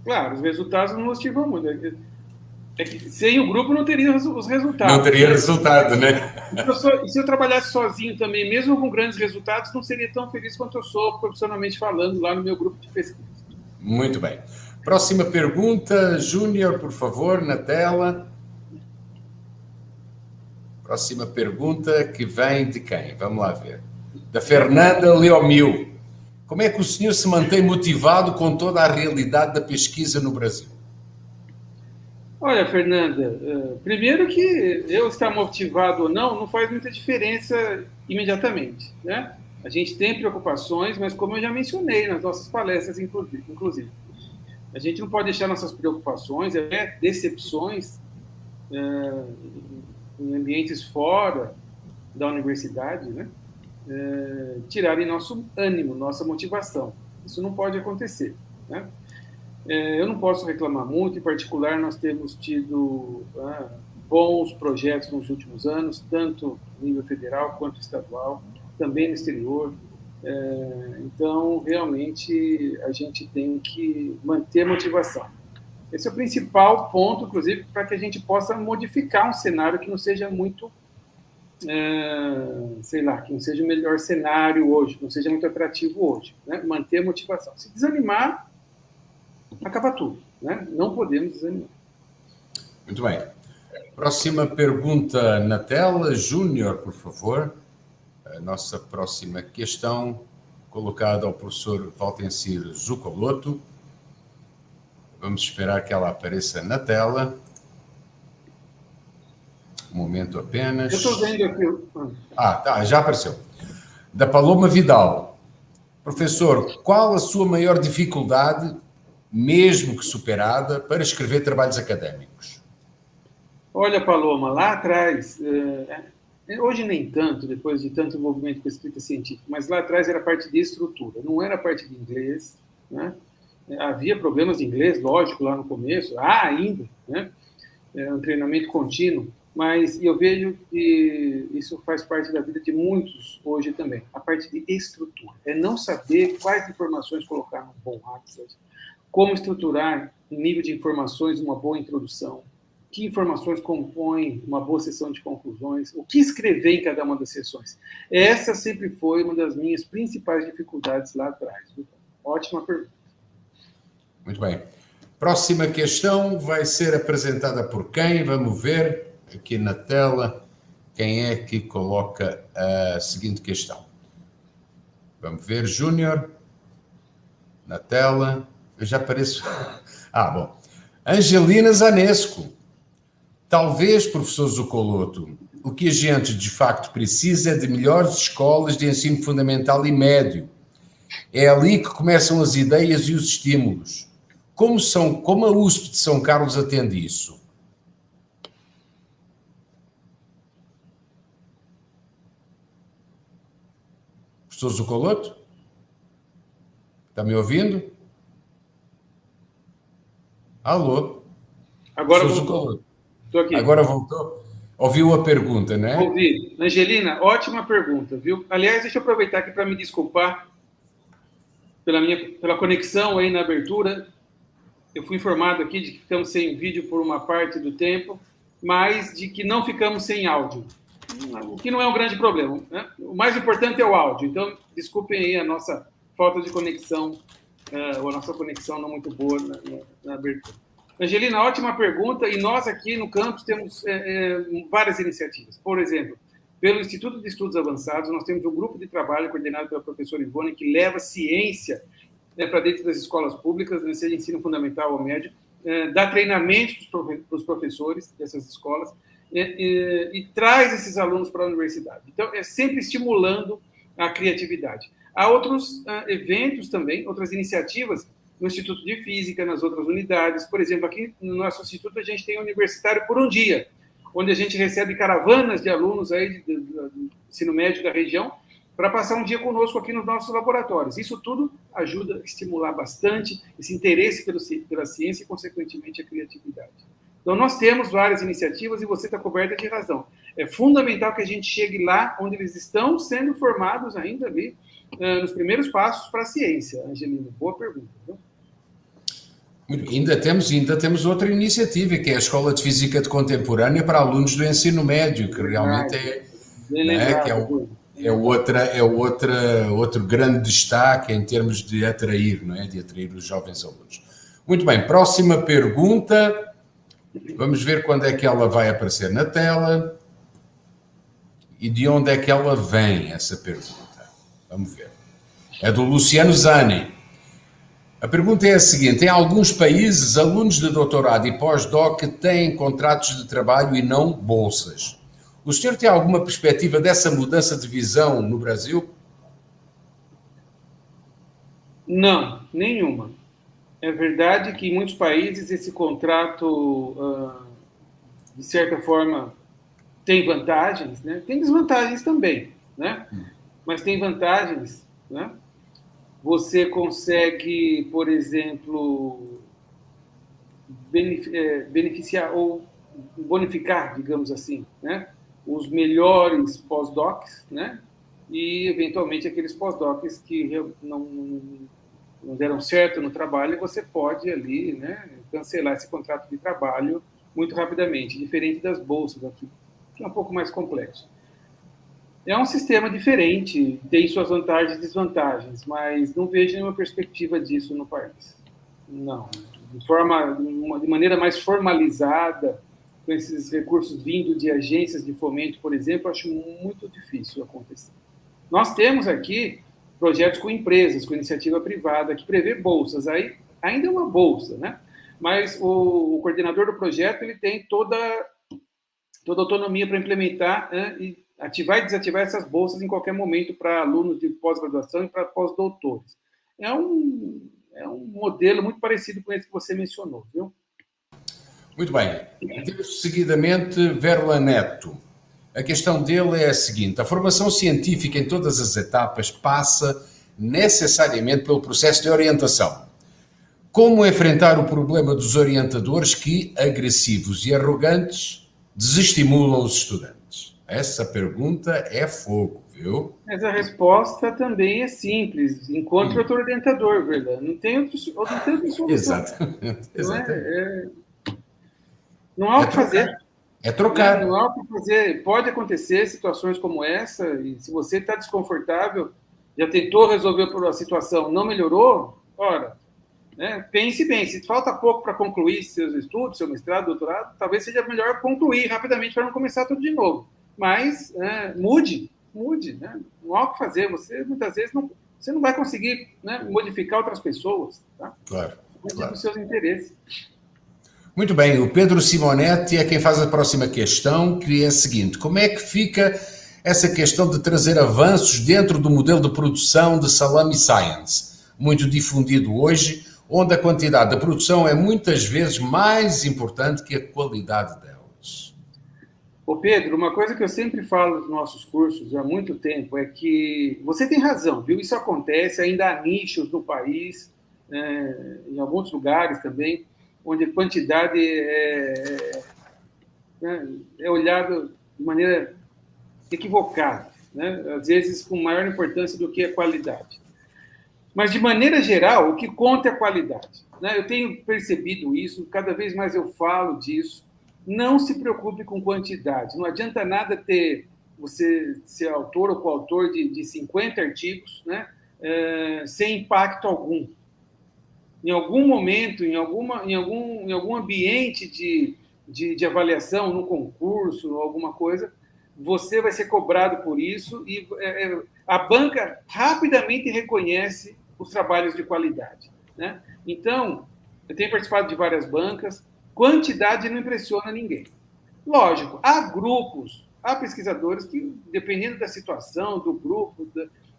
Claro, os resultados não motivam muito. Sem o grupo não teria os resultados. Não teria resultado, né? Se eu trabalhasse sozinho também, mesmo com grandes resultados, não seria tão feliz quanto eu sou profissionalmente falando lá no meu grupo de pesquisa. Muito bem. Próxima pergunta, Júnior, por favor, na tela. Próxima pergunta que vem de quem? Vamos lá ver. Da Fernanda Leomil. Como é que o senhor se mantém motivado com toda a realidade da pesquisa no Brasil? Olha, Fernanda, primeiro que eu estar motivado ou não faz muita diferença imediatamente, né? A gente tem preocupações, mas como eu já mencionei nas nossas palestras, inclusive, a gente não pode deixar nossas preocupações, decepções, em ambientes fora da universidade, né? Tirarem nosso ânimo, nossa motivação. Isso não pode acontecer, né? Eu não posso reclamar muito, em particular nós temos tido bons projetos nos últimos anos, tanto no nível federal quanto estadual, também no exterior. Então, realmente, a gente tem que manter a motivação. Esse é o principal ponto, inclusive, para que a gente possa modificar um cenário que não seja muito, que não seja o melhor cenário hoje, que não seja muito atrativo hoje, né? Manter a motivação. Se desanimar, acaba tudo, né? Não podemos desanimar. Muito bem. Próxima pergunta na tela. Júnior, por favor. A nossa próxima questão colocada ao professor Valtencir Zucoloto. Vamos esperar que ela apareça na tela. Um momento apenas. Eu estou vendo aqui. Tá, já apareceu. Da Paloma Vidal. Professor, qual a sua maior dificuldade, mesmo que superada, para escrever trabalhos académicos? Olha, Paloma, lá atrás, hoje nem tanto, depois de tanto envolvimento com a escrita científica, mas lá atrás era a parte de estrutura, não era a parte de inglês, né? Havia problemas de inglês, lógico, lá no começo, ainda, né? Um treinamento contínuo, mas eu vejo que isso faz parte da vida de muitos hoje também, a parte de estrutura, é não saber quais informações colocar num bom Access, como estruturar um nível de informações, uma boa introdução, que informações compõem uma boa sessão de conclusões, o que escrever em cada uma das sessões. Essa sempre foi uma das minhas principais dificuldades lá atrás. Ótima pergunta. Muito bem. Próxima questão vai ser apresentada por quem? Vamos ver aqui na tela quem é que coloca a seguinte questão. Vamos ver, Júnior, na tela. Eu já apareço. Bom. Angelina Zanesco. Talvez, professor Zucoloto, o que a gente de facto precisa é de melhores escolas de ensino fundamental e médio. É ali que começam as ideias e os estímulos. Como a USP de São Carlos atende isso? Professor Zucoloto? Está me ouvindo? Alô? Agora voltou. Estou aqui. Agora voltou? Ouviu a pergunta, né? Ouvi. Angelina, ótima pergunta, viu? Aliás, deixa eu aproveitar aqui para me desculpar pela conexão aí na abertura. Eu fui informado aqui de que ficamos sem vídeo por uma parte do tempo, mas de que não ficamos sem áudio, o que não é um grande problema, né? O mais importante é o áudio, então desculpem aí a nossa falta de conexão, ou a nossa conexão não muito boa na abertura. Angelina, ótima pergunta, e nós aqui no campus temos várias iniciativas. Por exemplo, pelo Instituto de Estudos Avançados, nós temos um grupo de trabalho coordenado pela professora Ivone, que leva ciência para dentro das escolas públicas, seja ensino fundamental ou médio, dá treinamentos para os professores dessas escolas e traz esses alunos para a universidade. Então, é sempre estimulando a criatividade. Há outros eventos também, outras iniciativas no Instituto de Física, nas outras unidades. Por exemplo, aqui no nosso instituto a gente tem universitário por um dia, onde a gente recebe caravanas de alunos aí do ensino médio da região para passar um dia conosco aqui nos nossos laboratórios. Isso tudo ajuda a estimular bastante esse interesse pela ciência e, consequentemente, a criatividade. Então, nós temos várias iniciativas e você está coberta de razão. É fundamental que a gente chegue lá onde eles estão sendo formados ainda ali, nos primeiros passos para a ciência. Angelina, boa pergunta. Viu? Ainda temos outra iniciativa, que é a Escola de Física de Contemporânea para alunos do ensino médio, que realmente é outro grande destaque em termos de atrair, não é? De atrair os jovens alunos. Muito bem, próxima pergunta. Vamos ver quando é que ela vai aparecer na tela e de onde é que ela vem, essa pergunta. Vamos ver. É do Luciano Zani. A pergunta é a seguinte: em alguns países, alunos de doutorado e pós-doc têm contratos de trabalho e não bolsas. O senhor tem alguma perspectiva dessa mudança de visão no Brasil? Não, nenhuma. É verdade que em muitos países esse contrato, de certa forma, tem vantagens, né? Tem desvantagens também, né? Mas tem vantagens, né? Você consegue, por exemplo, beneficiar ou bonificar, digamos assim, né? Os melhores pós-docs, né? E, eventualmente, aqueles pós-docs que não deram certo no trabalho, você pode ali, né, cancelar esse contrato de trabalho muito rapidamente, diferente das bolsas aqui, que é um pouco mais complexo. É um sistema diferente, tem suas vantagens e desvantagens, mas não vejo nenhuma perspectiva disso no país. Não. De maneira mais formalizada, com esses recursos vindo de agências de fomento, por exemplo, acho muito difícil acontecer. Nós temos aqui projetos com empresas, com iniciativa privada, que prevê bolsas. Aí ainda é uma bolsa, né? Mas o coordenador do projeto ele tem toda autonomia para implementar, né, e ativar e desativar essas bolsas em qualquer momento para alunos de pós-graduação e para pós-doutores. É um modelo muito parecido com esse que você mencionou, viu? Muito bem. Temos seguidamente Verla Neto. A questão dele é a seguinte: a formação científica em todas as etapas passa necessariamente pelo processo de orientação. Como enfrentar o problema dos orientadores que, agressivos e arrogantes, desestimulam os estudantes? Essa pergunta é fogo, viu? Mas a resposta também é simples. Encontre outro orientador, verdade? Não tem outra solução. Exatamente. Não há o que fazer. É trocar. Não há o que fazer. Pode acontecer situações como essa, e se você está desconfortável, já tentou resolver a situação, não melhorou, ora, né, pense bem. Se falta pouco para concluir seus estudos, seu mestrado, doutorado, talvez seja melhor concluir rapidamente para não começar tudo de novo. Mas mude, né? Não há o que fazer. Você, muitas vezes, você não vai conseguir, né, modificar outras pessoas. Tá? Claro. Dos seus interesses. Muito bem, o Pedro Simonetti é quem faz a próxima questão, que é a seguinte: como é que fica essa questão de trazer avanços dentro do modelo de produção de Salami Science, muito difundido hoje, onde a quantidade da produção é muitas vezes mais importante que a qualidade delas? Ô Pedro, uma coisa que eu sempre falo nos nossos cursos há muito tempo é que você tem razão, viu? Isso acontece, ainda há nichos no país, em alguns lugares também, onde a quantidade é olhada de maneira equivocada, né? Às vezes com maior importância do que a qualidade. Mas, de maneira geral, o que conta é a qualidade, né? Eu tenho percebido isso, cada vez mais eu falo disso. Não se preocupe com quantidade. Não adianta nada você ser autor ou coautor de 50 artigos, né, sem impacto algum. Em algum momento, em algum ambiente de avaliação, no concurso, alguma coisa, você vai ser cobrado por isso e a banca rapidamente reconhece os trabalhos de qualidade, né? Então, eu tenho participado de várias bancas. Quantidade não impressiona ninguém. Lógico, há grupos, há pesquisadores que, dependendo da situação, do grupo,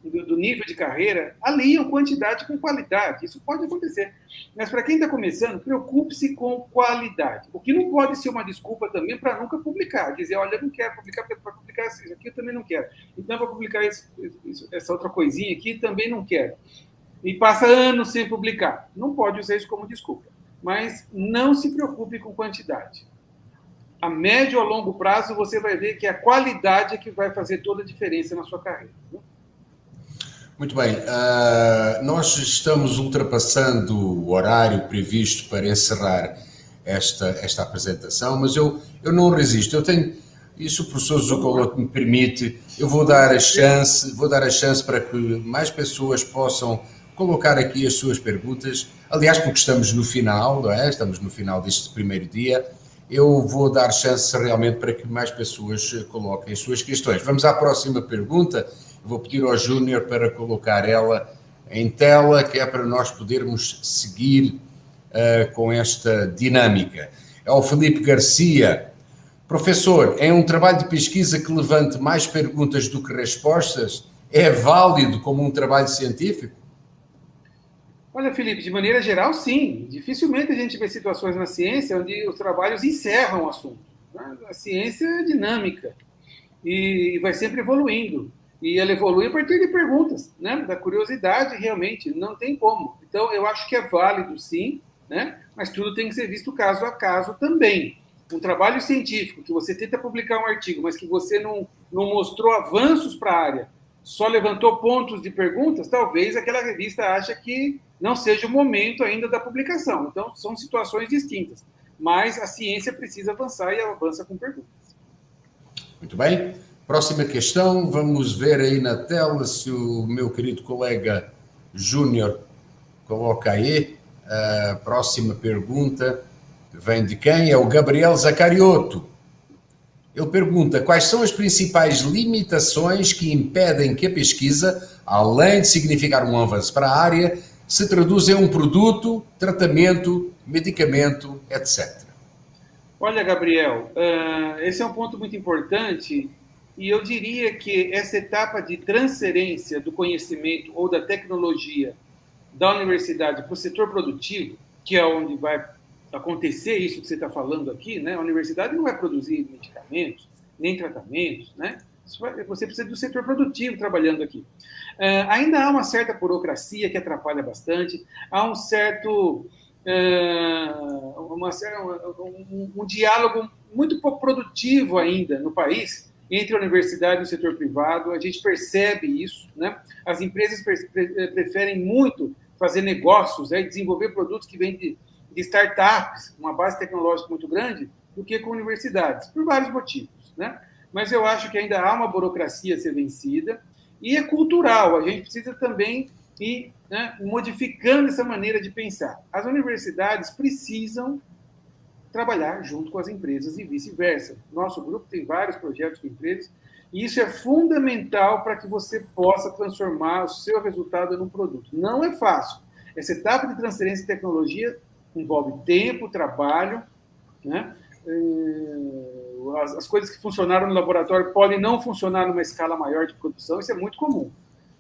do nível de carreira, aliam quantidade com qualidade. Isso pode acontecer. Mas, para quem está começando, preocupe-se com qualidade. O que não pode ser uma desculpa também para nunca publicar. Dizer, olha, eu não quero publicar, para publicar isso aqui eu também não quero. Então, para publicar essa outra coisinha aqui, também não quero. E passa anos sem publicar. Não pode usar isso como desculpa. Mas não se preocupe com quantidade. A médio ou longo prazo, você vai ver que a qualidade é que vai fazer toda a diferença na sua carreira. Muito bem. Nós estamos ultrapassando o horário previsto para encerrar esta apresentação, mas eu não resisto. Eu tenho, e se o professor Zuccoloto me permite, eu vou dar a chance para que mais pessoas possam colocar aqui as suas perguntas. Aliás, porque estamos no final, não é? Estamos no final deste primeiro dia. Eu vou dar chance realmente para que mais pessoas coloquem as suas questões. Vamos à próxima pergunta. Eu vou pedir ao Júnior para colocar ela em tela, que é para nós podermos seguir com esta dinâmica. É o Felipe Garcia. Professor, em um trabalho de pesquisa que levante mais perguntas do que respostas, é válido como um trabalho científico? Olha, Felipe, de maneira geral, sim. Dificilmente a gente vê situações na ciência onde os trabalhos encerram o assunto. A ciência é dinâmica e vai sempre evoluindo. E ela evolui a partir de perguntas, né? Da curiosidade, realmente, não tem como. Então, eu acho que é válido, sim, né? Mas tudo tem que ser visto caso a caso também. Um trabalho científico que você tenta publicar um artigo, mas que você não mostrou avanços para a área, só levantou pontos de perguntas, talvez aquela revista ache que não seja o momento ainda da publicação. Então, são situações distintas. Mas a ciência precisa avançar e ela avança com perguntas. Muito bem. Próxima questão. Vamos ver aí na tela se o meu querido colega Júnior coloca aí. A próxima pergunta vem de quem? É o Gabriel Zacariotto. Ele pergunta quais são as principais limitações que impedem que a pesquisa, além de significar um avanço para a área, se traduza em um produto, tratamento, medicamento, etc. Olha, Gabriel, esse é um ponto muito importante e eu diria que essa etapa de transferência do conhecimento ou da tecnologia da universidade para o setor produtivo, que é onde vai acontecer isso que você está falando aqui, né? A universidade não vai produzir medicamentos, nem tratamentos, né? Você precisa do setor produtivo trabalhando aqui. Ainda há uma certa burocracia que atrapalha bastante, há um certo... um diálogo muito pouco produtivo ainda no país entre a universidade e o setor privado. A gente percebe isso, né? As empresas preferem muito fazer negócios, desenvolver produtos que vêm de startups, uma base tecnológica muito grande, do que com universidades, por vários motivos, né? Mas eu acho que ainda há uma burocracia a ser vencida e é cultural. A gente precisa também ir, né, modificando essa maneira de pensar. As universidades precisam trabalhar junto com as empresas e vice-versa. Nosso grupo tem vários projetos com empresas e isso é fundamental para que você possa transformar o seu resultado num produto. Não é fácil. Essa etapa de transferência de tecnologia envolve tempo, trabalho, né? As coisas que funcionaram no laboratório podem não funcionar numa escala maior de produção, isso é muito comum.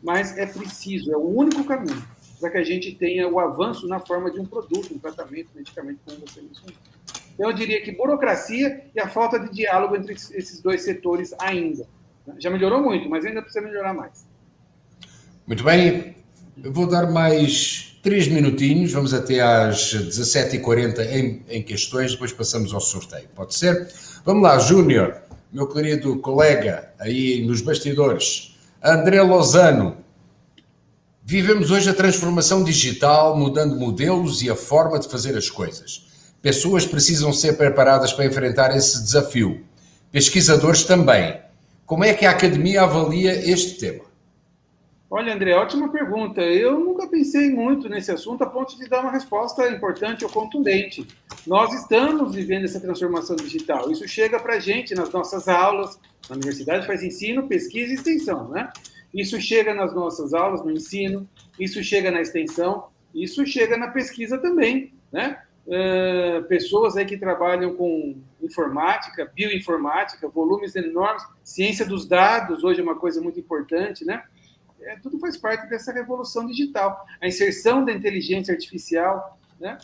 Mas é preciso, é o único caminho para que a gente tenha o avanço na forma de um produto, um tratamento, um medicamento, como você mencionou. Então, eu diria que burocracia e a falta de diálogo entre esses dois setores ainda. Já melhorou muito, mas ainda precisa melhorar mais. Muito bem, eu vou dar mais 3 minutinhos, vamos até às 17h40 em questões, depois passamos ao sorteio, pode ser? Vamos lá, Júnior, meu querido colega aí nos bastidores, André Lozano. Vivemos hoje a transformação digital, mudando modelos e a forma de fazer as coisas. Pessoas precisam ser preparadas para enfrentar esse desafio. Pesquisadores também. Como é que a academia avalia este tema? Olha, André, ótima pergunta. Eu nunca pensei muito nesse assunto a ponto de dar uma resposta importante ou contundente. Nós estamos vivendo essa transformação digital. Isso chega para a gente nas nossas aulas. A universidade faz ensino, pesquisa e extensão, né? Isso chega nas nossas aulas, no ensino, isso chega na extensão, isso chega na pesquisa também, né? Pessoas aí que trabalham com informática, bioinformática, volumes enormes, ciência dos dados, hoje é uma coisa muito importante, né? Tudo faz parte dessa revolução digital. A inserção da inteligência artificial, né?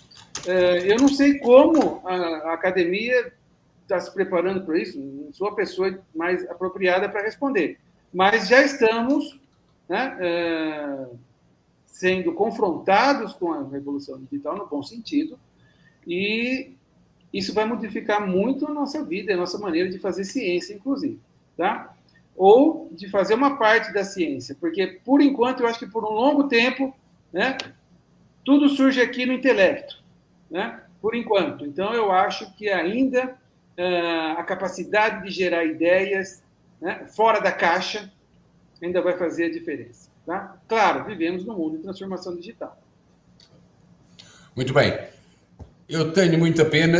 Eu não sei como a academia está se preparando para isso, não sou a pessoa mais apropriada para responder, mas já estamos, né, sendo confrontados com a revolução digital no bom sentido, e isso vai modificar muito a nossa vida, a nossa maneira de fazer ciência, inclusive, tá? Ou de fazer uma parte da ciência, porque, por enquanto, eu acho que por um longo tempo, né, tudo surge aqui no intelecto, né, por enquanto. Então, eu acho que ainda a capacidade de gerar ideias, né, fora da caixa ainda vai fazer a diferença. Tá? Claro, vivemos num mundo de transformação digital. Muito bem. Eu tenho muita pena,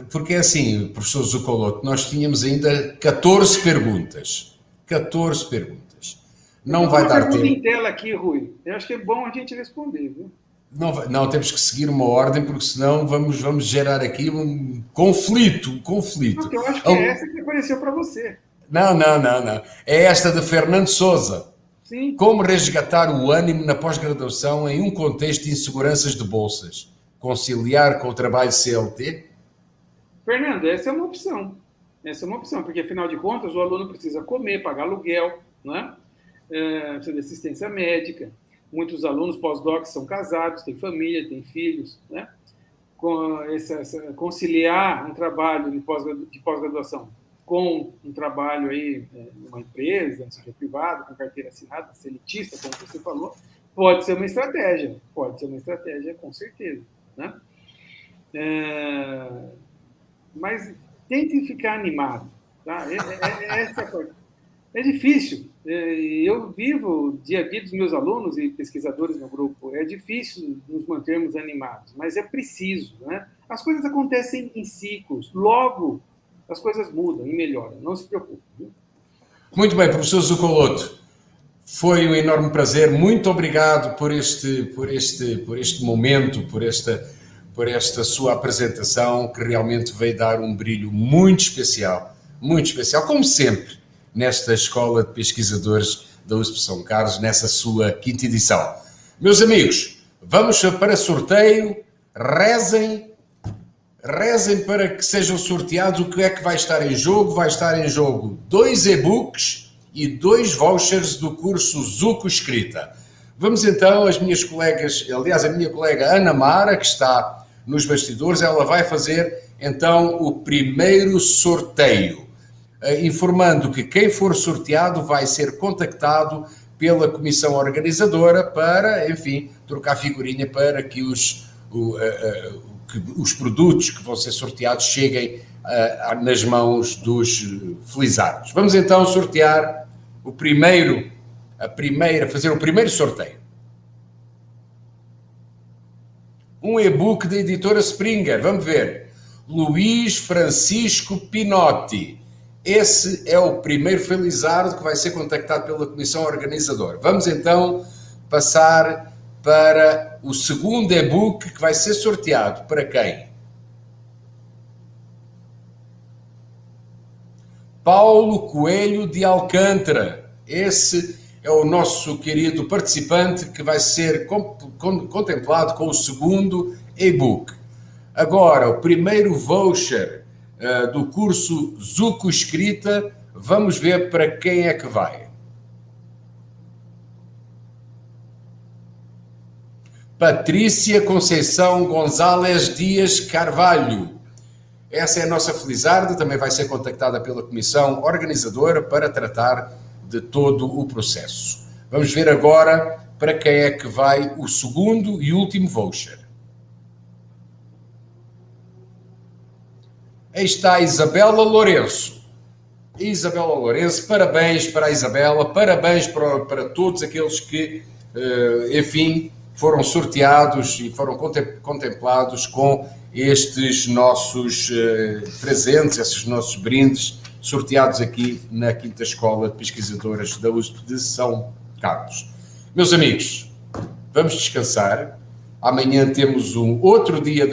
porque é assim, professor Zucoloto, nós tínhamos ainda 14 perguntas. 14 perguntas. Não vai dar tempo. Em tela aqui, Rui. Eu acho que é bom a gente responder, viu? Não, temos que seguir uma ordem, porque senão vamos gerar aqui um conflito. Não, eu acho que é essa que apareceu para você. Não. É esta de Fernando Souza. Sim. Como resgatar o ânimo na pós-graduação em um contexto de inseguranças de bolsas? Conciliar com o trabalho CLT? Fernando, essa é uma opção. Essa é uma opção, porque, afinal de contas, o aluno precisa comer, pagar aluguel, né? Precisa de assistência médica. Muitos alunos pós-doc são casados, têm família, têm filhos, né? Conciliar um trabalho de pós-graduação com um trabalho aí numa empresa, no setor privado, com carteira assinada, elitista, como você falou, pode ser uma estratégia, com certeza, né? Mas tente ficar animado, tá? Essa é a coisa. É difícil. Eu vivo o dia a dia dos meus alunos e pesquisadores no grupo. É difícil nos mantermos animados, mas é preciso, né? As coisas acontecem em ciclos. Logo, as coisas mudam e melhoram, não se preocupe. Muito bem, professor Zucoloto. Foi um enorme prazer. Muito obrigado por este momento, por esta sua apresentação, que realmente veio dar um brilho muito especial, como sempre, nesta Escola de Pesquisadores da USP São Carlos, nessa sua 5ª edição. Meus amigos, vamos para sorteio. Rezem para que sejam sorteados. O que é que vai estar em jogo? Vai estar em jogo 2 e-books e 2 vouchers do curso Zuco Escrita. Vamos então, as minhas colegas, aliás, a minha colega Ana Mara, que está nos bastidores, ela vai fazer então o primeiro sorteio, informando que quem for sorteado vai ser contactado pela comissão organizadora para, enfim, trocar figurinha para que os produtos que vão ser sorteados cheguem nas mãos dos felizardos. Vamos então sortear fazer o primeiro sorteio. Um e-book da editora Springer, vamos ver. Luís Francisco Pinotti. Esse é o primeiro felizardo que vai ser contactado pela comissão organizadora. Vamos então passar para o segundo e-book que vai ser sorteado. Para quem? Paulo Coelho de Alcântara. Esse é o nosso querido participante que vai ser contemplado com o segundo e-book. Agora, o primeiro voucher do curso Zuco Escrita, vamos ver para quem é que vai. Patrícia Conceição Gonzalez Dias Carvalho. Essa é a nossa felizarda, também vai ser contactada pela comissão organizadora para tratar de todo o processo. Vamos ver agora para quem é que vai o segundo e último voucher. Aí está a Isabela Lourenço. Isabela Lourenço, parabéns para a Isabela, parabéns para todos aqueles que, enfim, foram sorteados e foram contemplados com estes nossos presentes, esses nossos brindes, sorteados aqui na 5ª Escola de Pesquisadores da USP de São Carlos. Meus amigos, vamos descansar. Amanhã temos um outro dia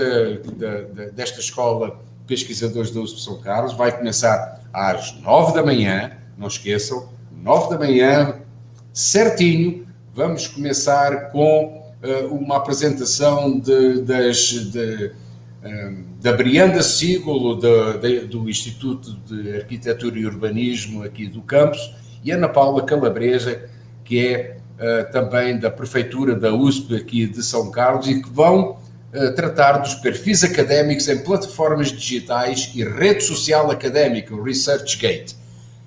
desta Escola de Pesquisadores da USP de São Carlos. Vai começar às 9 da manhã, não esqueçam, 9 da manhã, certinho. Vamos começar com uma apresentação da Brianda Sigolo, do Instituto de Arquitetura e Urbanismo aqui do campus, e Ana Paula Calabresa, que é também da Prefeitura da USP aqui de São Carlos, e que vão tratar dos perfis académicos em plataformas digitais e rede social académica, o ResearchGate.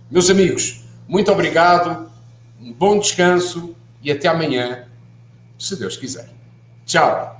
Meus amigos, muito obrigado, um bom descanso e até amanhã, se Deus quiser. Tchau!